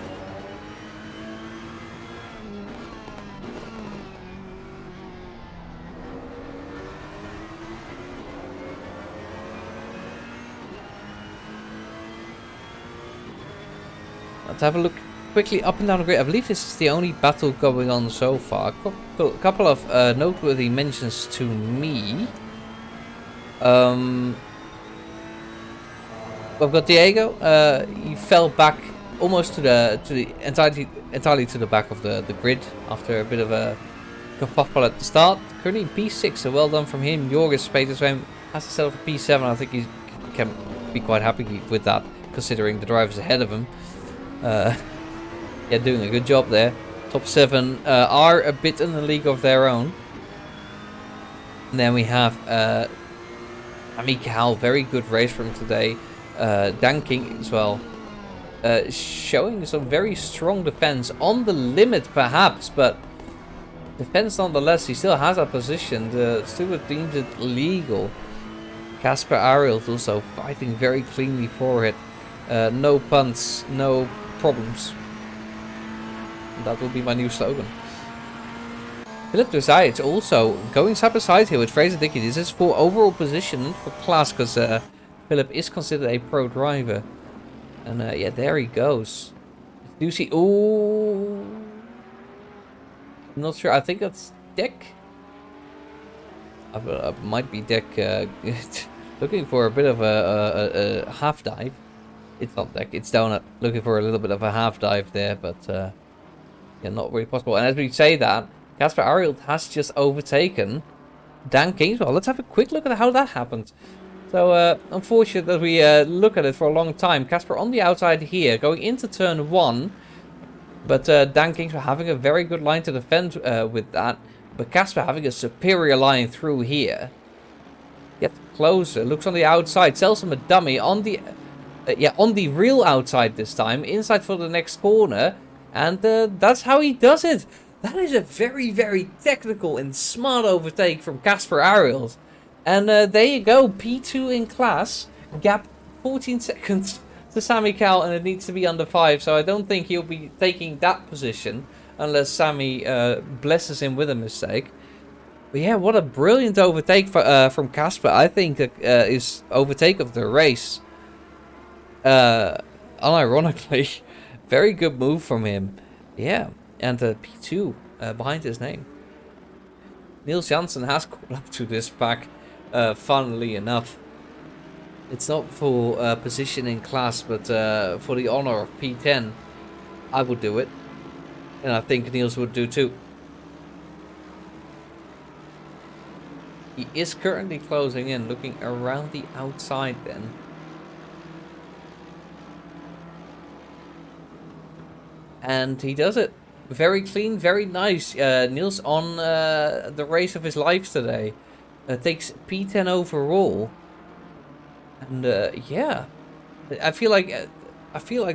Speaker 1: Let's have a look quickly up and down the grid. I believe this is the only battle going on so far. A couple of noteworthy mentions to me. We've got Diego. He fell back almost to the entirely to the back of the grid after a bit of a kerfuffle at the start. Currently P6, so well done from him. Jorgis Peterswem has to settle for P7. I think he can be quite happy with that, considering the drivers ahead of him. Yeah, doing a good job there. Top 7 are a bit in the league of their own. And then we have Amikal, very good race from today. Dan King as well, showing some very strong defense on the limit perhaps, but defense nonetheless. He still has that position. The steward deems it legal. Casper Ariel also fighting very cleanly for it. No punts, no problems. That will be my new slogan. Philip Desires also going side by side here with Fraser Dickey. This is for overall position for class, because Philip is considered a pro driver. And yeah, there he goes. Do you see? Oh, I'm not sure. I think that's Dick. Might be Dick. Looking for a bit of a half dive. It's not Dick. It's Donut. Looking for a little bit of a half dive there, but yeah, not really possible. And as we say that, Casper Ariel has just overtaken Dan Kingswell. Let's have a quick look at how that happened. So, unfortunate that we look at it for a long time. Casper on the outside here, going into turn 1. But Dan Kingswell having a very good line to defend with that. But Casper having a superior line through here. Gets closer, looks on the outside, sells him a dummy on the... yeah, on the real outside this time. Inside for the next corner. And that's how he does it. That is a very, very technical and smart overtake from Casper Ariel. And there you go. P2 in class. Gap 14 seconds to Sammy Cal. And it needs to be under 5. So I don't think he'll be taking that position. Unless Sammy blesses him with a mistake. But yeah, what a brilliant overtake from Casper. I think is overtake of the race. Unironically. Very good move from him. Yeah. And P2 behind his name. Niels Janssen has caught up to this pack, funnily enough. It's not for position in class, but for the honor of P10. I would do it. And I think Niels would do too. He is currently closing in, looking around the outside then. And he does it. Very clean, very nice. Niels on the race of his life today. Takes P10 overall. And yeah, I feel like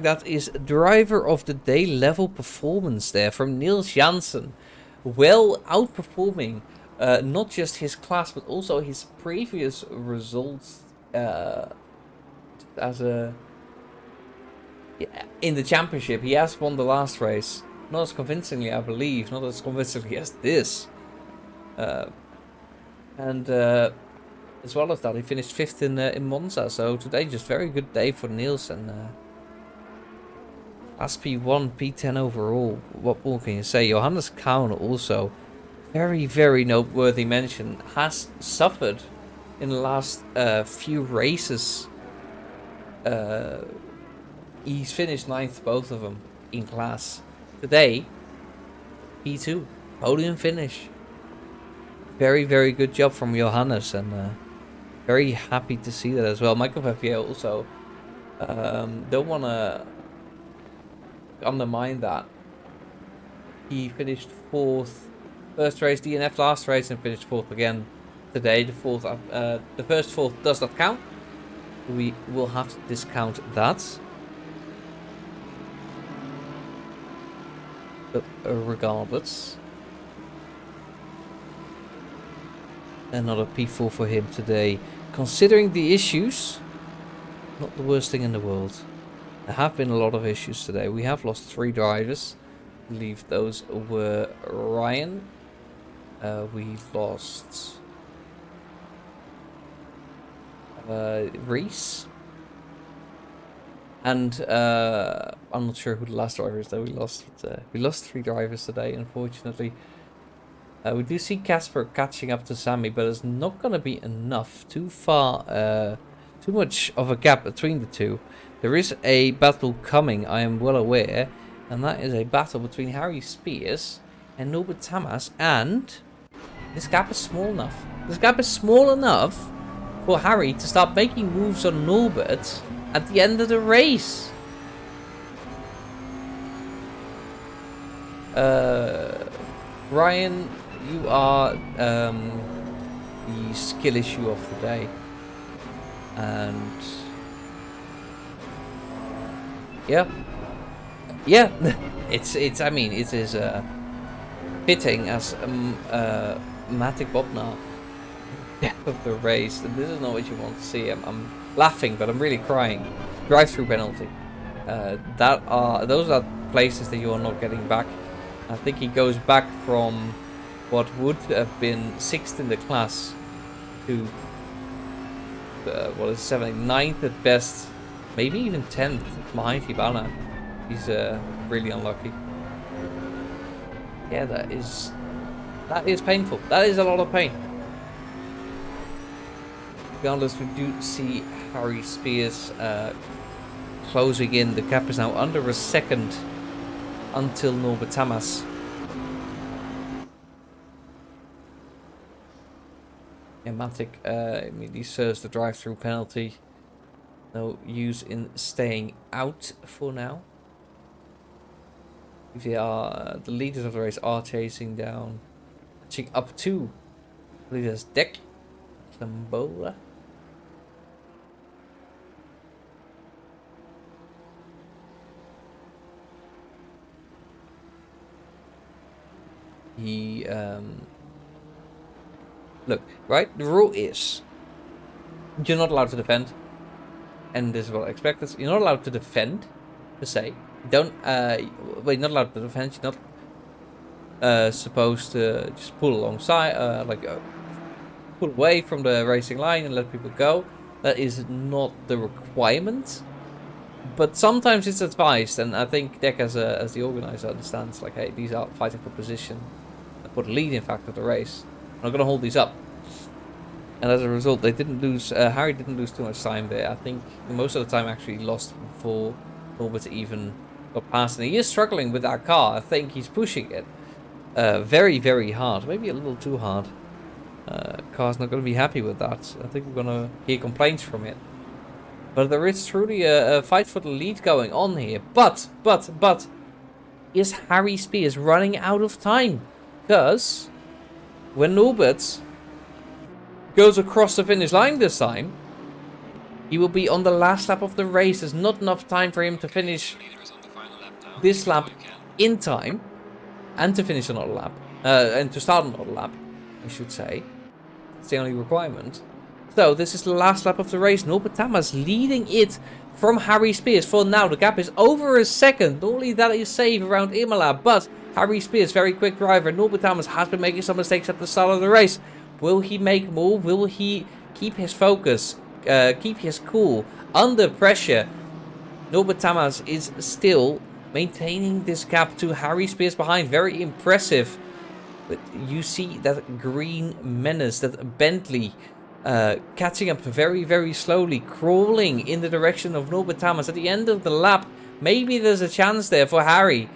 Speaker 1: that is driver of the day level performance there from Niels Janssen, well outperforming not just his class but also his previous results as a in the championship. He has won the last race, not as convincingly, I believe, not as convincingly as this, and as well as that, he finished 5th in Monza. So today, just very good day for Niels, and Class P1, P10 overall. What more can you say? Johannes Kaun also, very, very noteworthy mention, has suffered in the last few races. He's finished 9th, both of them, in class. Today, P2, podium finish. Very, very good job from Johannes, and very happy to see that as well. Michael Favier also, don't want to undermine that. He finished 4th first race, DNF last race, and finished 4th again today. The first 4th does not count. We will have to discount that. But regardless, another P4 for him today. Considering the issues, not the worst thing in the world. There have been a lot of issues today. We have lost 3 drivers. I believe those were Ryan. We lost Rhys. And I'm not sure who the last driver is that we lost. But, we lost 3 drivers today, unfortunately. We do see Casper catching up to Sammy, but it's not going to be enough. Too much of a gap between the two. There is a battle coming, I am well aware, and that is a battle between Harry Spears and Norbert Tamas, and this gap is small enough. This gap is small enough for Harry to start making moves on Norbert at the end of the race. Ryan, you are the skill issue of the day, and yeah, it's. I mean, it is fitting as Matic Bobnar of the race, and this is not what you want to see. I'm laughing, but I'm really crying. Drive-through penalty. Those are places that you are not getting back. I think he goes back from what would have been 6th in the class to what is 9th at best, maybe even 10th behind Hibana. He's really unlucky. Yeah, that is painful. That is a lot of pain. To be honest, we do see Harry Spears closing in. The gap is now under a second until Norbert Tamas. Matic immediately serves the drive-through penalty. No use in staying out for now. The leaders of the race are chasing down, catching up to leaders Deck, Lambola. He look, right? The rule is you're not allowed to defend, and this is what I expect. You're not allowed to defend, per se. You don't. You're not allowed to defend. You're not supposed to just pull alongside, pull away from the racing line and let people go. That is not the requirement, but sometimes it's advised, and I think Deck as the organizer understands. Like, hey, these are fighting for position, for the lead, in fact, of the race. I'm not going to hold these up. And as a result, they didn't lose. Harry didn't lose too much time there. I think most of the time actually lost before Norbert even got past. And he is struggling with that car. I think he's pushing it very, very hard. Maybe a little too hard. Car's not going to be happy with that. I think we're going to hear complaints from it. But there is truly a fight for the lead going on here. But, is Harry Spears running out of time? Because when Norbert goes across the finish line this time, He will be on the last lap of the race. There's not enough time for him to finish this lap in time. And to finish another lap. And to start another lap, I should say. It's the only requirement. So, this is the last lap of the race. Norbert Tamas leading it from Harry Spears. For now, the gap is over a second. Normally that is safe around Imola. But Harry Spears, very quick driver. Norbert Tamas has been making some mistakes at the start of the race. Will he make more? Will he keep his focus? Keep his cool? Under pressure. Norbert Tamas is still maintaining this gap to Harry Spears behind. Very impressive. But you see that green menace, that Bentley, catching up very, very slowly, crawling in the direction of Norbert Tamas. At the end of the lap, maybe there's a chance there for Harry.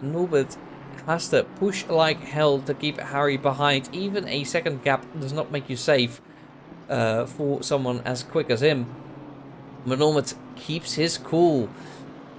Speaker 1: Norbert has to push like hell to keep Harry behind. Even a second gap does not make you safe for someone as quick as him. But Norbert keeps his cool.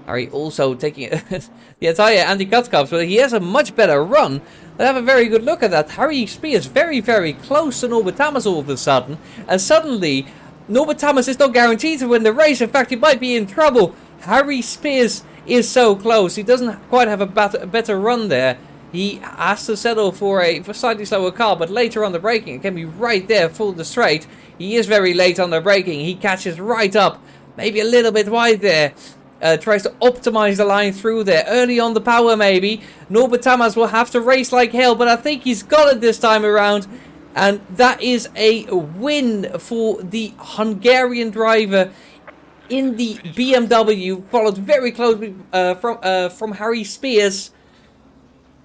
Speaker 1: Harry also taking the entire anti-cut cups, but he has a much better run. Let's have a very good look at that. Harry Spears very, very close to Norbert Tamas all of a sudden. And suddenly, Norbert Tamas is not guaranteed to win the race. In fact, he might be in trouble. Harry Spears is so close. He doesn't quite have a better run there. He has to settle for a slightly slower car, but later on the braking, it can be right there, full the straight. He is very late on the braking. He catches right up. Maybe a little bit wide there. Tries to optimize the line through there. Early on the power, maybe. Norbert Tamas will have to race like hell, but I think he's got it this time around. And that is a win for the Hungarian driver in the BMW. Followed very closely from Harry Spears.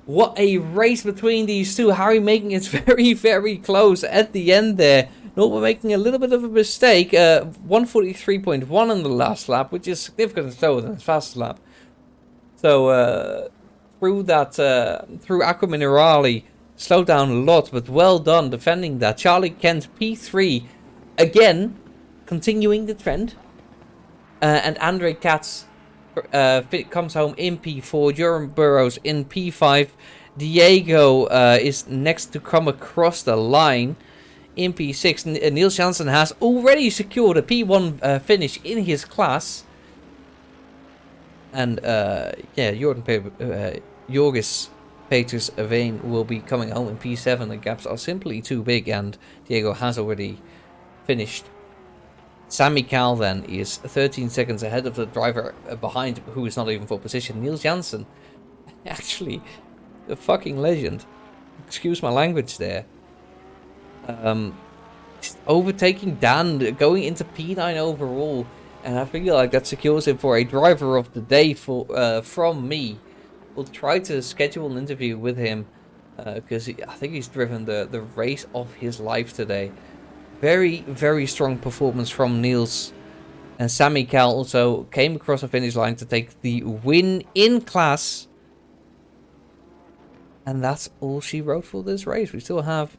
Speaker 1: What a race between these two. Harry making it very, very close at the end there. Norbert making a little bit of a mistake. 1:43.1 on the last lap, which is significantly slower than his fastest lap. So through Acqua Minerale, slowed down a lot, but well done defending that. Charlie Kent P3 again, continuing the trend. And Andre Katz comes home in P4. Jerome Burrows in P5. Diego is next to come across the line in P6. Niels Janssen has already secured a P1 finish in his class. And Jorgis Peters Veen will be coming home in P7. The gaps are simply too big, and Diego has already finished. Sammy Cal then is 13 seconds ahead of the driver behind, who is not even for position. Niels Janssen, actually, a fucking legend. Excuse my language there. Overtaking Dan, going into P9 overall, and I feel like that secures him for a driver of the day from me. We'll try to schedule an interview with him because I think he's driven the race of his life today. Very, very strong performance from Niels. And Sammy Cal also came across the finish line to take the win in class. And that's all she wrote for this race. We still have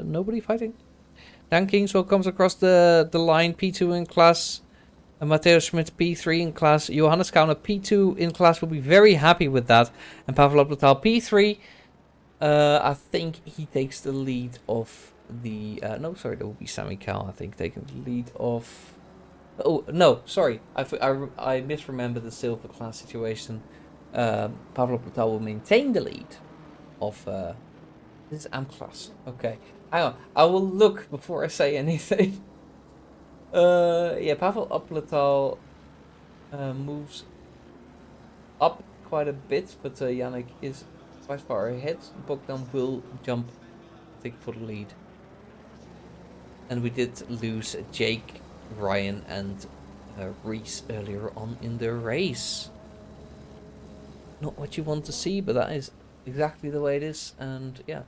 Speaker 1: nobody fighting. Dan Kingswell comes across the line, P2 in class. And Matteo Schmidt, P3 in class. Johannes Kauner, P2 in class, will be very happy with that. And Pavel Opletal, P3. I think he takes the lead of the... no, sorry, that will be Sammy Cal, I think, taking the lead of... Oh, no, sorry. I misremembered the silver class situation. Pavel Opletal will maintain the lead of... this is AM class. Okay. Hang on. I will look before I say anything. Yeah, Pavel Opletal moves up quite a bit, but Yannick is quite far ahead. Bogdan will jump, I think, for the lead. And we did lose Jake, Ryan, and Rhys earlier on in the race. Not what you want to see, but that is exactly the way it is. And yeah.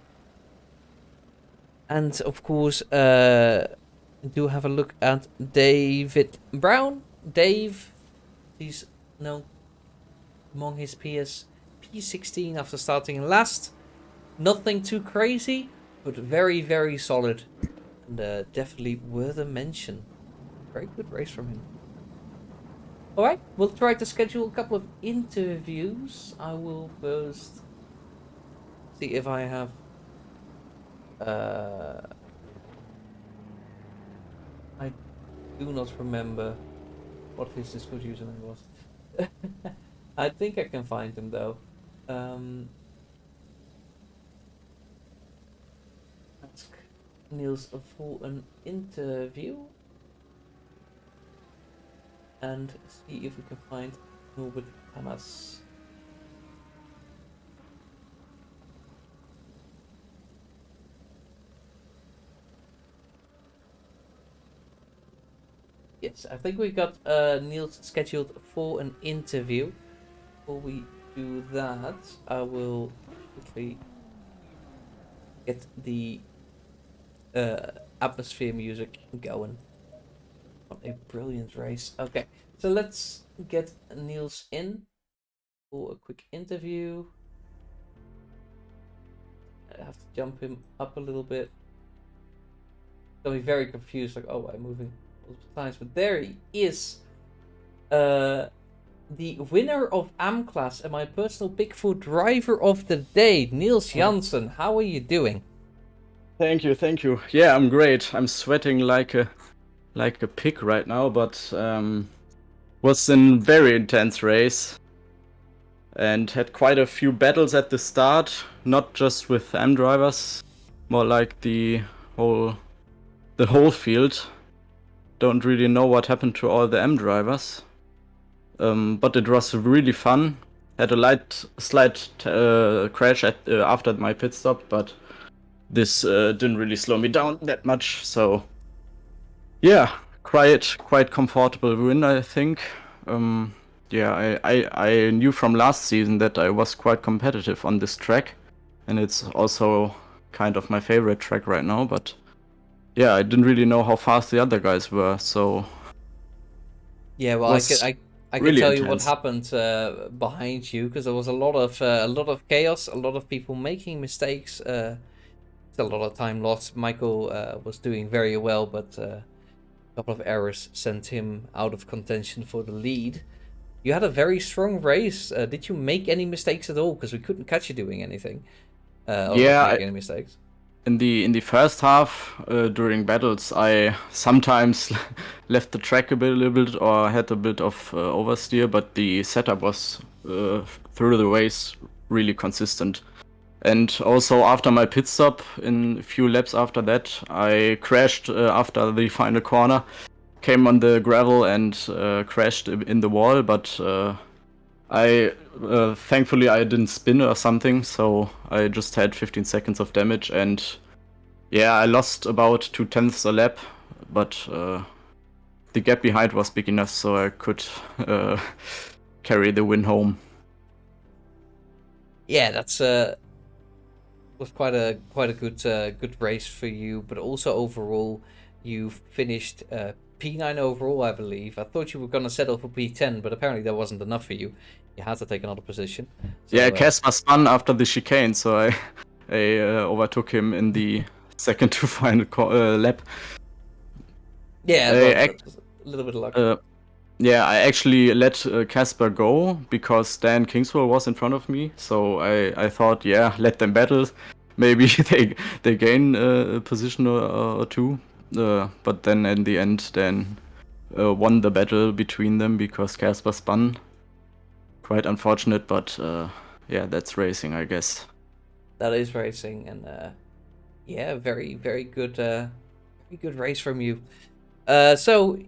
Speaker 1: And of course, do have a look at David Brown. Dave, he's known among his peers, P16 after starting last. Nothing too crazy, but very, very solid. And definitely worth a mention. Very good race from him. Alright, we'll try to schedule a couple of interviews. I will first see if I have do not remember what his Discord username was. I think I can find him though. Ask Niels for an interview and see if we can find Norbert Hamas. Yes, I think we got Niels scheduled for an interview. Before we do that, I will quickly get the atmosphere music going. What a brilliant race. Okay, so let's get Niels in for a quick interview. I have to jump him up a little bit. I'll be very confused, like, oh, I'm moving multiple times, but there he is. The winner of AM-Class and my personal Bigfoot driver of the day, Niels Janssen. How are you doing?
Speaker 2: Thank you. Yeah, I'm great. I'm sweating like a pig right now, but was in very intense race and had quite a few battles at the start, not just with AM drivers, more like the whole field. Don't really know what happened to all the AM drivers. But it was really fun. Had a slight crash after my pit stop, but this didn't really slow me down that much. So yeah, quite comfortable win, I think. Yeah, I knew from last season that I was quite competitive on this track, and it's also kind of my favorite track right now. But yeah, I didn't really know how fast the other guys were, so
Speaker 1: yeah, well, I can
Speaker 2: really
Speaker 1: tell
Speaker 2: intense.
Speaker 1: you what happened behind you, because there was a lot of chaos, a lot of people making mistakes. It's a lot of time lost. Michael was doing very well, but a couple of errors sent him out of contention for the lead. You had a very strong race. Did you make any mistakes at all? Because we couldn't catch you doing anything.
Speaker 2: Yeah,
Speaker 1: make any mistakes.
Speaker 2: in the first half, during battles, I sometimes left the track a little bit or had a bit of oversteer, but the setup was through the race really consistent. And also after my pit stop, in a few laps after that, I crashed after the final corner, came on the gravel and crashed in the wall, but I thankfully I didn't spin or something, so I just had 15 seconds of damage, and yeah, I lost about 2/10 a lap, but the gap behind was big enough so I could carry the win home.
Speaker 1: Yeah, that's was quite a good race for you, but also overall you finished P9 overall, I believe. I thought you were gonna settle for P10, but apparently that wasn't enough for you. You had to take another position. So,
Speaker 2: yeah, Casper spun after the chicane, so I overtook him in the second to final lap.
Speaker 1: yeah, well, that's a little bit of luck.
Speaker 2: Yeah, I actually let Casper go because Dan Kingswell was in front of me. So I thought, yeah, let them battle. Maybe they gain a position or two. But then in the end, Dan won the battle between them because Casper spun. Quite unfortunate, but yeah, that's racing, I guess.
Speaker 1: That is racing, and yeah, very good, very good race from you. So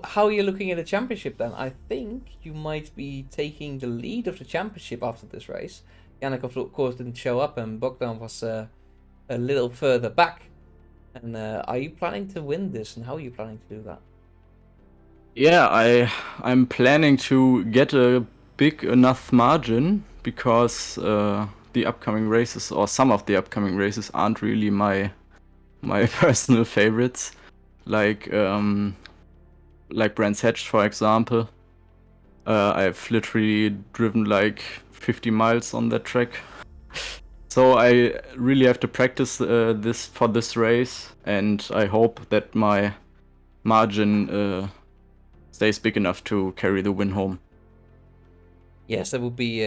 Speaker 1: how are you looking at the championship then? I think you might be taking the lead of the championship after this race. Yannick, of course, didn't show up, and Bogdan was a little further back. And are you planning to win this, and how are you planning to do that?
Speaker 2: Yeah, I'm planning to get a big enough margin because the upcoming races, or some of the upcoming races, aren't really my personal favorites. Like Brands Hatch, for example. I've literally driven like 50 miles on that track. So I really have to practice this for this race, and I hope that my margin stays big enough to carry the win home.
Speaker 1: Yes, that would be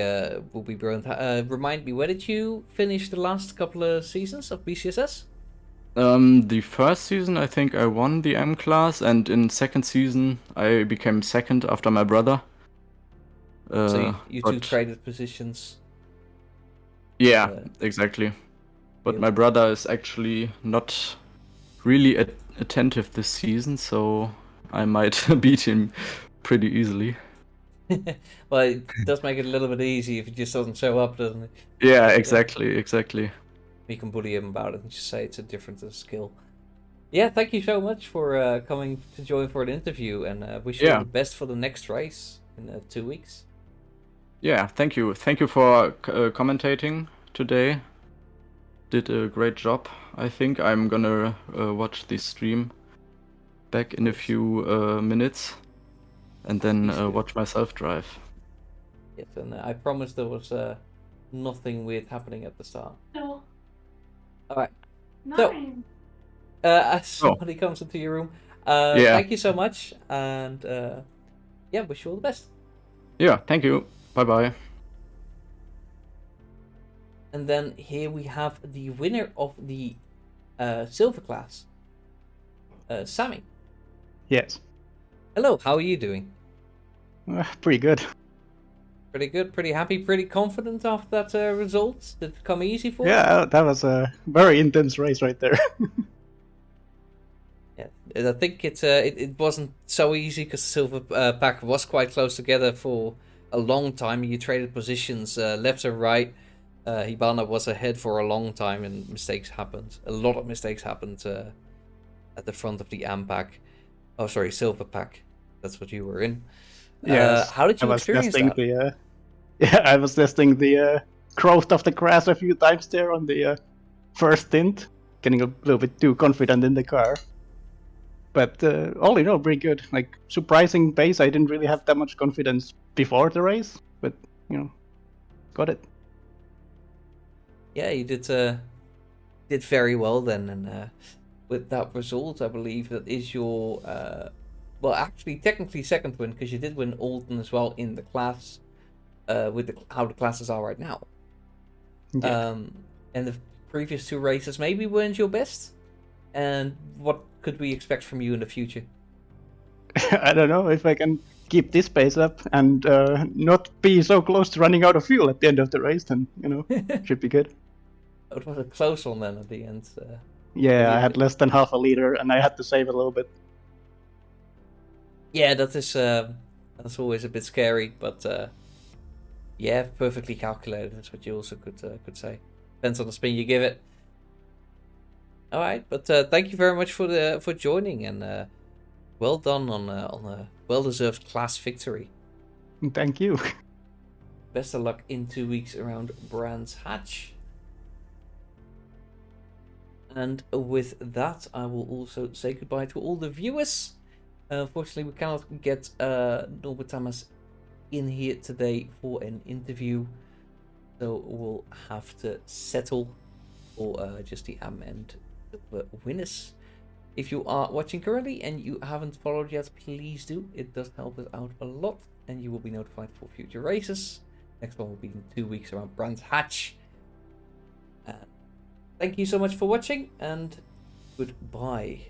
Speaker 1: brilliant. Remind me, where did you finish the last couple of seasons of BCSS?
Speaker 2: The first season, I think I won the M class, and in second season, I became second after my brother.
Speaker 1: So you two
Speaker 2: But
Speaker 1: traded positions.
Speaker 2: yeah,
Speaker 1: Uh,
Speaker 2: exactly. But
Speaker 1: you-
Speaker 2: my brother is actually not really attentive this season, so I might beat him pretty easily.
Speaker 1: well, it does make it a little bit easy if he just doesn't show up, doesn't it?
Speaker 2: Yeah,
Speaker 1: Yeah.
Speaker 2: exactly.
Speaker 1: You can bully him about it and just say it's a different skill. Yeah, thank you so much for coming to join for an interview, and wish you all
Speaker 2: Yeah,
Speaker 1: the best for the next race in 2 weeks.
Speaker 2: yeah. Thank you for commentating today. Did a great job. I think I'm gonna watch the stream back in a
Speaker 1: Yes,
Speaker 2: few minutes, and then
Speaker 1: please do.
Speaker 2: watch myself drive.
Speaker 1: Yes, and I promise there was nothing weird happening at the start.
Speaker 3: No.
Speaker 1: All right. So,
Speaker 3: Nine.
Speaker 1: as
Speaker 2: Oh,
Speaker 1: somebody comes into your room,
Speaker 2: yeah,
Speaker 1: thank you so much, and yeah, wish you all the best.
Speaker 2: yeah. Thank you. Bye bye.
Speaker 1: And then here we have the winner of the silver class, Sammy.
Speaker 4: Yes.
Speaker 1: Hello, how are you doing?
Speaker 4: Pretty good.
Speaker 1: Pretty good, pretty happy, pretty confident after that result. Did it come easy for you?
Speaker 4: Yeah, that was a very intense race right there.
Speaker 1: Yeah, I think it wasn't so easy because silver pack was quite close together for a long time. You traded positions left and right. Hibana was ahead for a long time, and mistakes happened. A lot of mistakes happened at the front of the AM pack. Oh, sorry, silver pack. That's what you were in.
Speaker 4: Yes.
Speaker 1: How did
Speaker 4: I
Speaker 1: you
Speaker 4: was
Speaker 1: experience
Speaker 4: testing
Speaker 1: that?
Speaker 4: the yeah, I was testing the growth of the grass a few times there on the first stint, getting a little bit too confident in the car. But all in all, pretty good. Like surprising pace. I didn't really have that much confidence before the race, but got it.
Speaker 1: Yeah, you did very well then, and with that result, I believe that is your well, actually, technically second win because you did win Alton as well in the class, with how the classes are right now.
Speaker 4: Yeah.
Speaker 1: And the previous two races maybe weren't your best. And what could we expect from you in the future?
Speaker 4: I don't know if I can keep this pace up and not be so close to running out of fuel at the end of the race. Then
Speaker 1: It
Speaker 4: should be good.
Speaker 1: was a close one then at the end.
Speaker 4: Yeah,
Speaker 1: you-
Speaker 4: I had less than half a liter, and I had to save a little bit.
Speaker 1: Yeah, that's always a bit scary, but yeah, perfectly calculated. That's what you also could say. Depends on the spin you give it. All right, but thank you very much for joining, and well done on a well-deserved class victory.
Speaker 4: Thank you.
Speaker 1: Best of luck in 2 weeks around Brands Hatch. And with that, I will also say goodbye to all the viewers. Unfortunately, we cannot get Norbert Thomas in here today for an interview, so we'll have to settle for just the AM and the winners. If you are watching currently and you haven't followed yet, please do. It does help us out a lot, and you will be notified for future races. Next one will be in 2 weeks around Brands Hatch. Thank you so much for watching, and goodbye.